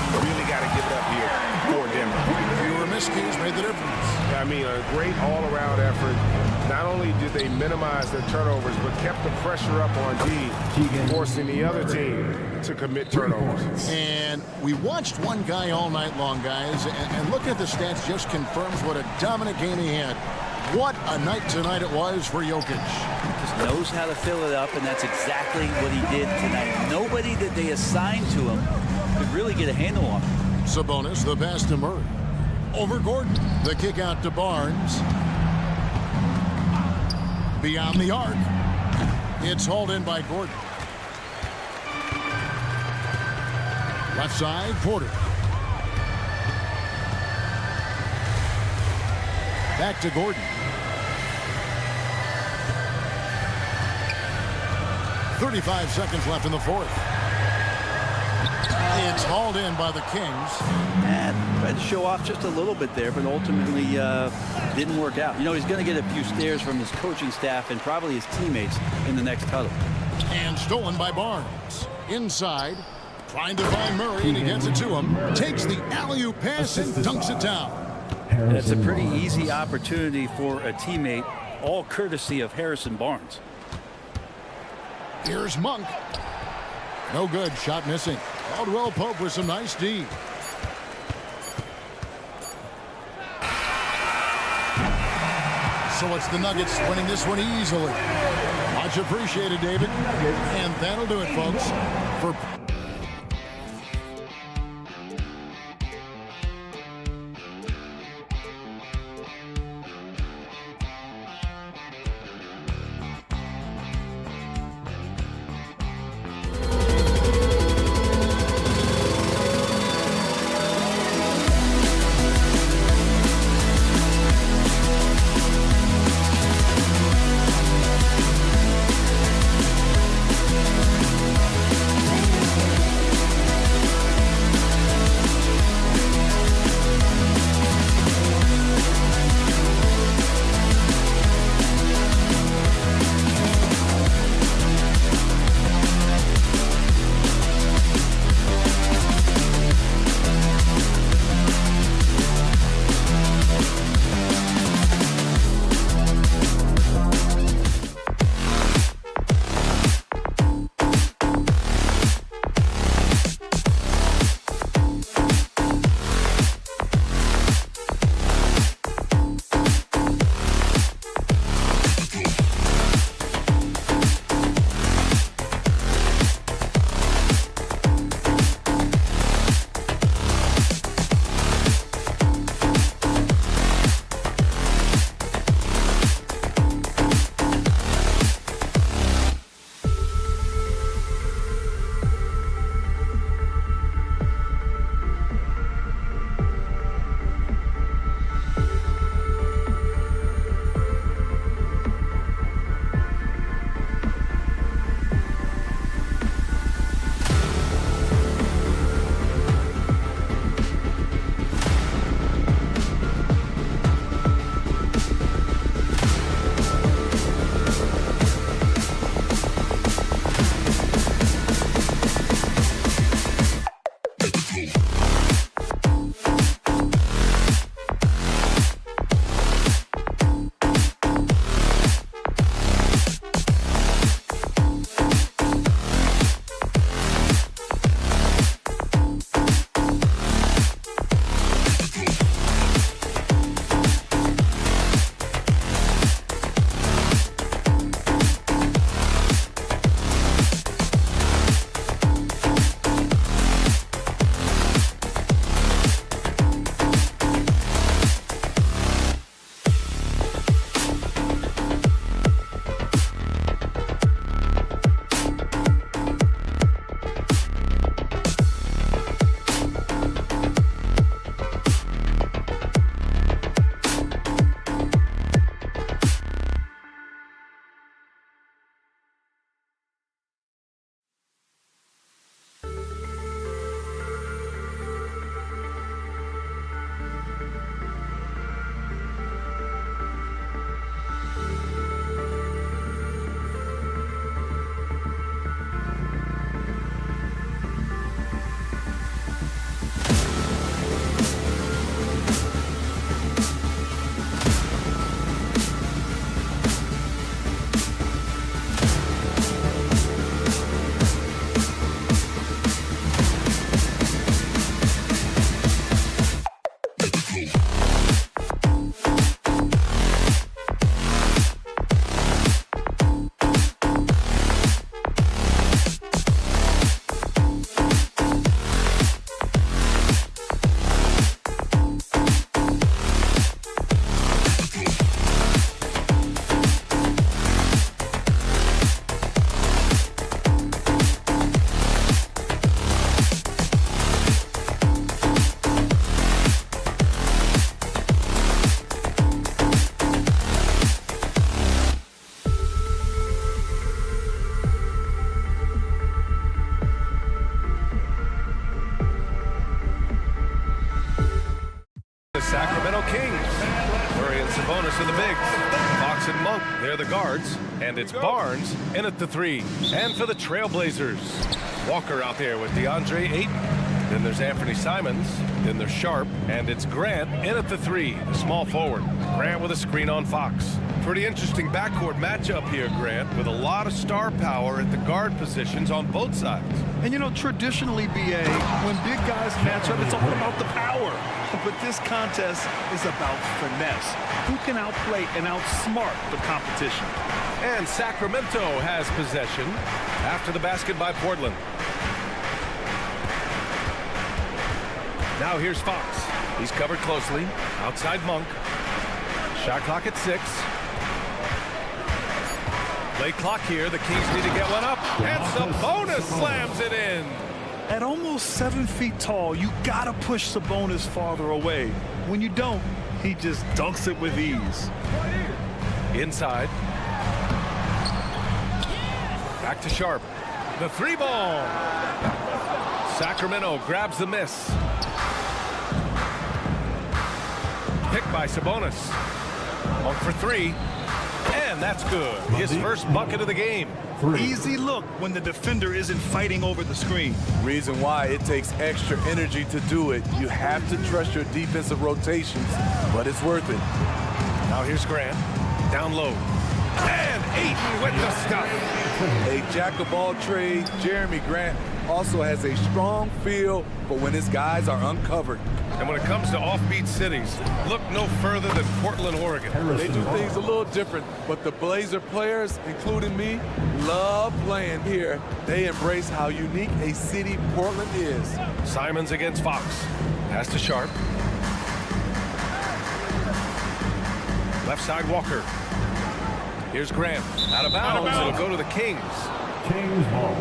You really got to give it up here for Denver. Fewer miscues made the difference. I mean, a great all-around effort. Not only did they minimize their turnovers, but kept the pressure up on D, forcing the other team to commit turnovers. And we watched one guy all night long, guys, and looking at the stats just confirms what a dominant game he had. What a night tonight it was for Jokic. Just knows how to fill it up, and that's exactly what he did tonight. Nobody that they assigned to him could really get a handle on him. Sabonis, the pass to Murray. Over Gordon. The kick out to Barnes. Beyond the arc. It's hauled in by Gordon. Left side, Porter. Back to Gordon. 35 seconds left in the fourth. It's hauled in by the Kings. And tried to show off just a little bit there, but ultimately didn't work out. You know, he's going to get a few stares from his coaching staff and probably his teammates in the next huddle. And stolen by Barnes. Inside, trying to find Murray, and he gets it to him. Takes the alley-oop pass and dunks it down. That's a pretty easy opportunity for a teammate, all courtesy of Harrison Barnes. Here's Monk. No good. Shot missing. Caldwell Pope with some nice D. So it's the Nuggets winning this one easily. Much appreciated, David. And that'll do it, folks. For the Sacramento Kings. Murray and Sabonis are the bigs. Fox and Monk, they're the guards. And it's Barnes in at the 3. And for the Trailblazers, Walker out there with DeAndre Ayton. Then there's Anthony Simons. Then there's Sharp. And it's Grant in at the 3, the small forward. Grant with a screen on Fox. Pretty interesting backcourt matchup here, Grant, with a lot of star power at the guard positions on both sides. And you know, traditionally, B.A., when big guys match up, it's all about the power. But this contest is about finesse. Who can outplay and outsmart the competition? And Sacramento has possession after the basket by Portland. Now here's Fox. He's covered closely. Outside Monk. Shot clock at 6. Play clock here. The Kings need to get one up. And Sabonis slams it in. At almost 7 feet tall, you gotta push Sabonis farther away. When you don't, he just dunks it with ease. Inside. Back to Sharp. The 3 ball. Sacramento grabs the miss. Picked by Sabonis. Monk for 3. And that's good. His first bucket of the game. Easy look when the defender isn't fighting over the screen. Reason why it takes extra energy to do it. You have to trust your defensive rotations, but it's worth it. Now here's Grant. Down low. And Ayton with the stuff. A jack of all trades, Jeremy Grant also has a strong feel for when his guys are uncovered. And when it comes to offbeat cities, look no further than Portland, Oregon. They do things a little different, but the Blazer players, including me, love playing here. They embrace how unique a city Portland is. Simons against Fox. Pass to Sharp. Left side Walker. Here's Grant. Out of bounds. It'll go to the Kings. Kings ball.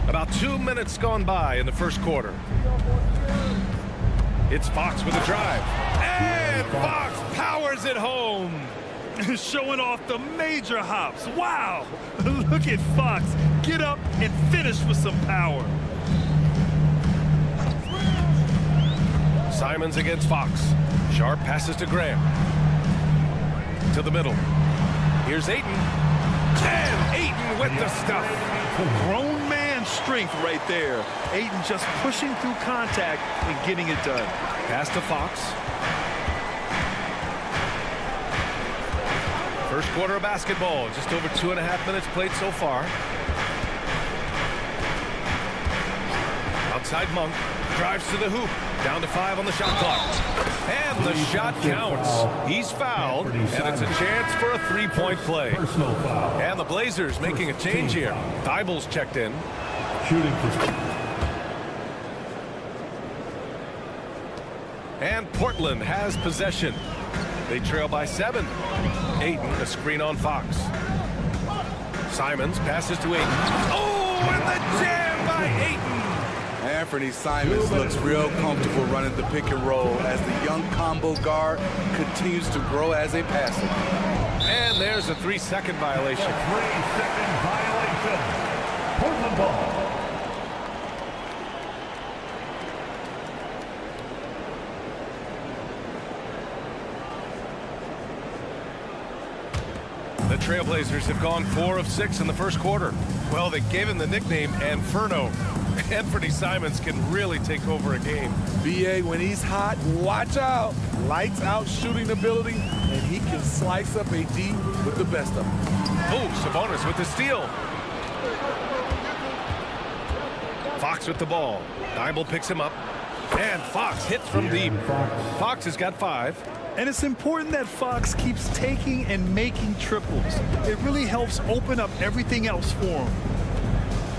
About 2 minutes gone by in the first quarter. It's Fox with a drive. And Fox powers it home. Showing off the major hops. Wow. Look at Fox. Get up and finish with some power. Simons against Fox. Sharp passes to Graham. To the middle. Here's Ayton. And Ayton with the stuff. Grown man strength right there. Ayton just pushing through contact and getting it done. Pass to Fox. First quarter of basketball. Just over 2.5 minutes played so far. Outside Monk. Drives to the hoop. Down to 5 on the shot clock. And the shot counts. He's fouled. And it's a chance for a 3-point play. And the Blazers making a change here. Thibault's checked in. Shooting for. And Portland has possession. They trail by 7. Ayton, a screen on Fox. Simons passes to Ayton. Oh, and the jam by Ayton. Anthony Simons looks real comfortable running the pick and roll as the young combo guard continues to grow as a passer. And there's a 3-second violation. 3-second violation. Portland ball. The Trailblazers have gone 4 of 6 in the first quarter. Well, they gave him the nickname Inferno. Anthony Simons can really take over a game. B.A., when he's hot, watch out. Lights out shooting ability, and he can slice up a D with the best of them. Oh, Sabonis with the steal. Fox with the ball. Thibault picks him up. And Fox hits from deep. Fox has got 5. And it's important that Fox keeps taking and making triples. It really helps open up everything else for him.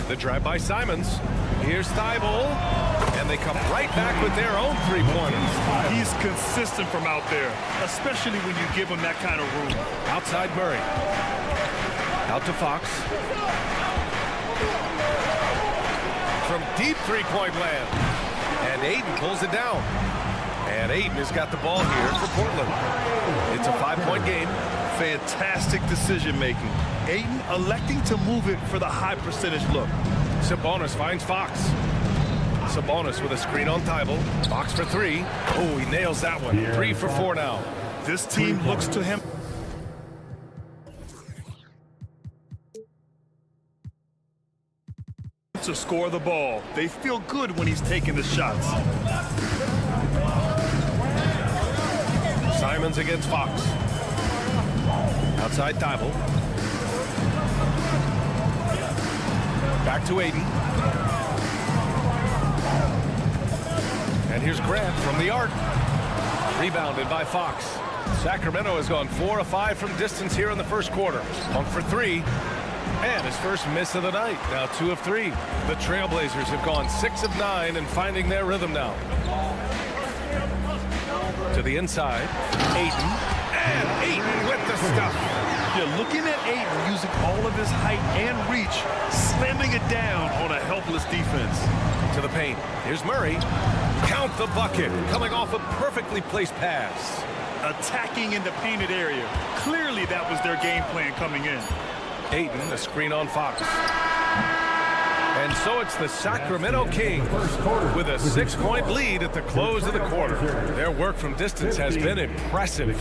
The drive by Simons. Here's Thibault. And they come right back with their own 3-pointers. He's consistent from out there, especially when you give him that kind of room. Outside Murray. Out to Fox. From deep 3-point land. And Ayton pulls it down. And Ayton has got the ball here for Portland. It's a 5-point game. Fantastic decision making. Ayton electing to move it for the high percentage look. Sabonis finds Fox. Sabonis with a screen on Thibault. Fox for 3. Oh, he nails that one. 3 for 4 now. This team looks to him to score the ball. They feel good when he's taking the shots. Simons against Fox. Outside Thibault. Back to Aiden. And here's Grant from the arc. Rebounded by Fox. Sacramento has gone 4 of 5 from distance here in the first quarter. Monk for 3. And his first miss of the night. Now 2 of 3. The Trailblazers have gone 6 of 9 and finding their rhythm now. To the inside. Aiden. And Aiden with the stuff. You're looking at Aiden using all of his height and reach, slamming it down on a helpless defense. To the paint. Here's Murray. Count the bucket. Coming off a perfectly placed pass. Attacking in the painted area. Clearly that was their game plan coming in. Aiden, the screen on Fox. And so it's the Sacramento Kings with a 6-point lead at the close of the quarter. Their work from distance has been impressive.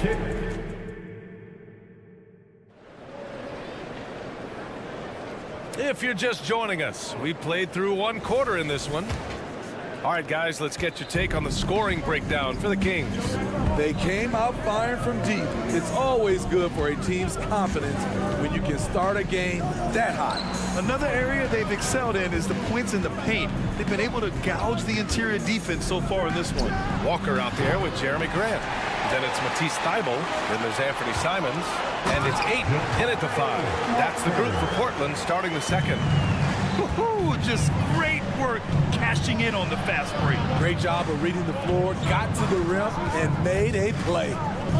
If you're just joining us, we played through 1 quarter in this one. All right, guys, let's get your take on the scoring breakdown for the Kings. They came out firing from deep. It's always good for a team's confidence when you can start a game that hot. Another area they've excelled in is the points in the paint. They've been able to gouge the interior defense so far in this one. Walker out there with Jeremy Grant. Then it's Matisse Thybulle. Then there's Anthony Simons. And it's Aiden in at the 5. That's the group for Portland starting the second. Just great work cashing in on the fast break. Great job of reading the floor, got to the rim, and made a play.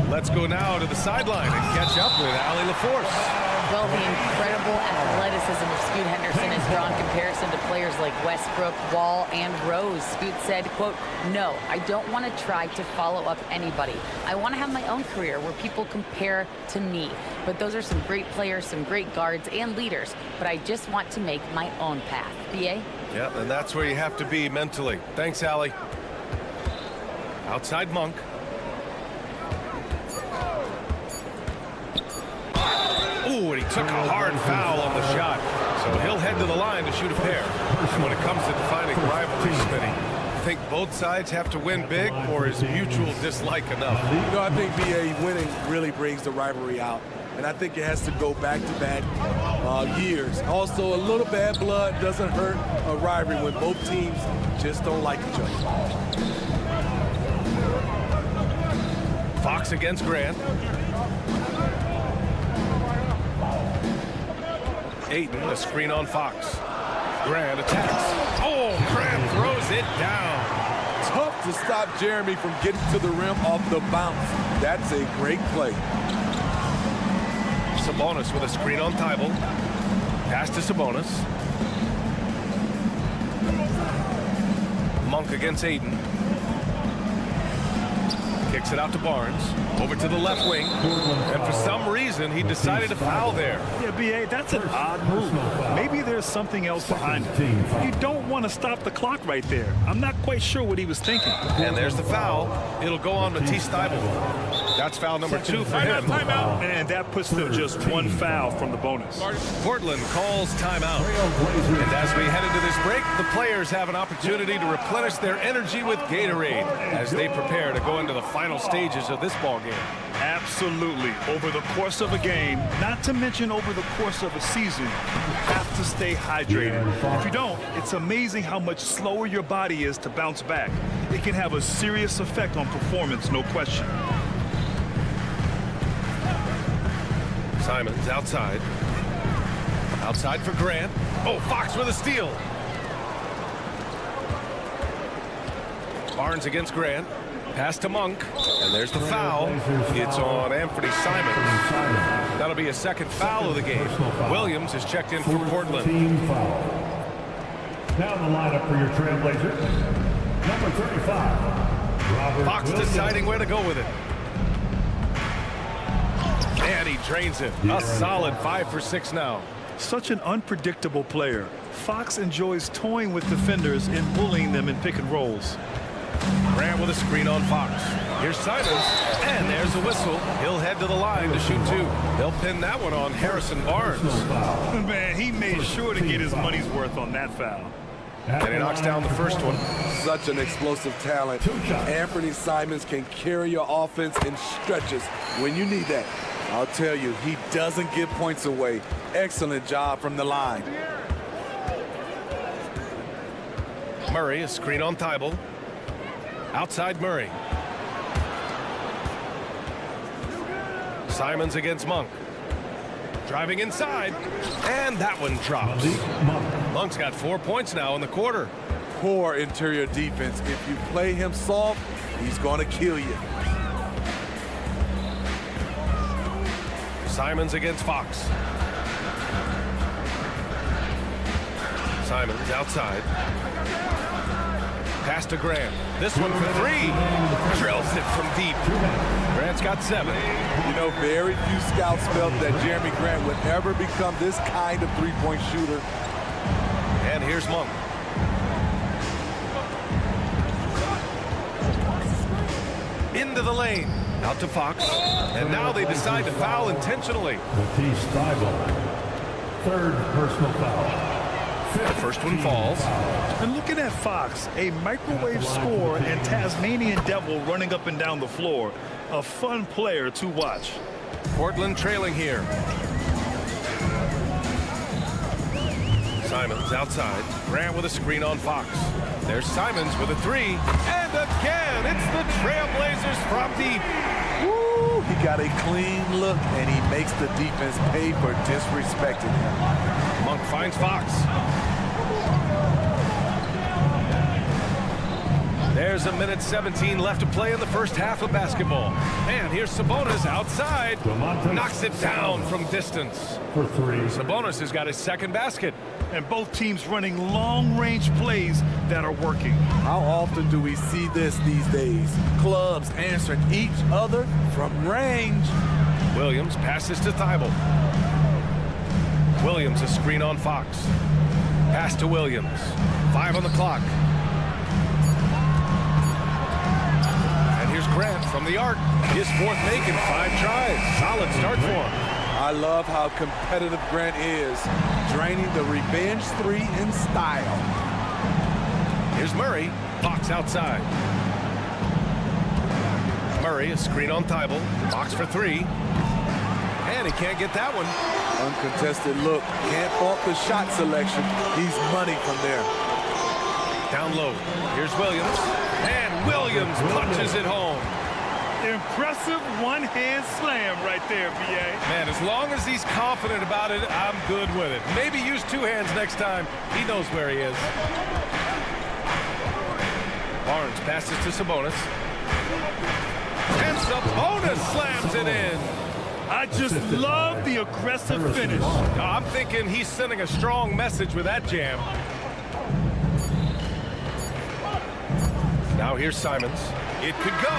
Let's go now to the sideline and catch up with Allie LaForce. Well, the incredible athleticism of Scoot Henderson has drawn comparison to players like Westbrook, Wall, and Rose. Scoot said, quote, "No, I don't want to try to follow up anybody. I want to have my own career where people compare to me. But those are some great players, some great guards and leaders. But I just want to make my own path." B.A.? Yeah, and that's where you have to be mentally. Thanks, Allie. Outside Monk. Ooh, and he took a hard foul on the shot. So he'll head to the line to shoot a pair. And when it comes to defining rivalry, Smitty, you think both sides have to win big, or is mutual dislike enough? You know, I think B.A. winning really brings the rivalry out. And I think it has to go back-to-back years. Also, a little bad blood doesn't hurt a rivalry when both teams just don't like each other. Fox against Grant. Aiden, a screen on Fox. Grant attacks. Oh, Grant throws it down. Tough to stop Jeremy from getting to the rim off the bounce. That's a great play. Sabonis with a screen on Thybulle. Pass to Sabonis. Monk against Aiden. Kicks it out to Barnes. Over to the left wing. And for some reason, he decided to foul there. Yeah, B.A., that's an odd move. Maybe there's something else behind it. You don't want to stop the clock right there. I'm not quite sure what he was thinking. And there's the foul. It'll go on Matisse Thybulle. That's foul number 2 for him. Timeout. And that puts them just 1 foul from the bonus. Portland calls timeout. And as we head into this break, the players have an opportunity to replenish their energy with Gatorade as they prepare to go into the final stages of this ball game. Absolutely. Over the course of a game, not to mention over the course of a season, you have to stay hydrated. If you don't, it's amazing how much slower your body is to bounce back. It can have a serious effect on performance, no question. Simons outside. Outside for Grant. Oh, Fox with a steal. Barnes against Grant. Pass to Monk. And there's the foul. It's on Anthony Simons. That'll be a second foul of the game. Williams is checked in for Portland. Now the lineup for your Trailblazers. Number 35. Fox deciding where to go with it. And he drains it. A solid 5 for 6 now. Such an unpredictable player. Fox enjoys toying with defenders and bullying them in pick and rolls. Grant with a screen on Fox. Here's Simons, and there's a whistle. He'll head to the line to shoot two. They'll pin that one on Harrison Barnes. Man, he made sure to get his money's worth on that foul. And he knocks down the first one. Such an explosive talent. Anthony Simons can carry your offense in stretches when you need that. I'll tell you, he doesn't give points away. Excellent job from the line. Murray, a screen on Thibault. Outside Murray. Simons against Monk. Driving inside, and that one drops. Monk's got 4 points now in the quarter. Poor interior defense. If you play him soft, he's going to kill you. Simons against Fox. Simons outside. Pass to Grant. This one for three. Drills it from deep. Grant's got 7. You know, very few scouts felt that Jeremy Grant would ever become this kind of three-point shooter. And here's Monk. Into the lane. Out to Fox. And now they decide to foul intentionally. Matisse Thibault. 3rd personal foul. The first one falls. And looking at Fox, a microwave scorer and Tasmanian devil running up and down the floor. A fun player to watch. Portland trailing here. Simons outside. Grant with a screen on Fox. There's Simons with a 3. And again, it's the Trailblazers from deep. Woo, he got a clean look, and he makes the defense pay for disrespecting him. Monk finds Fox. There's 1:17 left to play in the first half of basketball. And here's Sabonis outside. Knocks it down from distance. For 3. Sabonis has got his 2nd basket. And both teams running long-range plays that are working. How often do we see this these days? Clubs answering each other from range. Williams passes to Thibault. Williams a screen on Fox. Pass to Williams. 5 on the clock. And here's Grant from the arc. His 4th make in 5 tries. Solid start for him. I love how competitive Grant is, draining the revenge 3 in style. Here's Murray. Fox outside. Murray a screen on Thibault. Fox for 3. And he can't get that one. Uncontested look. Can't fault the shot selection. He's money from there. Down low. Here's Williams. And Williams punches it home. Impressive one-hand slam right there, B.A. Man, as long as he's confident about it, I'm good with it. Maybe use 2 hands next time. He knows where he is. Barnes passes to Sabonis. And Sabonis slams it in. I just love the aggressive finish. I'm thinking he's sending a strong message with that jam. Now here's Simons. It could go.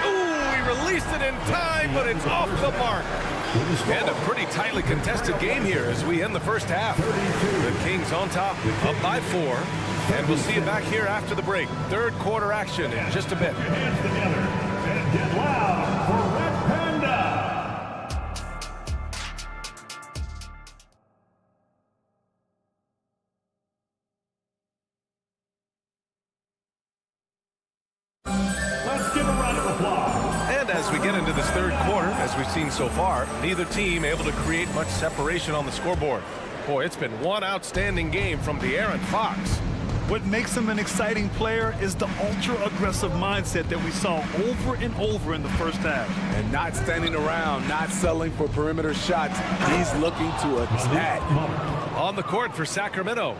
Ooh, he released it in time, but it's off the mark. And a pretty tightly contested game here as we end the first half. The Kings on top, up by 4. And we'll see you back here after the break. 3rd quarter action in just a bit. Hands together and get loud for Red Panda. Let's give a round of applause. And as we get into this 3rd quarter, as we've seen so far, neither team able to create much separation on the scoreboard. Boy, it's been one outstanding game from De'Aaron Fox. What makes him an exciting player is the ultra-aggressive mindset that we saw over and over in the first half. And not standing around, not settling for perimeter shots. He's looking to attack. On the court for Sacramento,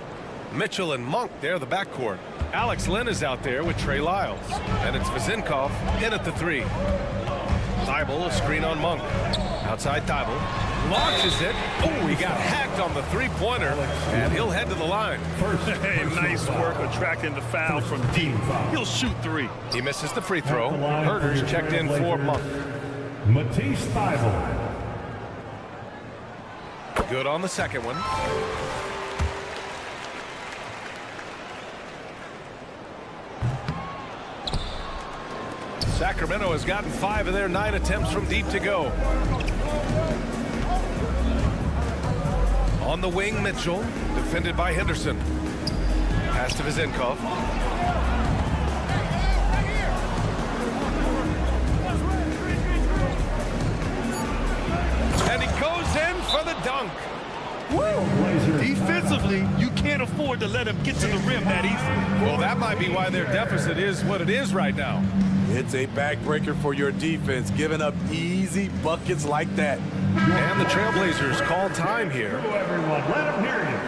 Mitchell and Monk, they're the backcourt. Alex Len is out there with Trey Lyles. And it's Vezinkov in at the 3. Thibault, a screen on Monk. Outside Thibault. Launches it. Oh, he got hacked on the 3-pointer. And he'll head to the line. Hey, nice work attracting the foul from deep. He'll shoot 3. He misses the free throw. Herter's checked in for Monk. Matisse Thibault. Good on the second one. Sacramento has gotten 5 of their 9 attempts from deep to go. On the wing, Mitchell, defended by Henderson. Pass to Vizenkov. And he goes in for the dunk. Defensively, you can't afford to let him get to the rim that easy. Well, that might be why their deficit is what it is right now. It's a backbreaker for your defense, giving up easy buckets like that. And the Trailblazers call time here. Everyone, let them hear you.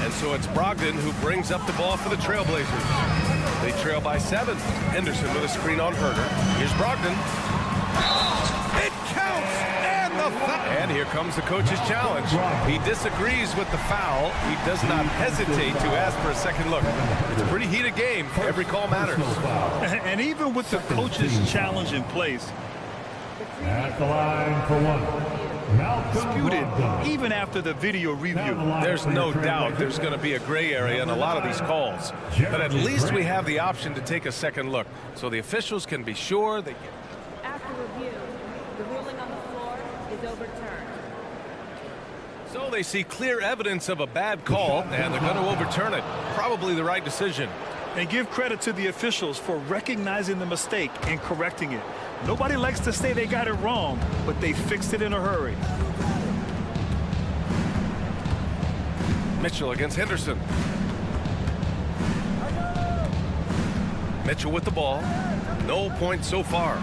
And so it's Brogdon who brings up the ball for the Trailblazers. They trail by 7. Henderson with a screen on Herter. Here's Brogdon. It counts! And here comes the coach's challenge. He disagrees with the foul. He does not hesitate to ask for a second look. It's a pretty heated game. Every call matters. And even with the coach's challenge in place, At the line for one, disputed even after the video review. There's no doubt there's going to be a gray area in a lot of these calls. But at least we have the option to take a second look. So the officials can be sure they get... After review, the ruling on the floor is overturned. So they see clear evidence of a bad call, and they're going to overturn it. Probably the right decision. And give credit to the officials for recognizing the mistake and correcting it. Nobody likes to say they got it wrong, but they fixed it in a hurry. Mitchell against Henderson. Mitchell with the ball. No points so far.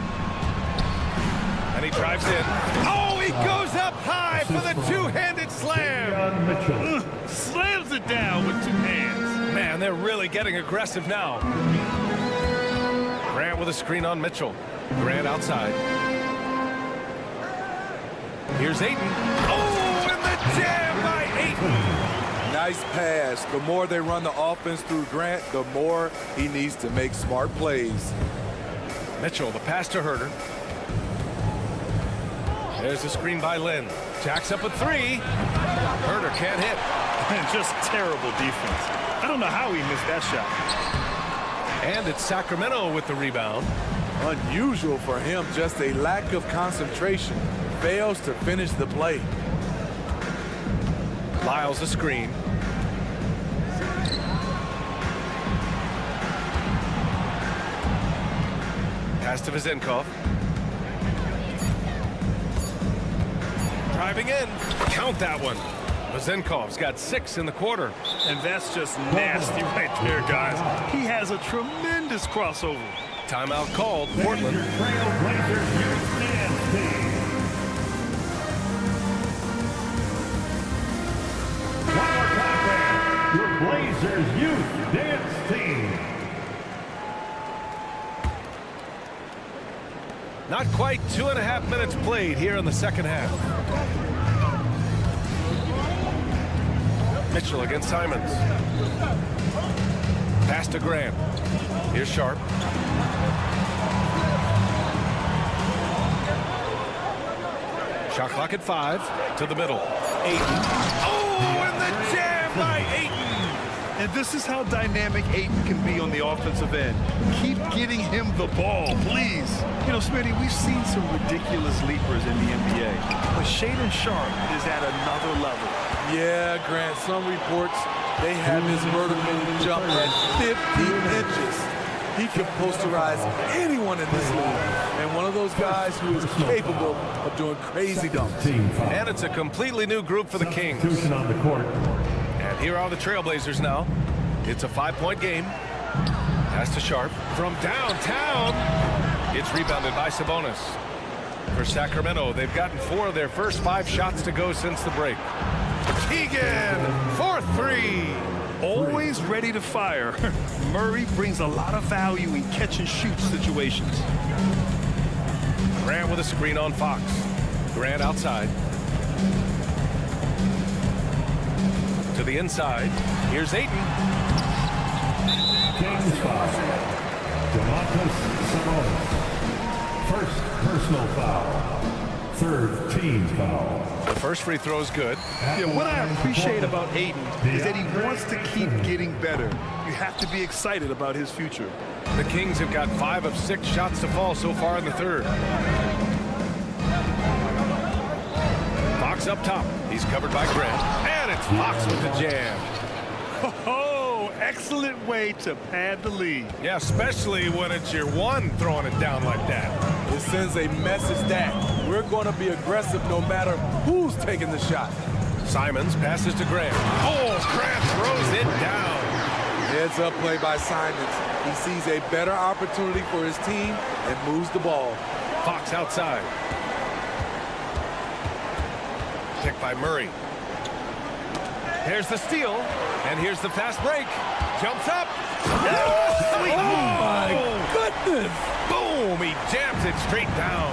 And he drives in. Oh, he goes up high for the two-handed slam. Slams it down with 2 hands. Man, they're really getting aggressive now. Grant with a screen on Mitchell. Grant outside. Here's Ayton. Oh, and the jam by Ayton. Nice pass. The more they run the offense through Grant, the more he needs to make smart plays. Mitchell, the pass to Herter. There's the screen by Lynn. Jacks up a 3. Herter can't hit. And just terrible defense. I don't know how he missed that shot. And it's Sacramento with the rebound. Unusual for him, just a lack of concentration. Fails to finish the play. Lyles the screen. Pass to Vizenkov. Driving in. Count that one. Vizenkov's got 6 in the quarter. And that's just nasty right there, guys. He has a tremendous crossover. Timeout called. Portland. Trailblazers youth dance team. One more time there. Your Blazers youth dance team. Not quite 2.5 minutes played here in the second half. Mitchell against Simons. Pass to Grant. Here's Sharp. Shot clock at 5. To the middle. Ayton. Oh, and the jam by Ayton. And this is how dynamic Ayton can be on the offensive end. Keep getting him the ball, please. You know, Smitty, we've seen some ridiculous leapers in the NBA, but Shaedon Sharp is at another level. Yeah, Grant, some reports, they have his vertical jump at 50 inches. He can posterize anyone in this league. And one of those guys who is capable of doing crazy dunks. And it's a completely new group for the Kings. On the court. And here are the Trailblazers now. It's a 5-point game. Pass to Sharp from downtown. It's rebounded by Sabonis. For Sacramento, they've gotten 4 of their first 5 shots to go since the break. Keegan for 3. Always ready to fire. Murray brings a lot of value in catch-and-shoot situations. Grant with a screen on Fox. Grant outside. To the inside. Here's Ayton. Kings foul. Domantas Sabonis. First personal foul. third team foul. The first free throw is good. Yeah, what I appreciate about Aiden is that he wants to keep getting better. You have to be excited about his future. The Kings have got 5 of 6 shots to fall so far in the third. Fox up top. He's covered by Grant. And it's Fox with the jam. Oh, excellent way to pad the lead. Yeah, especially when it's your one throwing it down like that. It sends a message that we're going to be aggressive no matter who's taking the shot. Simons passes to Grant. Oh, Grant throws it down. Heads up play by Simons. He sees a better opportunity for his team and moves the ball. Fox outside. Picked by Murray. Here's the steal, and here's the fast break. Jumps up. Oh my goodness! Boom! He jams it straight down.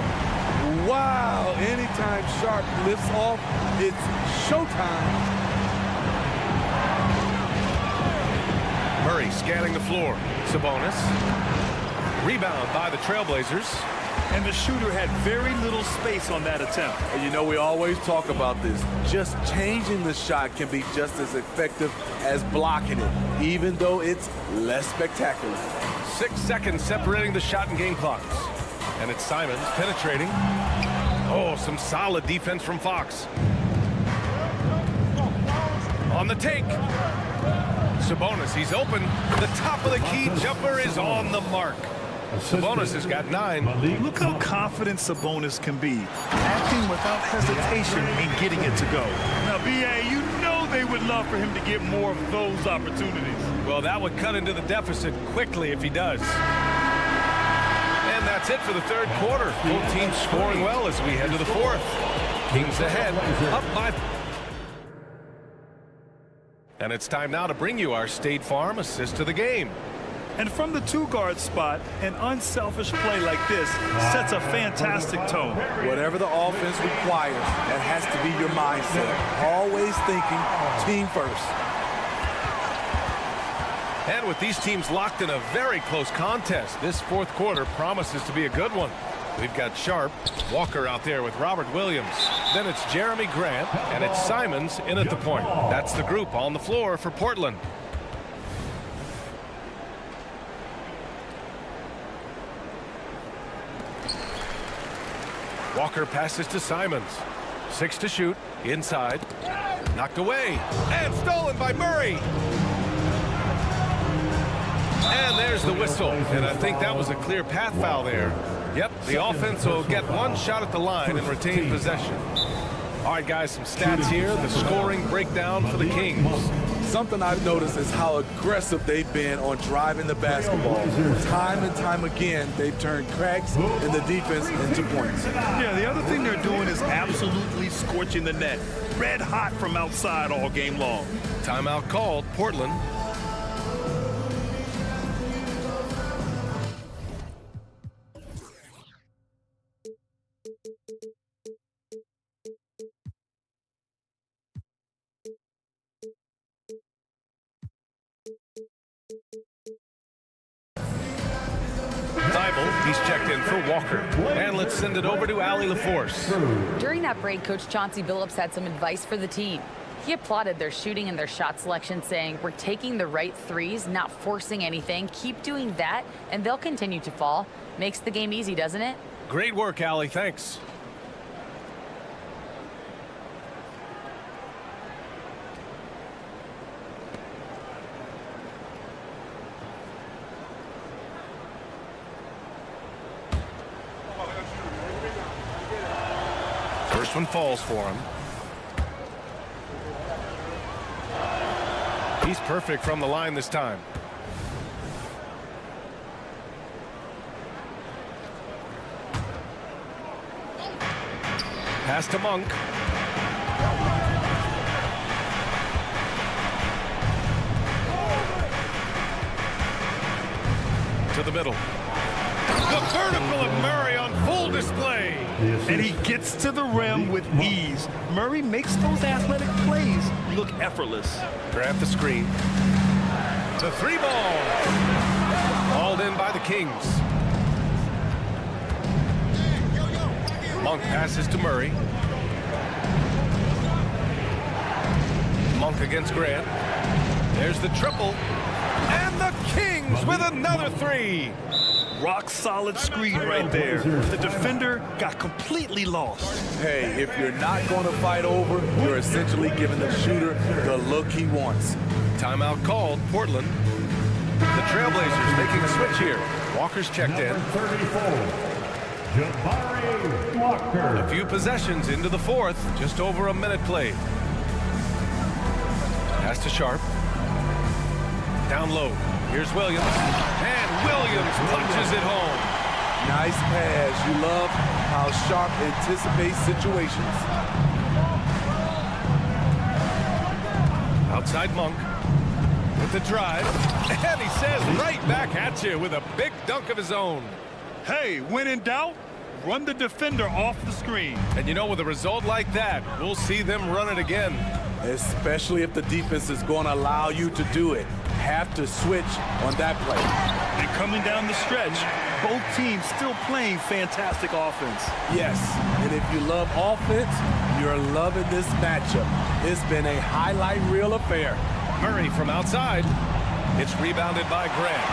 Wow! Anytime Sharp lifts off, it's showtime. Murray scanning the floor. Sabonis. Rebound by the Trailblazers. And the shooter had very little space on that attempt. And you know, we always talk about this. Just changing the shot can be just as effective as blocking it, even though it's less spectacular. 6 seconds separating the shot and game clocks. And it's Simons penetrating. Oh, some solid defense from Fox. On the take. Sabonis, he's open. The top of the key jumper is on the mark. Sabonis has got 9. Look how confident Sabonis can be, acting without hesitation and getting it to go. Now, B.A., you know they would love for him to get more of those opportunities. Well, that would cut into the deficit quickly if he does. And that's it for the third quarter. Both teams scoring well as we head to the fourth. Kings ahead, up by... And it's time now to bring you our State Farm assist to the game. And from the 2-guard spot, an unselfish play like this sets a fantastic tone. Whatever the offense requires, that has to be your mindset. Always thinking team first. And with these teams locked in a very close contest, this fourth quarter promises to be a good one. We've got Sharp, Walker out there with Robert Williams. Then it's Jeremy Grant, and it's Simons in at the point. That's the group on the floor for Portland. Walker passes to Simons. 6 to shoot. Inside. Knocked away. And stolen by Murray. And there's the whistle. And I think that was a clear path foul there. Yep, the offense will get one shot at the line and retain possession. All right, guys, some stats here. The scoring breakdown for the Kings. Something I've noticed is how aggressive they've been on driving the basketball. Time and time again, they've turned cracks in the defense into points. Yeah, the other thing they're doing is absolutely scorching the net. Red hot from outside all game long. Timeout called, Portland. He's checked in for Walker. And let's send it over to Allie LaForce. During that break, Coach Chauncey Billups had some advice for the team. He applauded their shooting and their shot selection, saying, we're taking the right threes, not forcing anything. Keep doing that, and they'll continue to fall. Makes the game easy, doesn't it? Great work, Allie. Thanks. First one falls for him. He's perfect from the line this time. Pass to Monk. To the middle. The vertical of Murray on full display. And he gets to the rim with ease. Murray makes those athletic plays look effortless. Grab the screen. The 3-ball. Hauled in by the Kings. Monk passes to Murray. Monk against Grant. There's the triple. And the Kings with another three. Rock solid screen right there. The defender got completely lost. Hey, if you're not going to fight over, you're essentially giving the shooter the look he wants. Timeout called, Portland. The Trailblazers making a switch here. Walker's checked in. A few possessions into the fourth. Just over a minute played. Pass to Sharp. Down low. Here's Williams. And Williams punches it home. Nice pass. You love how Sharp anticipates situations. Outside Monk with the drive. And he says right back at you with a big dunk of his own. Hey, when in doubt, run the defender off the screen. And you know, with a result like that, we'll see them run it again. Especially if the defense is going to allow you to do it. Have to switch on that play. And coming down the stretch, both teams still playing fantastic offense. Yes, and if you love offense, you're loving this matchup. It's been a highlight reel affair. Murray from outside. It's rebounded by Grant.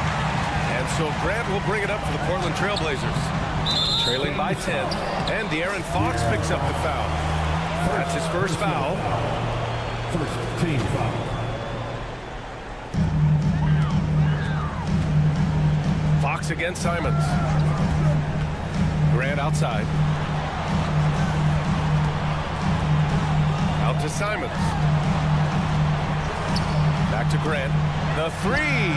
And so Grant will bring it up for the Portland Trailblazers. Trailing by 10. And De'Aaron Fox picks up the foul. That's his first foul. First team foul. Fox against Simons. Grant outside. Out to Simons. Back to Grant. The three.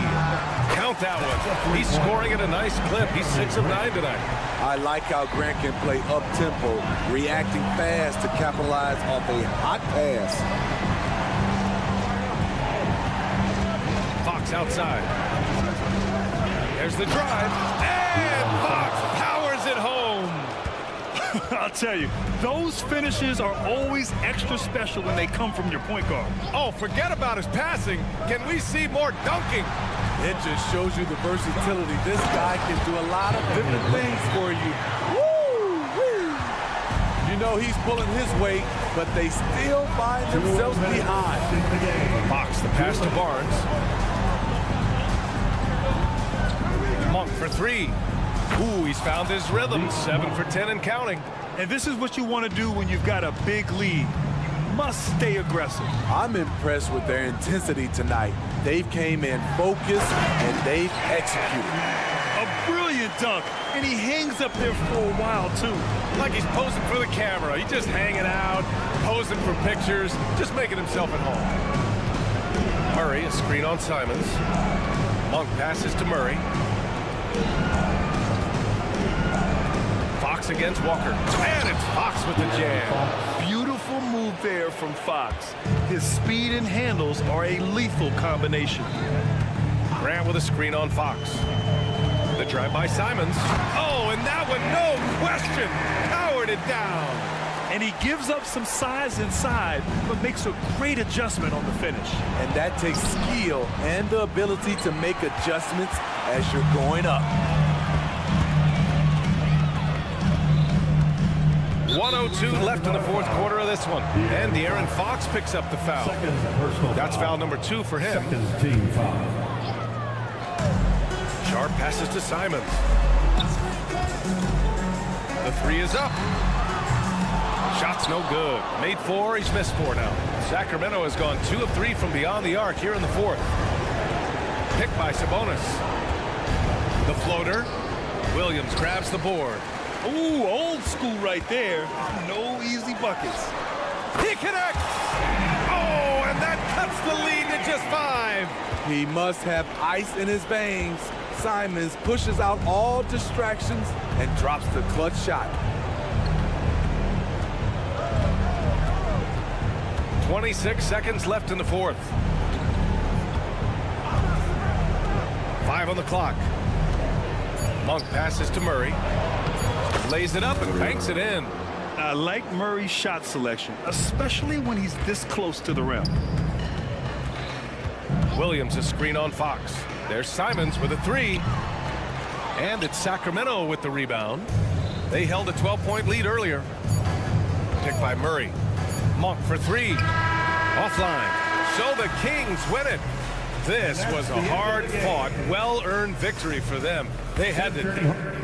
Count that one. He's scoring at a nice clip. He's 6 of 9 tonight. I like how Grant can play up-tempo, reacting fast to capitalize off a hot pass. Fox outside. There's the drive. And Fox powers it home. I'll tell you, those finishes are always extra special when they come from your point guard. Oh, forget about his passing. Can we see more dunking? It just shows you the versatility. This guy can do a lot of different things for you. Woo! You know he's pulling his weight, but they still find themselves behind. Fox, the pass to Barnes. Monk for three. Ooh, he's found his rhythm. 7 for 10 and counting. And this is what you want to do when you've got a big lead. You must stay aggressive. I'm impressed with their intensity tonight. They've came in focused and they've executed. A brilliant dunk, and he hangs up there for a while, too. Like he's posing for the camera. He's just hanging out, posing for pictures, just making himself at home. Murray, a screen on Simons. Monk passes to Murray. Fox against Walker. And it's Fox with the jam. Beautiful move there from Fox. His speed and handles are a lethal combination. Grant with a screen on Fox. The drive by Simons. Oh, and that one, no question, powered it down. And he gives up some size inside, but makes a great adjustment on the finish. And that takes skill and the ability to make adjustments as you're going up. 1:02 left in the fourth quarter of this one. And De'Aaron Fox picks up the foul. That's foul number 2 for him. Second team foul. Sharp passes to Simons. The three is up. Shot's no good. Made 4, he's missed 4 now. Sacramento has gone 2 of 3 from beyond the arc here in the fourth. Picked by Sabonis. The floater. Williams grabs the board. Ooh, old school right there. No easy buckets. He connects! Oh, and that cuts the lead to just 5. He must have ice in his veins. Simons pushes out all distractions and drops the clutch shot. 26 seconds left in the fourth. 5 on the clock. Monk passes to Murray. Lays it up and banks it in. I like Murray's shot selection, especially when he's this close to the rim. Williams a screen on Fox. There's Simons with a 3. And it's Sacramento with the rebound. They held a 12-point lead earlier. Picked by Murray. Monk for three. Offline. So the Kings win it. This was a hard-fought, well-earned victory for them. They had to...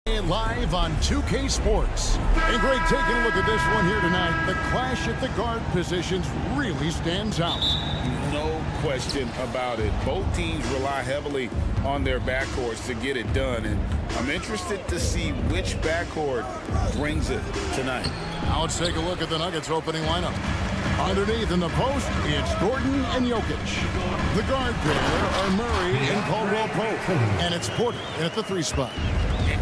And live on 2K Sports. And Greg, taking a look at this one here tonight, the clash at the guard positions really stands out. No question about it. Both teams rely heavily on their backcourts to get it done, and I'm interested to see which backcourt brings it tonight. Now let's take a look at the Nuggets opening lineup. Underneath in the post, it's Gordon and Jokic. The guard pair are Murray and Caldwell Pope, and it's Porter at the 3 spot.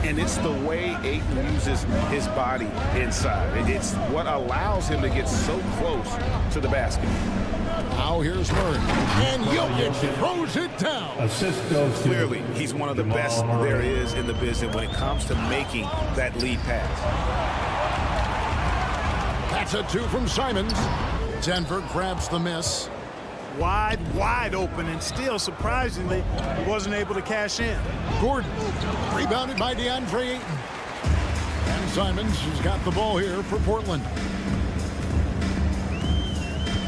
And it's the way Ayton uses his body inside. It's what allows him to get so close to the basket. Now here's Murray. And Jokic throws it down. Assist goes to Clearly, he's one of the best there is in the business when it comes to making that lead pass. That's a 2 from Simons. Denver grabs the miss. Wide open, and still, surprisingly, he wasn't able to cash in. Gordon, rebounded by DeAndre Ayton. And Simons has got the ball here for Portland.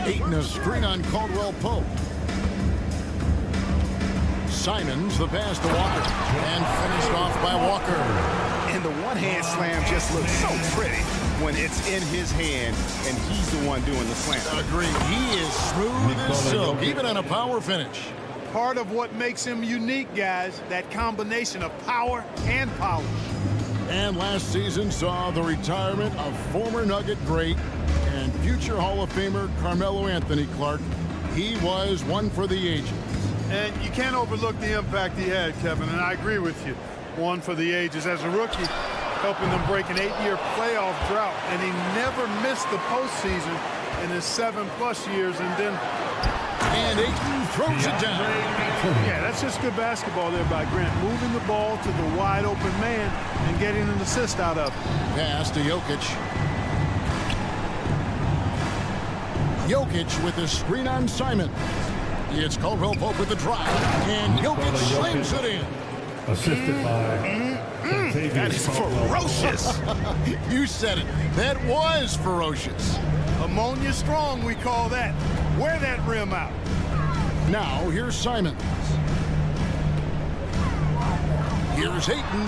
Ayton a screen on Caldwell Pope. Simons the pass to Walker. And finished off by Walker. And the one-hand slam just looks so pretty when it's in his hand and he's the one doing the slam. Agreed. He is smooth as silk, even on a power finish. Part of what makes him unique, guys, that combination of power and polish. And last season saw the retirement of former Nugget great and future Hall of Famer Carmelo Anthony Clark. He was one for the ages. And you can't overlook the impact he had, Kevin, and I agree with you. One for the ages. As a rookie, helping them break an 8-year playoff drought, and he never missed the postseason in his 7+ years, and then... And Ayton throws it down. Yeah, that's just good basketball there by Grant. Moving the ball to the wide-open man and getting an assist out of it. Pass to Jokic. Jokic with the screen on Simon. It's Caldwell Pope with the drive, and Jokic slams it in. Assisted by That is ferocious. You said it. That was ferocious. Ammonia strong, we call that. Wear that rim out. Now, here's Simons. Here's Ayton.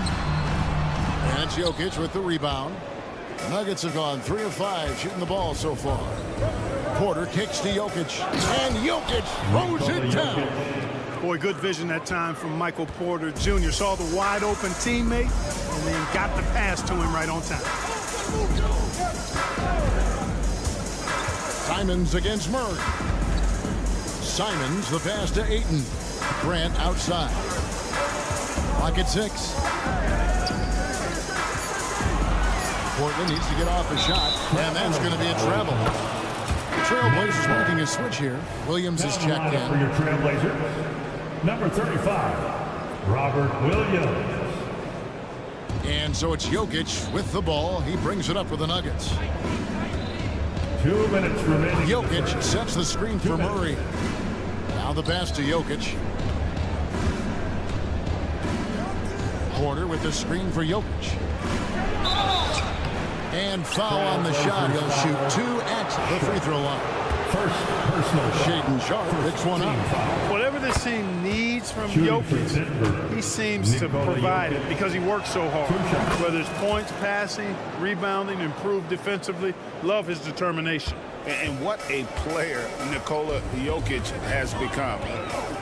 And it's Jokic with the rebound. Nuggets have gone 3 of 5 shooting the ball so far. Porter kicks to Jokic. And Jokic throws it down. Boy, good vision that time from Michael Porter Jr. Saw the wide open teammate and then got the pass to him right on time. Simons against Murray. Simons the pass to Ayton. Grant outside. Clock at 6. Portland needs to get off a shot, and that's going to be a travel. Trailblazers making a switch here. Williams is checked in. For your Trailblazers, number 35, Robert Williams. And so it's Jokic with the ball. He brings it up for the Nuggets. 2 minutes remaining. Jokic sets the screen for Murray. Now the pass to Jokic. Porter with the screen for Jokic. And foul on the shot. He'll shoot 2 at the free throw line. First personal. Shaden Sharp picks one up. Whatever this team needs from Jokic, he seems to provide it because he works so hard. Whether it's points, passing, rebounding, improved defensively, love his determination. And what a player Nikola Jokic has become.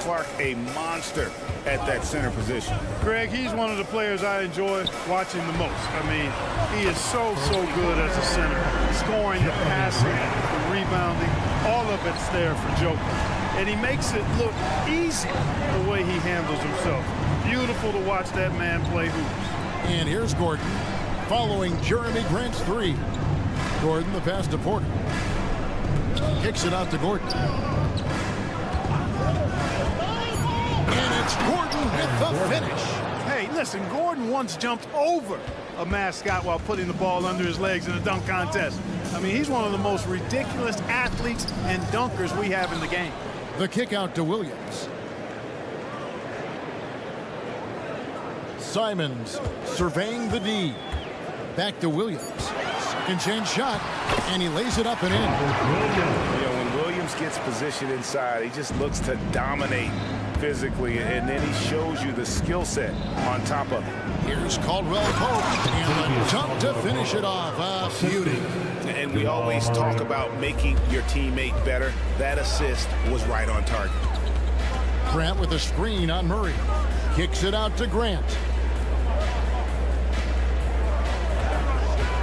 Clark, a monster at that center position. Greg, he's one of the players I enjoy watching the most. I mean, he is so good as a center. Scoring, the passing, the rebounding, all of it's there for Jokic. And he makes it look easy the way he handles himself. Beautiful to watch that man play hoops. And here's Gordon following Jeremy Grant's 3. Gordon the pass to Porter. Kicks it out to Gordon. And it's Gordon with the finish. Hey, listen, Gordon once jumped over a mascot while putting the ball under his legs in a dunk contest. I mean, he's one of the most ridiculous athletes and dunkers we have in the game. The kick out to Williams. Simons surveying the D. Back to Williams. Second chance shot, and he lays it up and in. When Williams gets positioned inside, he just looks to dominate physically, and then he shows you the skill set on top of it. Here's Caldwell Pope, and a dunk to finish it off. A beauty. And we always talk about making your teammate better. That assist was right on target. Grant with a screen on Murray. Kicks it out to Grant.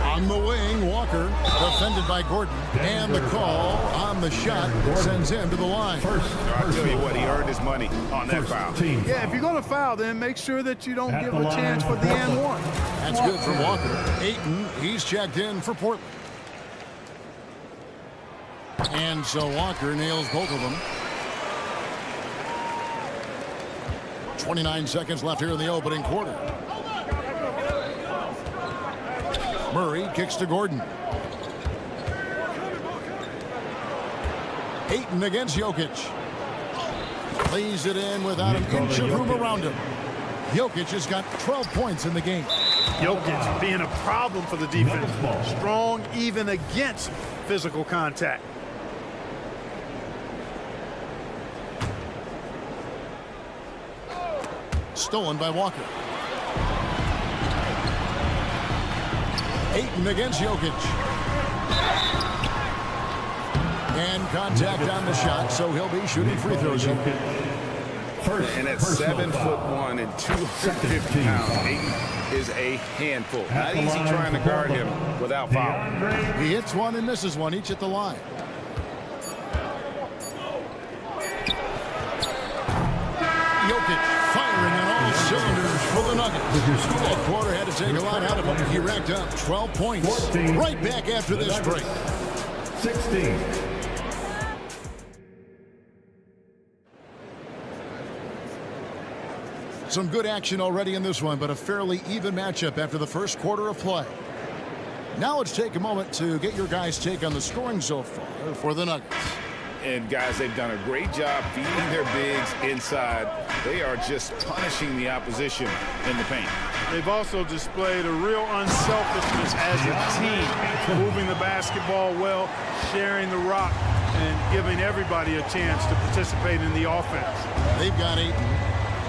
On the wing, Walker, defended by Gordon. And the call on the shot that sends him to the line. I'll tell you what, he earned his money on that foul. Yeah, if you're going to foul, then make sure that you don't give a chance for the and one. That's good from Walker. Ayton, he's checked in for Portland. And so Walker nails both of them. 29 seconds left here in the opening quarter. Murray kicks to Gordon. Ayton against Jokic. Lays it in without an inch of room around him. Jokic has got 12 points in the game. Jokic being a problem for the defense. Strong even against physical contact. Stolen by Walker. Ayton against Jokic. And contact on the shot, so he'll be shooting free throws here. And at 7'1" and 250 pounds, Ayton is a handful. Not easy trying to guard him without foul. He hits one and misses one, each at the line. Jokic firing on all cylinders for the Nuggets. That quarter had to take a lot out of him. He racked up 12 points. Right back after this break. 16. Some good action already in this one, but a fairly even matchup after the first quarter of play. Now let's take a moment to get your guys' take on the scoring so far for the Nuggets. And guys, they've done a great job feeding their bigs inside. They are just punishing the opposition in the paint. They've also displayed a real unselfishness as a team, moving the basketball well, sharing the rock, and giving everybody a chance to participate in the offense. They've got Ayton.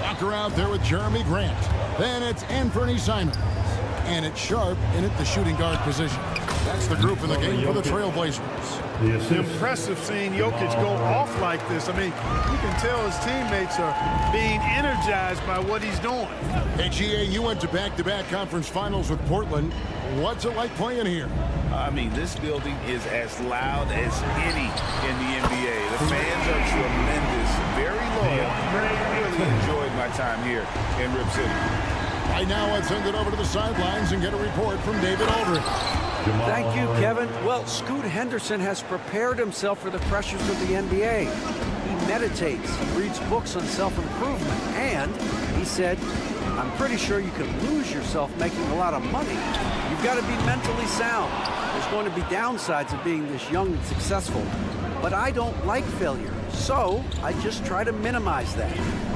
Walker out there with Jeremy Grant. Then it's Anthony Simons. And it's Sharp in at the shooting guard position. That's the group in the game for the Trailblazers. Impressive seeing Jokic go off like this. I mean, you can tell his teammates are being energized by what he's doing. Hey, GA, you went to back-to-back conference finals with Portland. What's it like playing here? I mean, this building is as loud as any in the NBA. The fans are tremendous, very loyal. I really enjoyed my time here in Rip City. Right now, let's send it over to the sidelines and get a report from David Aldridge. Thank you, Kevin. Well, Scoot Henderson has prepared himself for the pressures of the NBA. He meditates, he reads books on self-improvement, and he said, I'm pretty sure you can lose yourself making a lot of money. You've got to be mentally sound. There's going to be downsides of being this young and successful, but I don't like failure, so I just try to minimize that.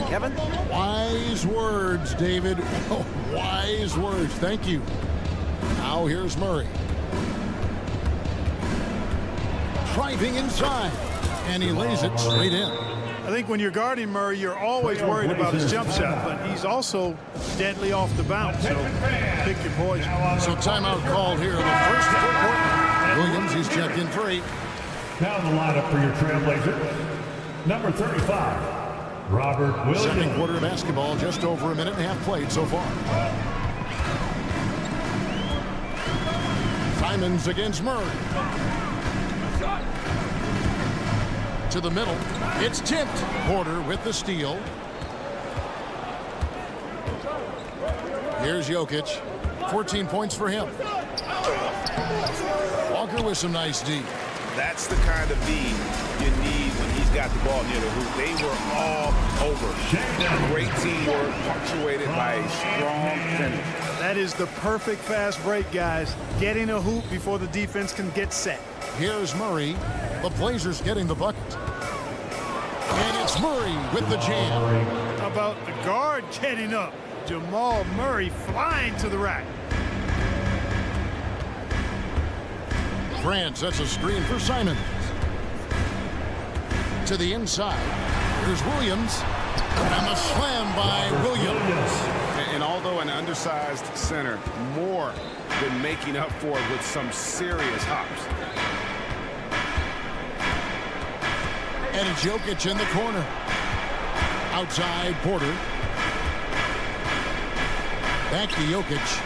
Kevin? Wise words, David. Oh, wise words. Thank you. Now here's Murray. Driving inside, and he lays it straight in. I think when you're guarding Murray, you're always worried about his jump shot, but he's also deadly off the bounce, so pick your poison. So timeout called here. The first for Portland. Williams, he's checked in for 8. Now the lineup for your Trailblazers. Number 35, Robert Williams. Second quarter of basketball, just over a minute and a half played so far. Simons against Murray. To the middle. It's tipped. Porter with the steal. Here's Jokic. 14 points for him. Walker with some nice D. That's the kind of D you need when he's got the ball near the hoop. They were all over. Great teamwork, punctuated by a strong finish. That is the perfect fast break, guys. Getting a hoop before the defense can get set. Here's Murray. The Blazers getting the bucket. And it's Murray with the jam. How about the guard getting up? Jamal Murray flying to the rack. Grant sets a screen for Simons. To the inside. Here's Williams. And a slam by Williams. And although an undersized center, more than making up for it with some serious hops. And it's Jokic in the corner. Outside Porter. Back to Jokic.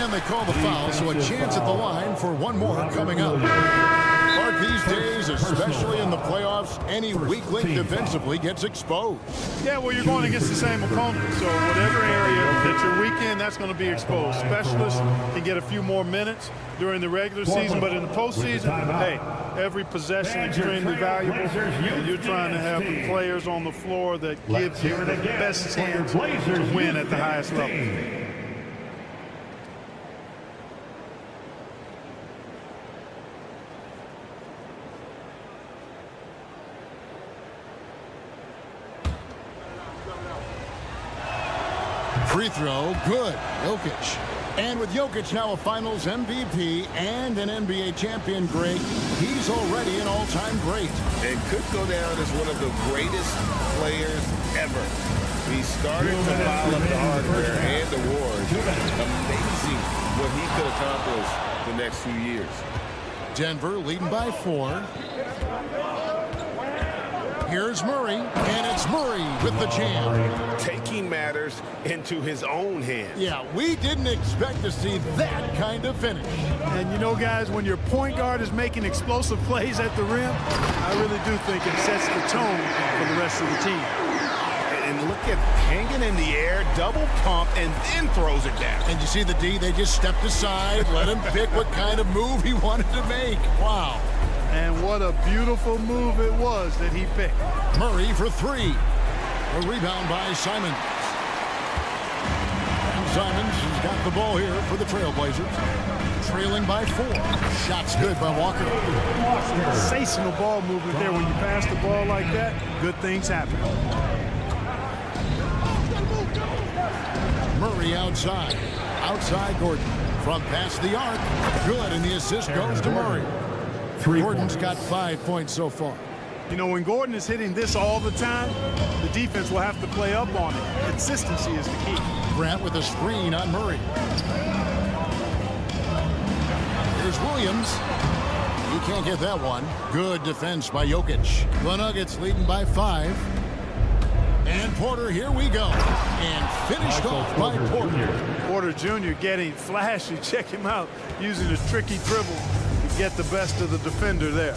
And they call the foul, so a chance at the line for one more coming up. Mark, these days, especially in the playoffs, any weak link defensively gets exposed. Yeah, well, you're going against the same opponent, so whatever area that you're weak in, that's going to be exposed. Specialists can get a few more minutes during the regular season, but in the postseason, hey, every possession extremely valuable, and you're trying to have the players on the floor that give you the best chance to win at the highest level. Free throw, good. Jokic. And with Jokic now a Finals MVP and an NBA champion, Greg, he's already an all-time great. And could go down as one of the greatest players ever. He started to pile up the hardware and awards. Amazing what he could accomplish the next few years. Denver leading by 4. Here's Murray, and it's Murray with the jam. Taking matters into his own hands. Yeah, we didn't expect to see that kind of finish. And you know, guys, when your point guard is making explosive plays at the rim, I really do think it sets the tone for the rest of the team. And look at hanging in the air, double pump, and then throws it down. And you see the D, they just stepped aside, let him pick what kind of move he wanted to make. Wow. And what a beautiful move it was that he picked. Murray for 3. A rebound by Simons. And Simons has got the ball here for the Trailblazers. Trailing by 4. Shots good by Walker. Sensational ball movement there. When you pass the ball like that, good things happen. Murray outside. Outside Gordon. From past the arc. Good, and the assist goes to Murray. Gordon's got 5 points so far. You know, when Gordon is hitting this all the time, the defense will have to play up on it. Consistency is the key. Grant with a screen on Murray. Here's Williams. He can't get that one. Good defense by Jokic. The Nuggets leading by 5. And Porter, here we go. And finished off by Porter. Porter Jr. getting flashy. Check him out, using his tricky dribble to get the best of the defender there.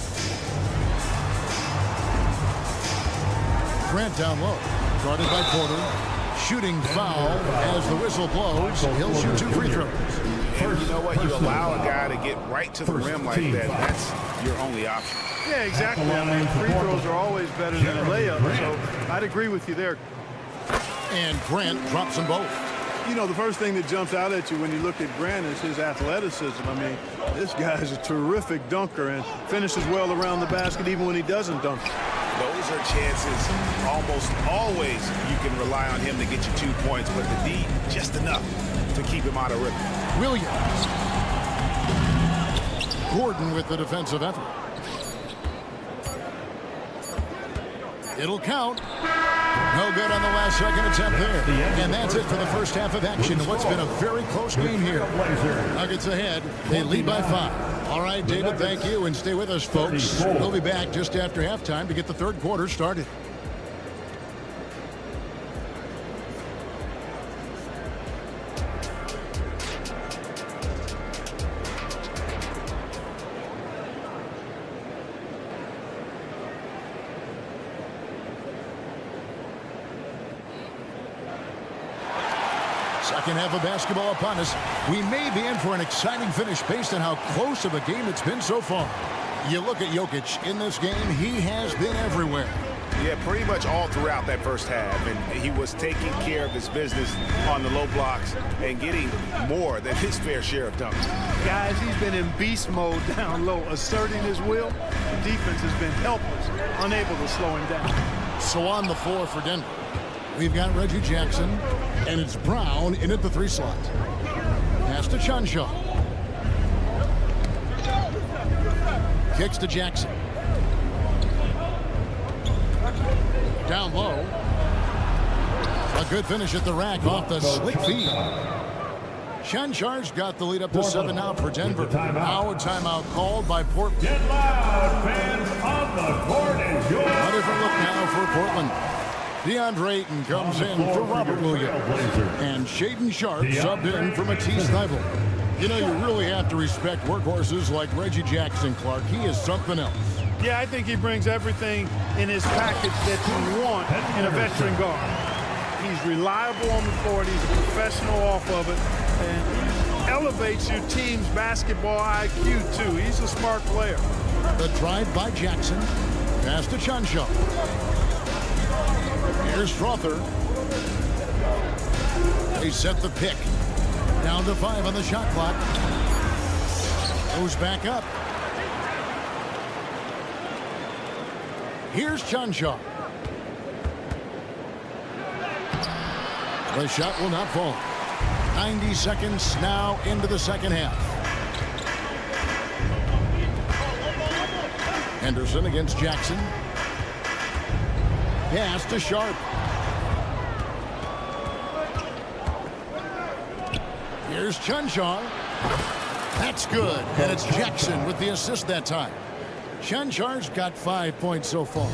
Grant down low. Guarded by Porter. Shooting foul as the whistle blows. He'll shoot 2 free throws. And you know what? You allow a guy to get right to the rim like that. That's your only option. Yeah, exactly. I mean, free throws are always better than a layup, so I'd agree with you there. And Grant drops them both. You know, the first thing that jumps out at you when you look at Grant is his athleticism. I mean, this guy is a terrific dunker and finishes well around the basket even when he doesn't dunk. Those are chances almost always you can rely on him to get you 2 points, but the D, just enough to keep him out of rhythm. Williams. Gordon with the defensive effort. It'll count. No good on the last second attempt there. And that's it for the first half of action. What's been a very close game here. Nuggets ahead. They lead by 5. All right, David, thank you. And stay with us, folks. We'll be back just after halftime to get the third quarter started. Second half of basketball upon us. We may be in for an exciting finish based on how close of a game it's been so far. You look at Jokic in this game, he has been everywhere. Yeah, pretty much all throughout that first half. And he was taking care of his business on the low blocks and getting more than his fair share of dunks. Guys, he's been in beast mode down low, asserting his will. The defense has been helpless, unable to slow him down. So on the floor for Denver, we've got Reggie Jackson, and it's Brown in at the 3 slot. Pass to Chanshaw. Kicks to Jackson. Down low. A good finish at the rack off the slick feed. Shanchar's got the lead up to 7 out for Denver. Now a timeout called by Portland. Get loud, fans on the court. Enjoy. A different look now for Portland. DeAndre Ayton comes in for Robert Williams. And Shaedon Sharpe subbed in for Matisse Thybulle. You know, you really have to respect workhorses like Reggie Jackson Clark. He is something else. Yeah, I think he brings everything in his package that you want in a veteran guard. He's reliable on the court. He's a professional off of it. And elevates your team's basketball IQ, too. He's a smart player. The drive by Jackson. Pass to Chanshaw. Here's Strother. They set the pick. Down to 5 on the shot clock. Goes back up. Here's Chanshaw. The shot will not fall. 90 seconds now into the second half. Henderson against Jackson. Pass to Sharpe. Here's Chanshaw. That's good. And it's Jackson with the assist that time. Chanchar's got 5 points so far.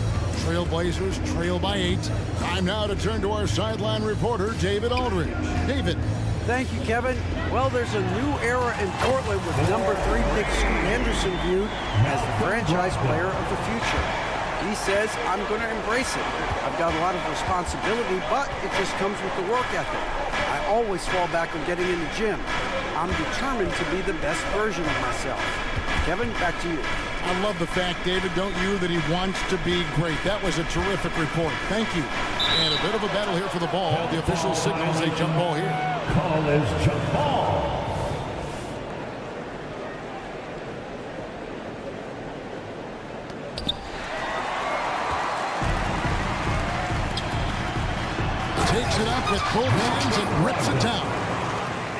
Trailblazers trail by 8. Time now to turn to our sideline reporter, David Aldridge. David. Thank you, Kevin. Well, there's a new era in Portland with number 3 pick Scoot Henderson viewed as the franchise player of the future. He says, I'm going to embrace it. I've got a lot of responsibility, but it just comes with the work ethic. I always fall back on getting in the gym. I'm determined to be the best version of myself. Kevin, back to you. I love the fact, David, don't you, that he wants to be great. That was a terrific report. Thank you. And a bit of a battle here for the ball. The official signals a jump ball here. Call is jump ball. Takes it up with both hands and rips it down.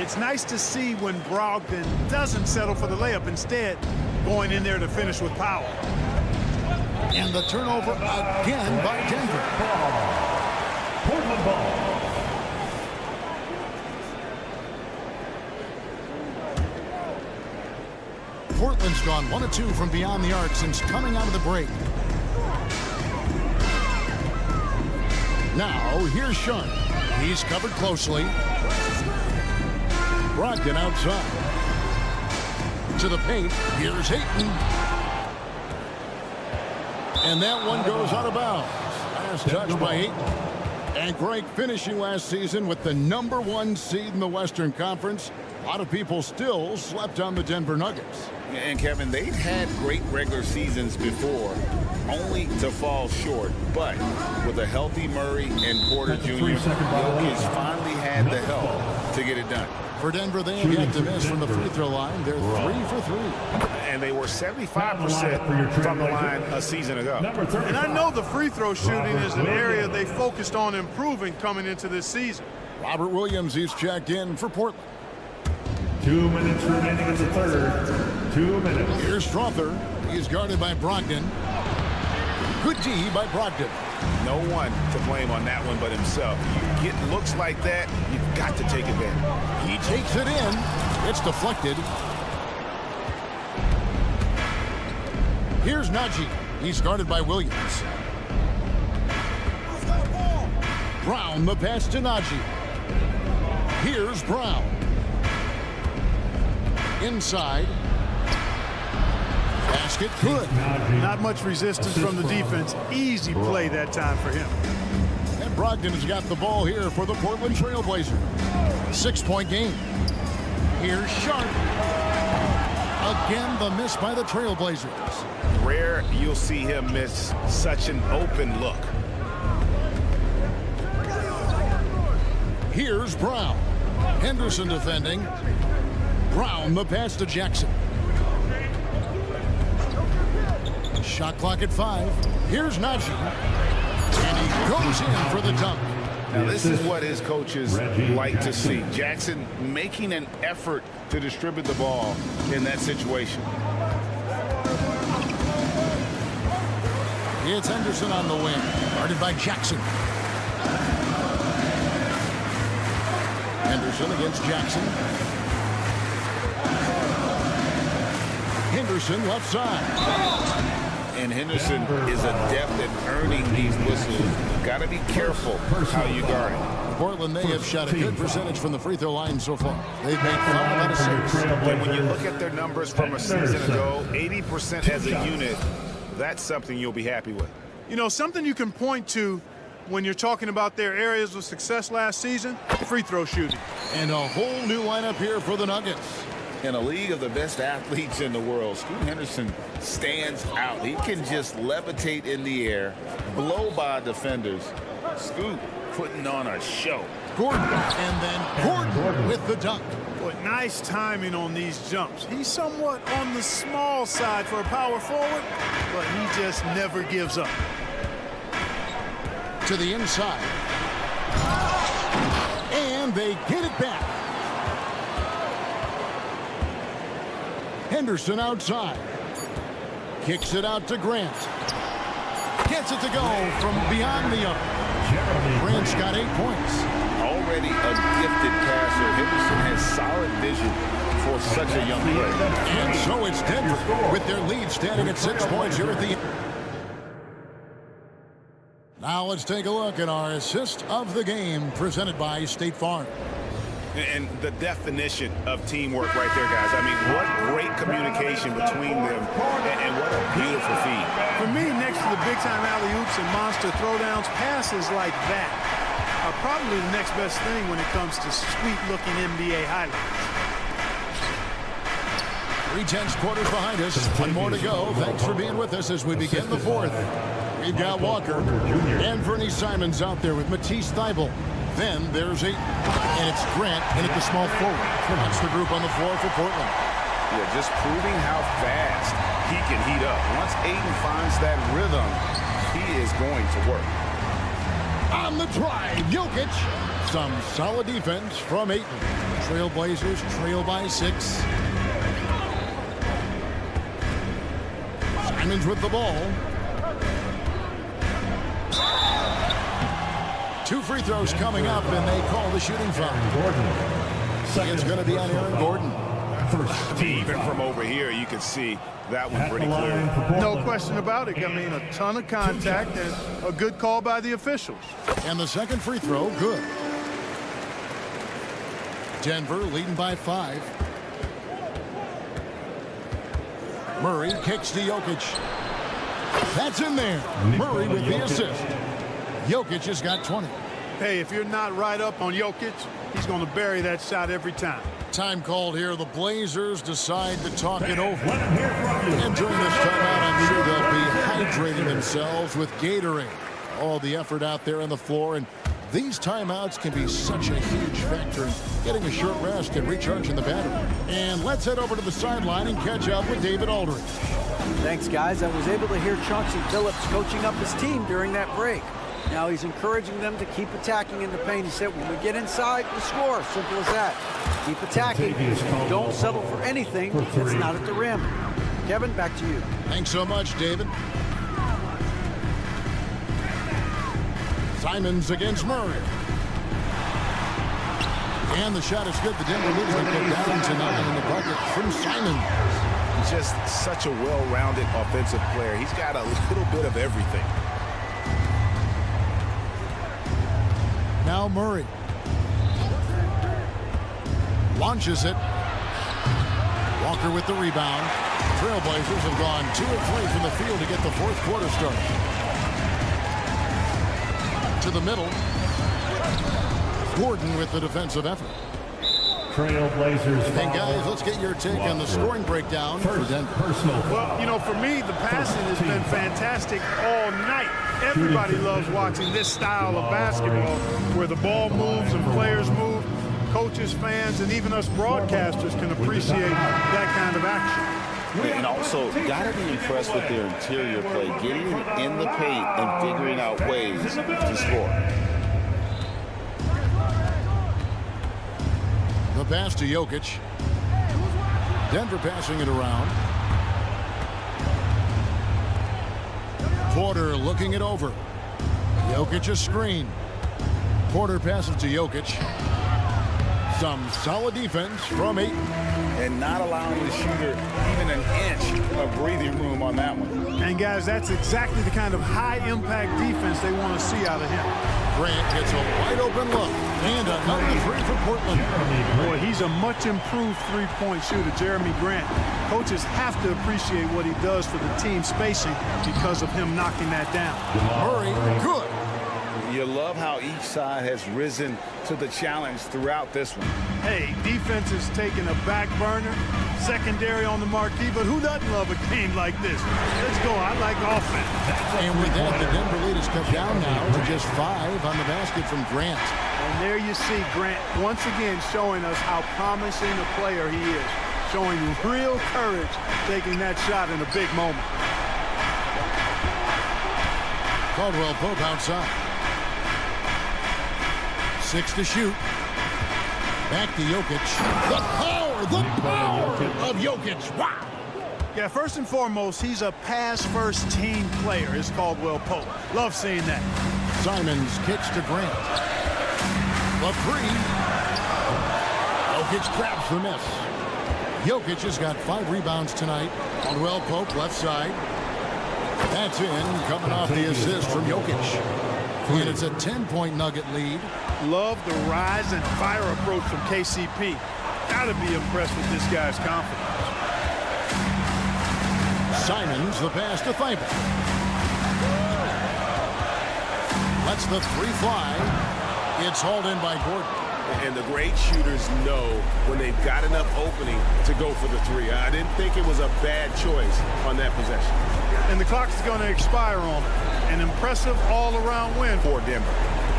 It's nice to see when Brogdon doesn't settle for the layup, instead going in there to finish with power. And the turnover again by Denver. Portland ball. Portland's gone 1 of 2 from beyond the arc since coming out of the break. Now, here's Sharpe. He's covered closely. Brogdon outside. To the paint. Here's Ayton. And that one goes out of bounds. Last touch by Ayton. And great finishing last season with the #1 seed in the Western Conference. A lot of people still slept on the Denver Nuggets. And Kevin, they've had great regular seasons before, only to fall short. But with a healthy Murray and Porter Jr., Jokic finally had the help to get it done. For Denver, they have yet to miss from the free throw line. They're 3 for 3. And they were 75% from the line a season ago. And I know the free throw shooting is an area they focused on improving coming into this season. Robert Williams, he's checked in for Portland. 2 minutes remaining in the third. 2 minutes. Here's Strother. He's guarded by Brogdon. Good D by Brogdon. No one to blame on that one but himself. You get looks like that, you've got to take advantage. He takes it in. It's deflected. Here's Najee. He's guarded by Williams. Brown, the pass to Najee. Here's Brown. Inside. Basket good. Not much resistance from the defense. Easy play that time for him. And Brogdon has got the ball here for the Portland Trailblazers. 6-point game. Here's Sharpe. Again, the miss by the Trailblazers. Rare you'll see him miss such an open look. Here's Brown. Henderson defending. Brown, the pass to Jackson. Shot clock at 5. Here's Najee. And he goes in for the dunk. Now, this is what his coaches like to see. Jackson making an effort to distribute the ball in that situation. It's Henderson on the wing, guarded by Jackson. Henderson against Jackson. Henderson left side. And Henderson is adept at earning these whistles. Got to be careful how you guard it. Portland, they have shot a good percentage from the free throw line so far. They've made 5 out of 6. And when you look at their numbers from a season ago, 80% as a unit, that's something you'll be happy with. You know, something you can point to when you're talking about their areas of success last season, free throw shooting. And a whole new lineup here for the Nuggets. In a league of the best athletes in the world, Scoot Henderson stands out. He can just levitate in the air, blow by defenders. Scoot putting on a show. Gordon, and then Gordon with the dunk. Boy, nice timing on these jumps. He's somewhat on the small side for a power forward, but he just never gives up. To the inside. And they get it back. Henderson outside. Kicks it out to Grant. Gets it to go from beyond the arc. Grant's got 8 points. Already a gifted passer, Henderson has solid vision for such a young player. And so it's Denver with their lead standing at 6 points here at the end. Now let's take a look at our assist of the game presented by State Farm. And the definition of teamwork right there, guys. I mean, what great communication between them, and what a beautiful feed. For me, next to the big-time alley-oops and monster throwdowns, passes like that are probably the next best thing when it comes to sweet-looking NBA highlights. 3/10 quarters behind us. 1 more to go. Thanks for being with us as we begin the 4th. We've got Walker and Vernie Simons out there with Matisse Thybulle. Then there's Ayton, and it's Grant in at the small forward. That's the group on the floor for Portland. Yeah, just proving how fast he can heat up. Once Ayton finds that rhythm, he is going to work. On the drive, Jokic. Some solid defense from Ayton. Trailblazers trail by 6. Simons with the ball. 2 free throws coming up, and they call the shooting foul. It's going to be on Aaron Gordon. Even from over here, you can see that one pretty clear. No question about it. I mean, a ton of contact and a good call by the officials. And the second free throw, good. Denver leading by 5. Murray kicks to Jokic. That's in there. Murray with the assist. Jokic has got 20. Hey, if you're not right up on Jokic, he's going to bury that shot every time. Time called here. The Blazers decide to talk it over. And during this timeout, I'm sure they'll be hydrating themselves with Gatorade. All the effort out there on the floor, and these timeouts can be such a huge factor in getting a short rest and recharging the battery. And let's head over to the sideline and catch up with David Aldridge. Thanks, guys. I was able to hear Chauncey Billups coaching up his team during that break. Now he's encouraging them to keep attacking in the paint. He said, when we get inside, we score. Simple as that. Keep attacking. Don't settle for anything that's not at the rim. Kevin, back to you. Thanks so much, David. Simons against Murray. And the shot is good. The Denver movement put down to 9 in the bucket from Simons. Just such a well-rounded offensive player. He's got a little bit of everything. Now Murray launches it. Walker with the rebound. Trailblazers have gone 2 of 3 from the field to get the 4th quarter started. To the middle. Gordon with the defensive effort. Trailblazers. Hey guys, let's get your take on the scoring breakdown for Denver. Well, you know, for me, the passing has been fantastic all night. Everybody loves watching this style of basketball where the ball moves and players move. Coaches, fans, and even us broadcasters can appreciate that kind of action. And also, got to be impressed with their interior play, getting in the paint and figuring out ways to score. The pass to Jokic. Denver passing it around. Porter looking it over. Jokic a screen. Porter passes to Jokic. Some solid defense from Ayton. And not allowing the shooter even an inch of breathing room on that one. And guys, that's exactly the kind of high-impact defense they want to see out of him. Grant gets a wide-open look. And another three for Portland. Boy, he's a much-improved three-point shooter, Jeremy Grant. Coaches have to appreciate what he does for the team spacing because of him knocking that down. Murray, good. You love how each side has risen to the challenge throughout this one. Hey, defense is taking a back burner, secondary on the marquee, but who doesn't love a game like this? Let's go. I like offense. And with that, the Denver lead is cut down now to just 5 on the basket from Grant. And there you see Grant once again showing us how promising a player he is, showing real courage taking that shot in a big moment. Caldwell Pope outside. 6 to shoot. Back to Jokic. The power of Jokic. Wow. Yeah, first and foremost, he's a pass-first team player, is Caldwell Pope. Love seeing that. Simons kicks to Grant. The three. Jokic grabs the miss. Jokic has got 5 rebounds tonight. Caldwell Pope left side. That's in, coming off the assist from Jokic. And it's a 10-point Nugget lead. Love the rise and fire approach from KCP. Gotta be impressed with this guy's confidence. Simons, the pass to Thibault. Lets the three fly. It's hauled in by Gordon. And the great shooters know when they've got enough opening to go for the three. I didn't think it was a bad choice on that possession. And the clock is going to expire on it. An impressive all-around win for Denver.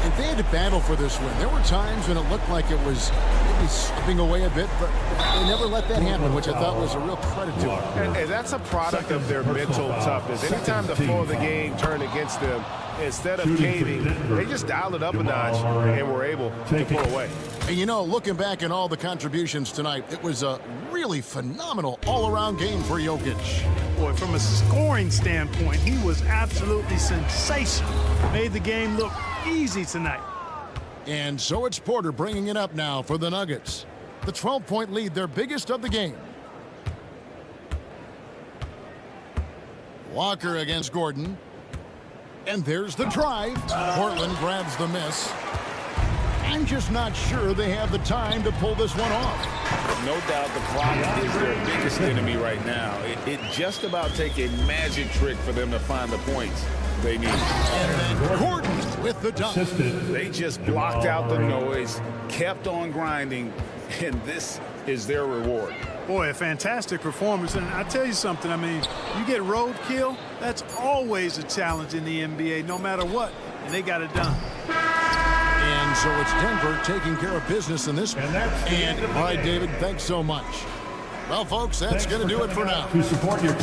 And they had to battle for this win. There were times when it looked like it was maybe slipping away a bit, but they never let that happen, which I thought was a real credit to them. And that's a product of their mental toughness. Anytime the flow of the game turned against them, instead of caving, they just dialed it up a notch and were able to pull away. And you know, looking back at all the contributions tonight, it was a really phenomenal all-around game for Jokic. Boy, from a scoring standpoint, he was absolutely sensational. Made the game look easy tonight. And so it's Porter bringing it up now for the Nuggets. The 12-point lead, their biggest of the game. Walker against Gordon. And there's the drive. Portland grabs the miss. I'm just not sure they have the time to pull this one off. No doubt the clock is their biggest enemy right now. It just about take a magic trick for them to find the points they need. And then Gordon with the dunk. They just blocked out the noise, kept on grinding, and this is their reward. Boy, a fantastic performance. And I tell you something, I mean, you get roadkill, that's always a challenge in the NBA, no matter what, and they got it done. And so it's Denver taking care of business in this one. And all right, David, thanks so much. Well, folks, that's going to do it for now. To support your